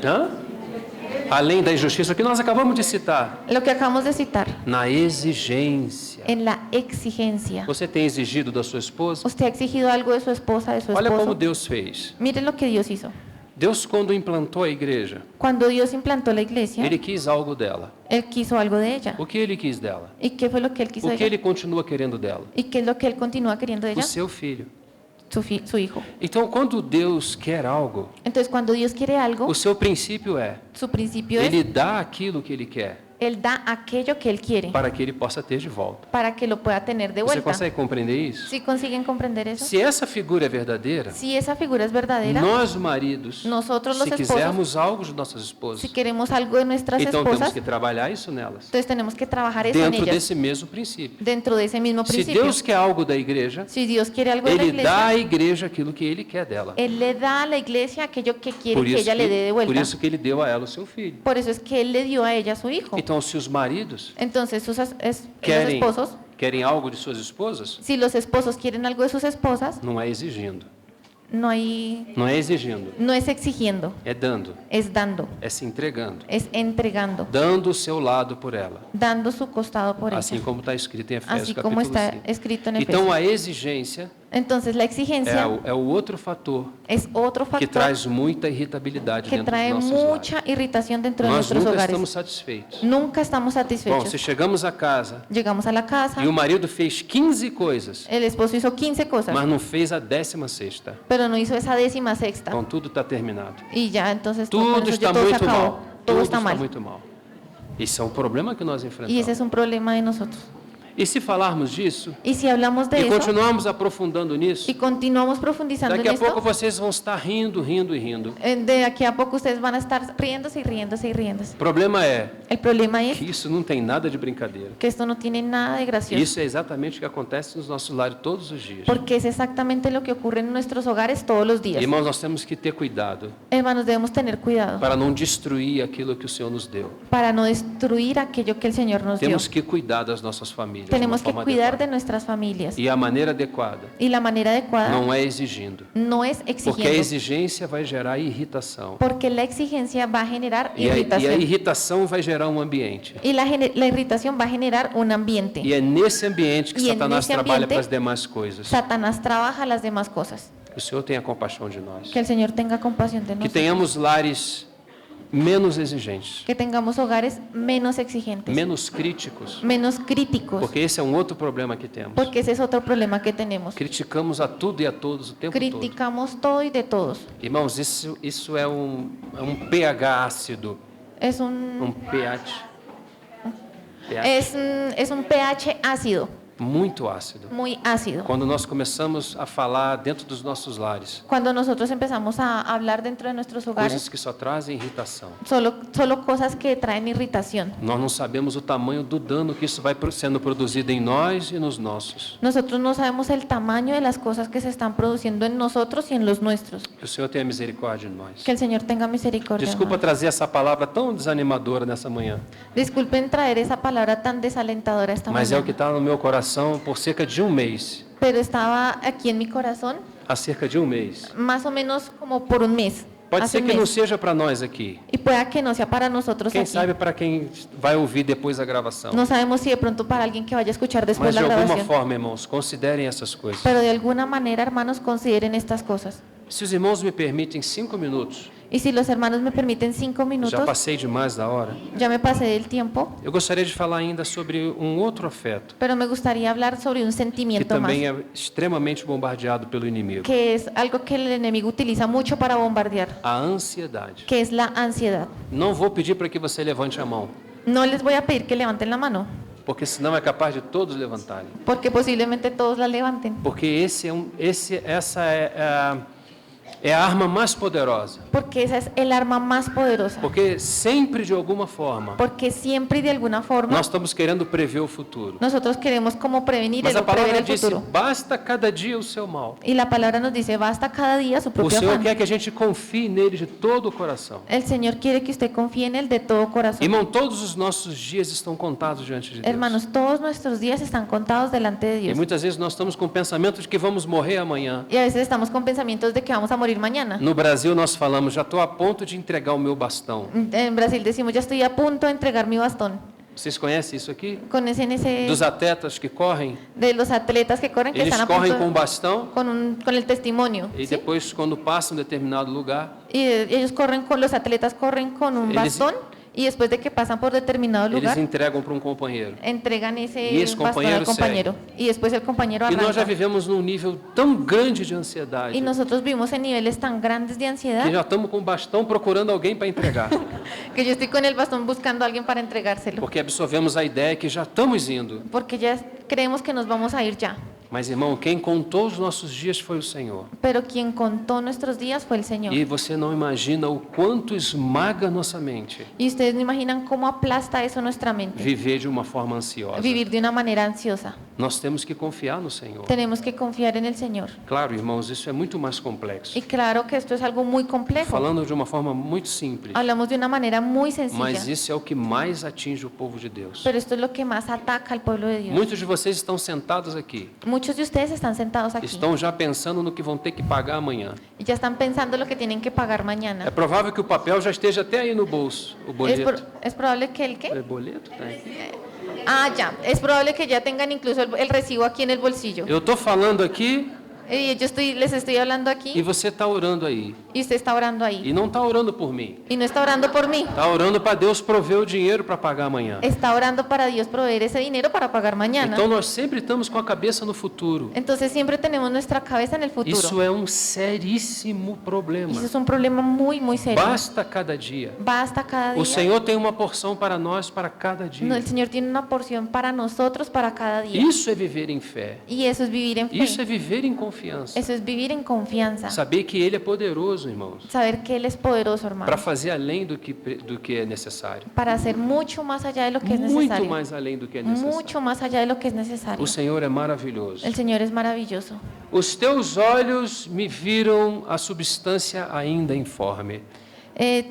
Hã? Além da injustiça que nós acabamos de citar, Lo que acabamos de citar, na exigência. en la exigencia. Você tem exigido da sua esposa? Usted ha exigido algo de su esposa, de su Olha como esposo. Deus fez. Mire lo que Dios hizo. Deus, quando implantou a igreja, Cuando Dios implantó la iglesia, Ele quis algo dela. Él quiso algo de ella. O que Ele quis dela? ¿Y qué fue lo que Él quiso O de que ella? Ele continua querendo dela? ¿Y qué es lo que Él continúa queriendo de O ella? seu filho. Su hijo. Então, quando Deus quer algo, Entonces, cuando Dios quiere algo, o seu princípio é: su principio Ele es, dá aquilo que Ele quer Él da aquello que Él quiere para que Ele possa ter de volta. para que lo pueda tener de Você vuelta. consegue compreender isso? ¿Sí consiguen comprender eso? Se essa figura é verdadeira, Si esa figura es verdadera, nós maridos, Nosotros, los se esposos, quisermos algo de nossas si esposas, queremos algo de nuestras então temos esposas, que trabalhar isso nelas, entonces tenemos que trabajar eso en dentro ellas, desse mesmo princípio. dentro de ese mismo Se principio. Deus quer algo da igreja, Si Dios quiere algo de la Ele dá à iglesia, igreja aquilo que Ele quer dela. Él le da a la iglesia aquello que quiere Por que isso ella le dé de por vuelta. isso que Ele deu a ela o seu filho. Por eso es que Él le dio a ella a su hijo. Então, se os maridos Entonces, los querem, esposos, querem algo de suas esposas, si los esposos quieren algo de sus esposas, não é exigindo. no es exigiendo, É dando, es dando, é se entregando. es entregando, Dando o seu lado por ela. dando su costado por Assim ella, como está escrito em Efésios así como capítulo está 5. escrito en Então, Efesios. a exigência Entonces, la exigencia é o outro fator es otro que factor traz muita irritabilidade que dentro trae dos nossos lares. mucha irritación dentro de Nós nuestros nunca hogares. estamos satisfeitos. Nunca estamos Bom, satisfechos. se chegamos a casa Llegamos a la casa, e o marido fez 15 coisas, el esposo hizo 15 cosas, mas não fez a 16ª, pero no hizo esa 16ª. então tudo está terminado. Y ya, entonces con Tudo eso está ya todo se muito acabó. mal. Todo Tudo está está mal. muito mal. Isso é um problema que nós Y ese enfrentamos. es un problema de nosotros. E se falarmos disso Y si hablamos de e eso continuarmos aprofundando nisso, y continuamos profundizando daqui en a pouco esto, vocês vão estar rindo, rindo e rindo. de aquí a poco ustedes van a estar riéndose y riéndose y riéndose. O problema é El problema es que isso não tem nada de brincadeira. que esto no tiene nada de gracioso, Isso é exatamente o que acontece nos nossos lares todos os dias. porque es exactamente lo que ocurre en nuestros hogares todos los días. Irmãos, nós temos que ter cuidado Hermanos, debemos tener cuidado para não destruir aquilo que o Senhor nos deu. para no destruir aquello que el Señor nos dio. Temos que cuidar das nossas famílias. Tenemos de que uma forma cuidar adequada. de nuestras familias. E a maneira adequada Y la manera adecuada não é exigindo, no es porque a exigiendo, exigência vai gerar irritação. porque la exigencia va a generar E a irritación. irritação vai gerar um ambiente. Y la irritación va a generar un ambiente. E é nesse ambiente que E é Satanás nesse trabalha ambiente- para as demais coisas. Satanás trabaja las demás cosas. Que o Senhor tenha compaixão de nós. Que el Señor tenga compasión de Que nosotros. tenhamos lares menos exigentes, Que tengamos hogares menos exigentes, menos críticos, menos críticos, porque esse é um outro problema que temos. porque ese es otro problema que tenemos. Criticamos a tudo e a todos o tempo todo. Criticamos todo y de todos. Irmãos, isso é um pH ácido, Es un, um pH. es un pH ácido. muito ácido. muy ácido. Quando nós começamos a falar dentro dos nossos lares, Cuando nosotros empezamos a hablar dentro de nuestros hogares, coisas que só trazem irritação. solo cosas que traen irritación. Nós não sabemos o tamanho do dano que isso vai sendo produzido em nós e nos nossos. Nosotros no sabemos el tamaño de las cosas que se están produciendo en nosotros y en los nuestros. Que o Senhor tenha misericórdia de nós. Que el Señor tenga misericordia. Desculpa hermano. trazer essa palavra tão desanimadora nessa manhã, Disculpen traer esa palabra tan desalentadora esta mas é o que mañana, está no meu coração por cerca de mês. pero estaba aquí en mi corazón Há cerca de mês. más o menos como por un mes. Pode hace ser un que não mes. seja para nós aqui. Y pueda que no sea para nosotros Quem aquí. sabe para quem vai ouvir depois a gravação. No sabemos si de pronto para alguien que vaya a escuchar después Mas la de alguma grabación. forma, irmãos, considerem essas coisas. Pero de alguna manera, hermanos, consideren estas cosas. Se os irmãos me permitem 5 minutos, Y si los hermanos me permiten 5 já minutos, passei demais da hora, ya me pasé del tiempo, eu gostaria de falar ainda sobre outro afeto, pero me gustaría hablar sobre un que sentimiento más, também é extremamente bombardeado pelo inimigo. que es algo que el enemigo utiliza mucho para bombardear, A ansiedade. que es la ansiedad. Não vou pedir para que você levante a mão, No les voy a pedir que levanten la mano, porque senão é capaz de todos levantarem. porque posiblemente todos la levanten, Porque essa é a arma mais poderosa. porque esa es el arma más poderosa, Porque sempre, de alguma forma, porque siempre y de alguna forma nós estamos querendo prever o futuro. nosotros queremos como prevenir Mas a o prever palavra el disse, futuro. basta cada dia o seu mal. Y la palabra nos dice, basta cada día su O propio Senhor afán. quer que a gente confie nele de todo o coração. El Señor quiere que usted confíe en Él de todo corazón. Irmão, todos os nossos dias estão contados diante de Deus. Hermanos, todos nuestros días están contados delante de E Dios. muitas vezes nós estamos com o pensamento de que vamos morrer amanhã. Y a veces estamos con pensamientos de que vamos a morir mañana. No Brasil nós falamos, já estou a ponto de entregar o meu bastão. En Brasil decimos, ya estoy a punto de entregar mi bastón. Vocês conhecem isso aqui? Con ese Dos atletas que correm, de los atletas que corren, que eles están a correm com o punto bastão con el testimonio. e ¿sí? depois, quando passam um determinado lugar, Y ellos corren los atletas corren con un Ellos- bastón y después de que pasan por determinado eles lugar, entregam para um companheiro. entregan ese Y ese bastón al compañero compañero. Y después el compañero E nós já arranca. vivemos num nível tão grande de ansiedade Y nosotros vivimos en niveles tan grandes de ansiedad que já estamos com o bastão procurando alguém para entregar. que yo estoy con el bastón buscando a alguien para entregárselo. Porque absorvemos a ideia que já estamos indo. Porque ya creemos que nos vamos a ir ya. Mas, irmão, quem contou os nossos dias foi o Senhor. Pero quien contó nuestros días fue el Señor. E você não imagina o quanto esmaga nossa mente Y ustedes no imaginan cómo aplasta eso nuestra mente. viver de uma forma ansiosa. Vivir de una manera ansiosa. Nós temos que confiar no Senhor. Tenemos que confiar en el Señor. Claro, irmãos, isso é muito mais complexo. Y claro que esto es algo muy complejo. Falando de uma forma muito simples, Hablamos de una manera muy sencilla. mas isso é o que mais atinge o povo de Deus. Pero esto es lo que más ataca al pueblo de Dios. Muitos de vocês estão sentados aqui, Muchos de ustedes están sentados aquí estão já pensando no que vão ter que pagar amanhã. y ya están pensando lo que tienen que pagar É mañana. provável que o papel já esteja até aí no bolso, o boleto. Es probable que el qué? É boleto? Tá aí. Ah, ya. Es probable que ya tengan incluso el recibo aquí en el bolsillo. Eu estou falando aqui Y les estoy hablando e aquí você está orando aí. y usted está orando ahí. E não está orando por mim. Y no está orando por mí. Está orando para Deus prover o dinheiro para pagar amanhã. Está orando para Dios proveer ese dinero para pagar mañana. Então nós sempre estamos com a cabeça no futuro. Entonces siempre tenemos nuestra cabeza en el futuro. Isso é um seríssimo problema. Y eso es un problema muy, muy serio. Basta cada dia. Basta cada día. O Senhor tem uma porção para nós para cada No, dia. el Señor tiene una porción para nosotros para cada día. Isso é viver em fé. Y eso es vivir en fe. Isso é viver em confiança. Eso es vivir en confianza. Saber que Ele é poderoso, irmãos, Saber que Él es poderoso, hermano. para fazer além do que é necessário. Para hacer mucho más allá de lo que es Muito necesario. mais além do que é necessário. Mucho más allá de lo que es necesario. O Senhor é maravilhoso. El Señor es maravilloso. Os teus olhos me viram a substância ainda informe.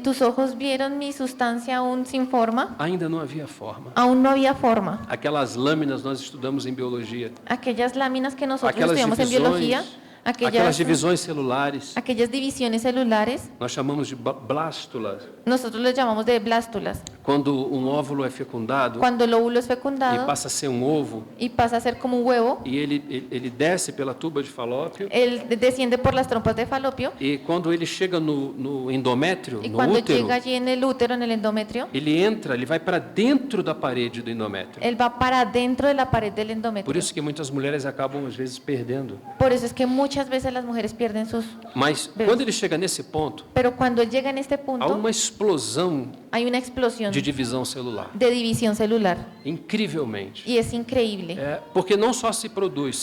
Tus ojos vieron mi sustancia aún sin forma. Ainda não havia forma. Aún no había forma. Aquelas lâminas nós estudamos em biologia. Aquellas láminas que nosotros Aquelas estudiamos en biología. aquelas divisões celulares, aquellas divisiones celulares, nós chamamos de blástulas. nosotros les llamamos de blástulas. Quando um óvulo é fecundado Cuando el óvulo es e fecundado passa a ser um ovo, y pasa a ser como un huevo, e ele desce pela tuba de Falópio, él desciende por las trompas de Falopio e quando ele chega no endométrio, y no cuando útero, llega allí en el útero, en el endometrio, ele vai para dentro da parede do endométrio. él va para dentro de la pared del Por endometrio. isso que muitas mulheres acabam às vezes perdendo. Por eso es que muchas muchas veces las mujeres pierden sus... Mas Deus. quando ele chega nesse ponto, Pero cuando él llega en este há punto, uma explosão hay una explosión de divisão celular. de división celular. Incrivelmente. Y es increíble. Porque não só se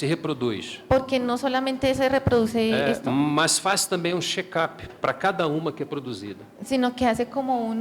reproduz, Porque no solamente se reproduce esto, mas faz também um check-up para cada uma que é produzida. sino que hace como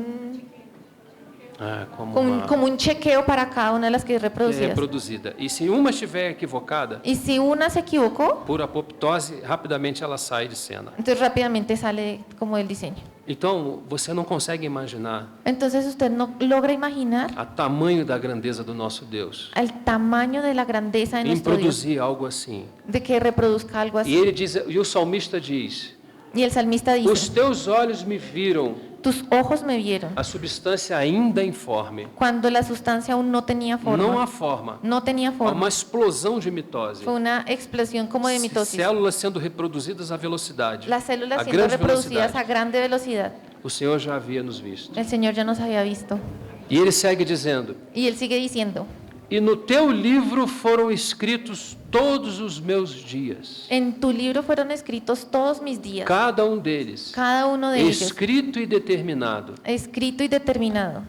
Como uma como un chequeo para cada una de las que es que é reproducida. reproduzida. E se uma estiver equivocada, Y si una se equivocó, por apoptose, rapidamente ela sai de cena. entonces rápidamente sale como del diseño. Então, você não consegue imaginar Entonces usted no logra imaginar o tamanho da grandeza do nosso Deus el tamaño de la grandeza de em nuestro Dios, produzir algo assim. de que reproduzca algo E así. ele diz, e o salmista diz: Y el salmista os dice, teus olhos me viram tus ojos me vieron a substância ainda informe. cuando la sustancia aún no tenía Não há forma. forma. No tenía Há forma. uma explosão de mitose. Fue una explosión como de mitosis. Células sendo reproduzidas à velocidade. Las células a siendo grande reproducidas velocidade. a grande velocidad. O Senhor já havia nos visto. El Señor ya nos había visto. E ele segue dizendo: Y Él sigue diciendo, e no teu livro foram escritos todos os meus dias, en tu libro fueron escritos todos mis días, cada deles, cada uno de ellos, escrito e determinado, escrito y determinado,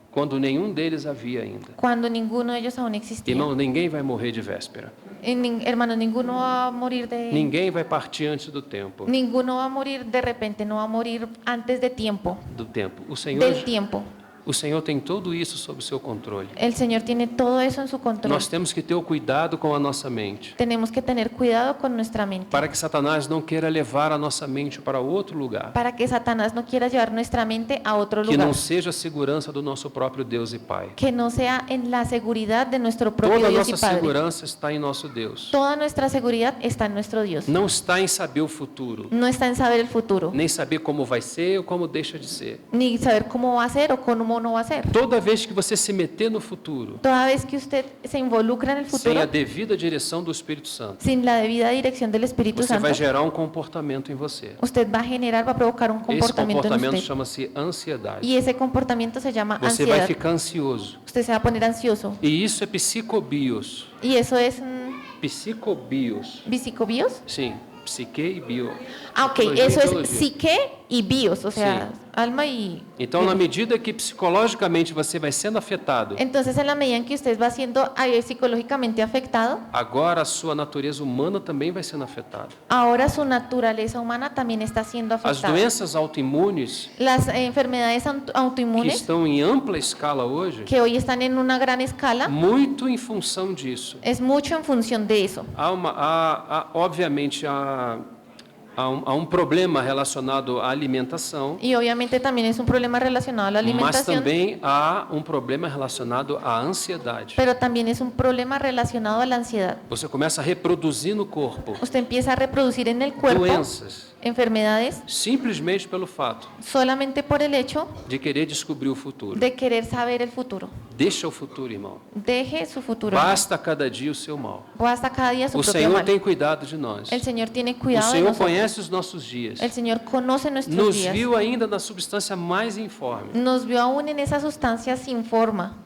quando nenhum deles havia ainda. cuando ninguno de ellos aún existía. Irmão, ninguém vai morrer de véspera. Hermanos, ninguno va a morir Ninguém vai partir antes do tempo. ninguno va a morir de repente, no va a morir antes de tiempo, Do tempo. del tiempo. O Senhor tem tudo isso sob seu controle. El Señor tiene todo eso en su control. Nós temos que ter o cuidado com a nossa mente, Tenemos que tener cuidado con nuestra mente, para que Satanás não queira levar a nossa mente para outro lugar, para que Satanás no quiera llevar nuestra mente a otro que lugar, não seja a segurança do nosso próprio Deus e Pai. que no sea en la seguridad de nuestro propio Toda a Dios y nossa Padre. segurança está em nosso Deus. Toda nuestra seguridad está en nuestro Dios. Não está em saber o futuro, No está en saber el futuro, nem saber como vai ser ou como deixa de ser. ni saber cómo va a ser o cómo no va a ser. Toda vez que você se meter no futuro, Toda vez que usted se involucra en el sem futuro, a devida direção do Espírito Santo, sin la debida dirección del Espíritu você Santo, vai gerar um comportamento em você. usted va a generar, va a provocar un Esse comportamiento en comportamento usted. chama-se ansiedade. Y ese comportamiento se llama Você vai ansiedad. ficar ansioso. Usted se va a poner ansioso. E isso é psicobios. Y eso es Psicobios. psicobios. Sim, psique e bio. Ah, ok, Teologia e eso es teologia. psique y bios, o sea, alma y... Então, na medida que psicologicamente você vai sendo afetado, Entonces, en la medida en que usted va siendo psicológicamente afectado, agora a sua natureza humana também vai sendo afetada. ahora su naturaleza humana también está siendo As afectada. doenças autoimunes, Las enfermedades que autoinmunes, estão em ampla escala hoje, que hoy están en una gran escala, muito em função disso. es mucho en función de eso. Obviamente, há um problema relacionado à alimentação, Y obviamente también es un problema relacionado a la mas alimentación, também há um problema relacionado à ansiedade. pero también es un problema relacionado a la ansiedad. Você começa a reproduzir no corpo Usted empieza a reproducir en el cuerpo doenças enfermedades simplesmente pelo fato solamente por el hecho de querer descobrir o futuro. de querer saber el futuro. Deixa o futuro, irmão. Deje su futuro. Basta cada dia o seu mal. Basta cada día su O propio Senhor mal. tem cuidado de nós. El Señor tiene O cuidado de Senhor nosotros. conhece os nossos dias. El Señor conoce nuestros Nos días. viu ainda na substância mais informe. Nos vio aún en esa sustancia sin forma.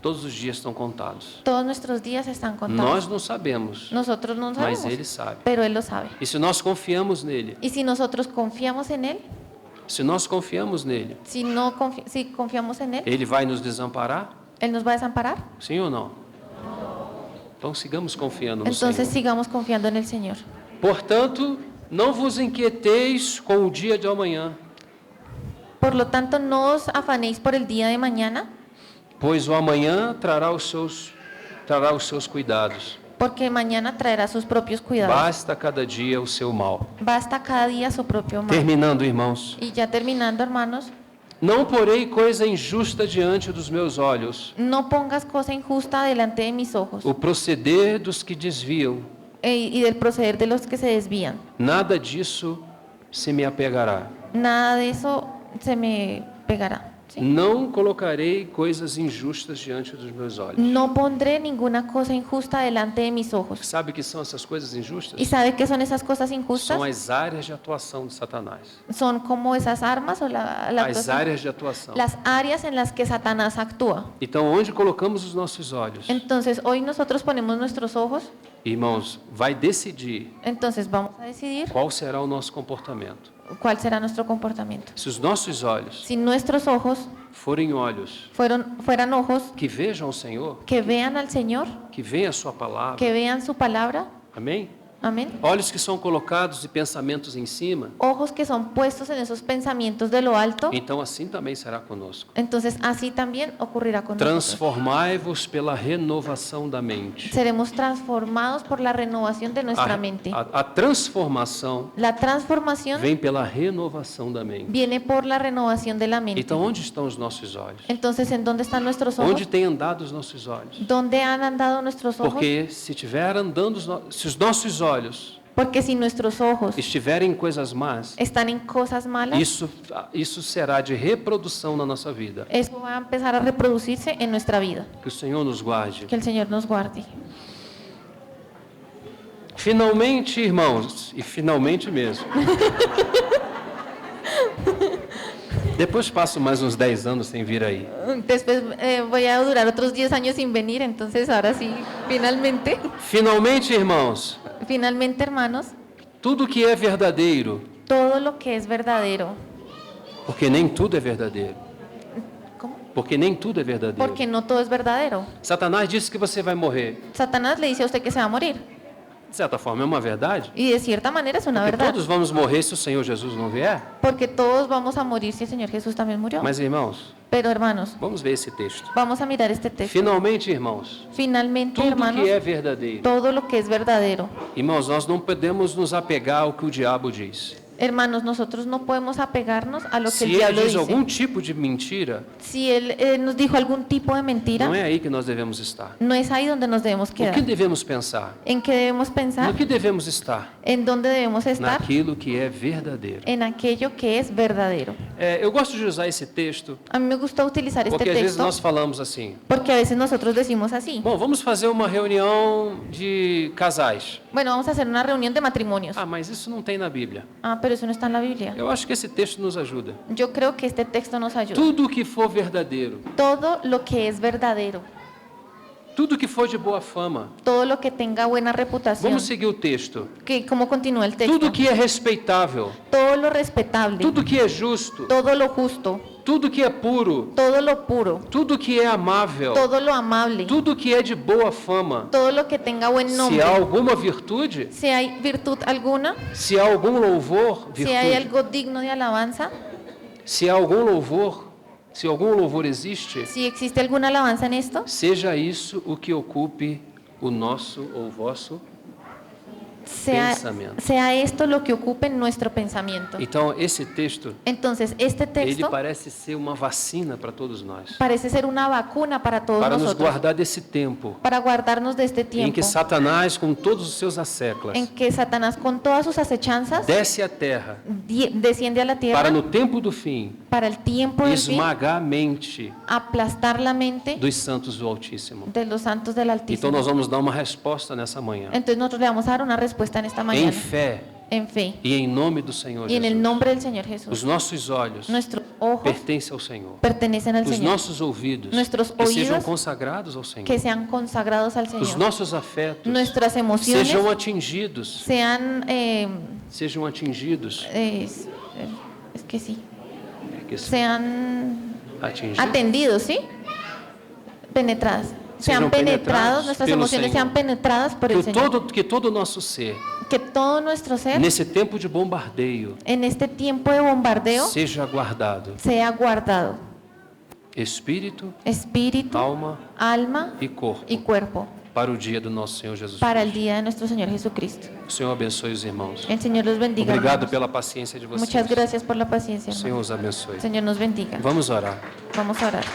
Todos os dias estão contados. Todos nuestros días están contados. Nós não sabemos, Nosotros no sabemos, mas Ele sabe. pero Él lo sabe. E se nós confiamos nele, Y si nosotros confiamos en Él, se nós confiamos nele, si confiamos en Él, Ele vai nos desamparar? ¿Él nos va a desamparar? Sim ou não? Então sigamos confiando no Entonces Senhor. sigamos confiando en el Señor. Portanto, não vos inquieteis com o dia de amanhã, Por lo tanto, no os afanéis por el día de mañana, pois o amanhã trará os seus cuidados. porque mañana traerá sus propios cuidados. Basta cada dia o seu mal. Basta cada día su propio mal. Terminando, irmãos, Y ya terminando, hermanos, não porei coisa injusta diante dos meus olhos, no pongas cosa injusta delante de mis ojos o proceder dos que desviam, y del proceder de los que se desvían. nada disso se me apegará. Nada de eso se me pegará. ¿sí? Não colocarei coisas injustas diante dos meus olhos. No pondré ninguna cosa injusta delante de mis ojos. Sabe o que são essas coisas injustas? ¿Y sabe qué son esas cosas injustas? São as áreas de atuação de Satanás. Son como esas armas o As actuación, áreas de atuação. las áreas en las que Satanás actúa. Então, onde colocamos os nossos olhos, Entonces, hoy nosotros ponemos nuestros ojos, irmãos, vai decidir entonces vamos a decidir qual será o nosso comportamento. cuál será nuestro comportamiento. Se os nossos olhos Si nuestros ojos forem olhos fueran ojos que vejam o Senhor, que vean al Señor, que veem a sua palavra, que vean su palabra, amém? amén. Olhos que são colocados e pensamentos em cima, Ojos que son puestos en esos pensamientos de lo alto, então assim também será conosco. entonces así también ocurrirá con nosotros. Transformai-vos pela renovação da mente. Seremos transformados por la renovación de nuestra mente. A transformação La transformación vem pela renovação da mente. viene por la renovación de la mente. Então, onde estão os nossos olhos? Entonces, ¿en dónde están nuestros ojos? Onde têm andado os nossos olhos? ¿Dónde han andado nuestros ojos? Porque se tiver andando, se os nossos olhos Porque si nuestros ojos estiverem em coisas más, están en cosas malas, isso será de reprodução na nossa vida. eso va a empezar a reproducirse en nuestra vida. Que o Senhor nos guarde. Que el Señor nos guarde. Finalmente, irmãos, e finalmente mesmo. Depois passo mais uns 10 anos sem vir aí. Después voy a durar otros 10 años sin venir, entonces ahora sí, Finalmente, irmãos, finalmente, hermanos, tudo que é verdadeiro, todo lo que es verdadero, porque nem tudo é verdadeiro. ¿cómo? Porque nem tudo é verdadeiro. Porque no todo es verdadero. Satanás disse que você vai morrer. Satanás le dice a usted que se va a morir, De certa forma, é uma verdade. y de cierta manera es una Porque verdad, todos vamos morrer se o Senhor Jesus não vier. porque todos vamos a morir si el Señor Jesús también murió. Mas, irmãos, Pero hermanos, vamos ver esse texto. vamos a mirar este texto. Finalmente, irmãos, Finalmente, tudo hermanos, que é verdadeiro. todo lo que es verdadero. Irmãos, nós não podemos nos apegar ao que o diabo diz. Hermanos, nosotros no podemos apegarnos a lo que Se el ele diablo diz dice. algum tipo de mentira, Si él nos dijo algún tipo de mentira, não é aí que nós devemos estar. no es ahí donde nos debemos O quedar. que devemos pensar? ¿En qué debemos pensar? No que devemos estar? ¿En dónde debemos estar? Naquilo que é verdadeiro. En aquello que es verdadero. Eu gosto de usar esse texto A mí me gusta utilizar este porque às vezes texto nós falamos assim: porque a veces nosotros decimos así. bom, vamos fazer uma reunião de casais. Bueno, vamos a hacer una reunión de matrimonios. Ah, mas isso não tem na Bíblia. Ah, pero eso no está en la Biblia. Eu acho que esse texto nos ajuda. Yo creo que este texto nos ayuda. Tudo que for verdadeiro, Todo lo que es verdadero, tudo que for de boa fama. todo lo que tenga buena reputación. Vamos seguir o texto. ¿Cómo continúa el texto? Tudo que é respeitável, Todo lo respetable, tudo que é justo, todo lo justo, tudo que é puro, todo lo puro, tudo que é amável, todo lo amable, tudo que é de boa fama. todo lo que tenga buen Se nombre. há alguma virtude, Si hay virtud alguna, se há algum louvor, si hay virtude, algo digno de alabanza, se há algum louvor, se algum louvor existe, si existe alguna alabanza en esto, seja isso o que ocupe o nosso ou o vosso pensamento. sea esto lo que ocupe nuestro pensamiento. Então, esse texto, Entonces, este ele texto parece ser uma vacina para todos nós, parece ser una vacuna para todos para nos nosotros, guardar desse tempo para guardarnos de este em tiempo, que Satanás, com todos os seus asseclas, en que Satanás con todas sus acechanzas desce à terra desciende a la tierra para no tempo do fim para el tiempo del fin esmagar a mente aplastar la mente dos santos do Altíssimo. de los santos del Então Altísimo. nós vamos dar uma resposta nessa manhã, Entonces nosotros le vamos a dar una respuesta en esta em mañana, fé en fe e em nome do Senhor y en el Jesus. nombre del Señor Os Jesús. nossos olhos Nuestros ojos pertencem ao Senhor. pertenecen al Os Señor, nossos ouvidos Nuestros que sejam oídos consagrados ao Senhor. que sean consagrados al Os Señor. nossos afetos Nuestras emociones sejam atingidos, sean, sejam atingidos, es que sí, que sean atingidos atendidos, ¿sí? Penetradas. Sejam Sean penetrados penetrados, nuestras pelo emociones Senhor. sean penetradas por el Señor. que todo o nosso ser, Que todo nuestro ser, nesse tempo de bombardeio, en este tiempo de bombardeo, seja guardado. sea guardado. Espírito, Espíritu, alma alma e corpo, y cuerpo para o dia do nosso Senhor Jesus para el Cristo. día de nuestro Señor Jesucristo. O Senhor abençoe os irmãos. El Señor los bendiga. Obrigado hermanos. pela paciência de vocês. Muchas gracias por la paciencia, O Senhor hermano. os abençoe. El Señor nos bendiga. Vamos orar. Vamos a orar.